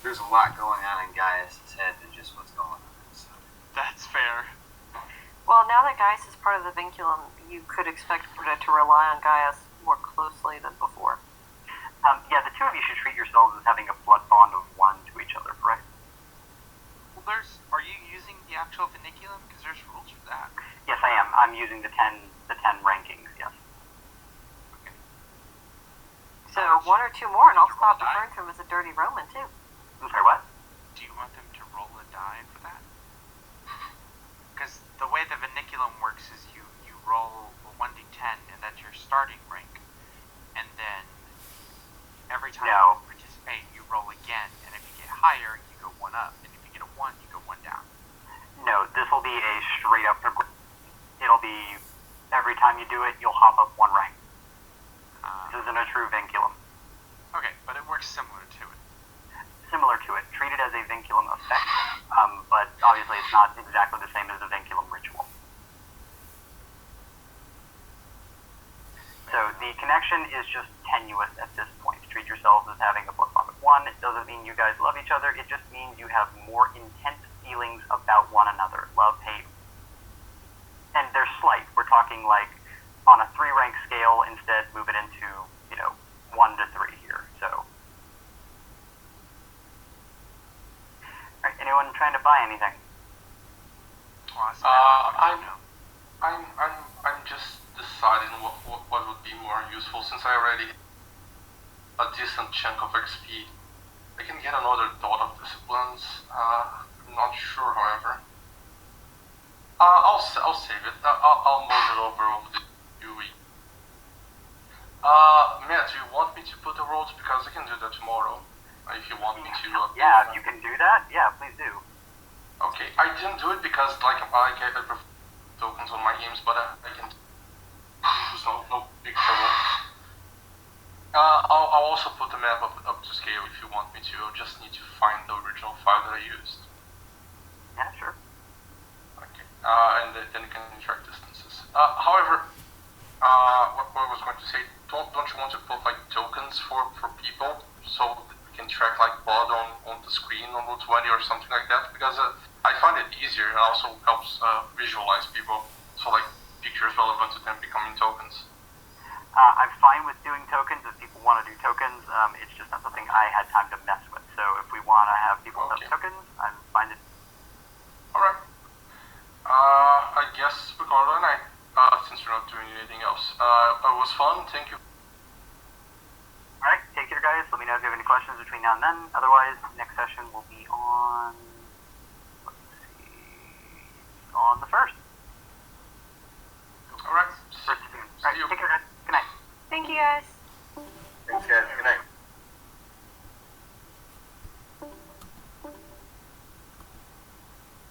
there's a lot going on in Gaius' head than just what's going on inside. That's fair. Well, now that Gaius is part of the vinculum, you could expect Britta to rely on Gaius more closely than before. Yeah, the 2 of you should treat yourselves as having a blood bond of 1 to each other, correct? Well, are you using the actual vinculum? Because there's rules for that. Yes, I am. I'm using the 10 rankings, yes. Okay. So 1 or 2 more, and I'll stop referring to him as a dirty Roman too. I'm sorry, what? Do you want them to roll a die for that? Because the way the Vinculum works is you roll a 1d10, and that's your starting rank. And then every time you participate, you roll again, and if you get higher, you go 1 up. And if you get a 1, you go 1 down. No, this will be a straight up. It'll be every time you do it, you'll hop up 1 rank. This isn't a true vinculum. Okay, but it works similar to it. Similar to it, treated as a vinculum effect, but obviously it's not exactly the same as the vinculum ritual. So the connection is just tenuous at this point. Treat yourselves as having a +1 with 1. It doesn't mean you guys love each other. It just means you have more intense feelings about one another. Love, hate. And they're slight. We're talking like on a 3-rank scale, instead move it into, 1 to 3 here. So, alright, anyone trying to buy anything? I'm just deciding what would be more useful, since I already have a decent chunk of XP. I can get another dot of disciplines. I'm not sure, however. I'll save it. I'll move it over the UE. Matt, do you want me to put the rolls? Because I can do that tomorrow. If you want me to. Yeah, if you can do that, yeah, please do. Okay, I didn't do it because I prefer tokens on my games, but I can. There's no big trouble. I'll also put the map up to scale if you want me to. I'll just need to find the original file that I used. Yeah, sure. Okay, and then you can track distances. However, what I was going to say, don't you want to put like tokens for people so we can track like blood on the screen on Roll20 or something like that? Because I find it easier and also helps visualize people. So like pictures relevant to them becoming tokens. I'm fine with doing tokens if people want to do tokens. It's just not something I had time to mess with. So if we want to have people set tokens, I'm fine to. Alright. I guess we call it a night. Since we're not doing anything else. It was fun. Thank you. Alright, take care, guys. Let me know if you have any questions between now and then. Otherwise, next session will be on. Let's see. On the 1st.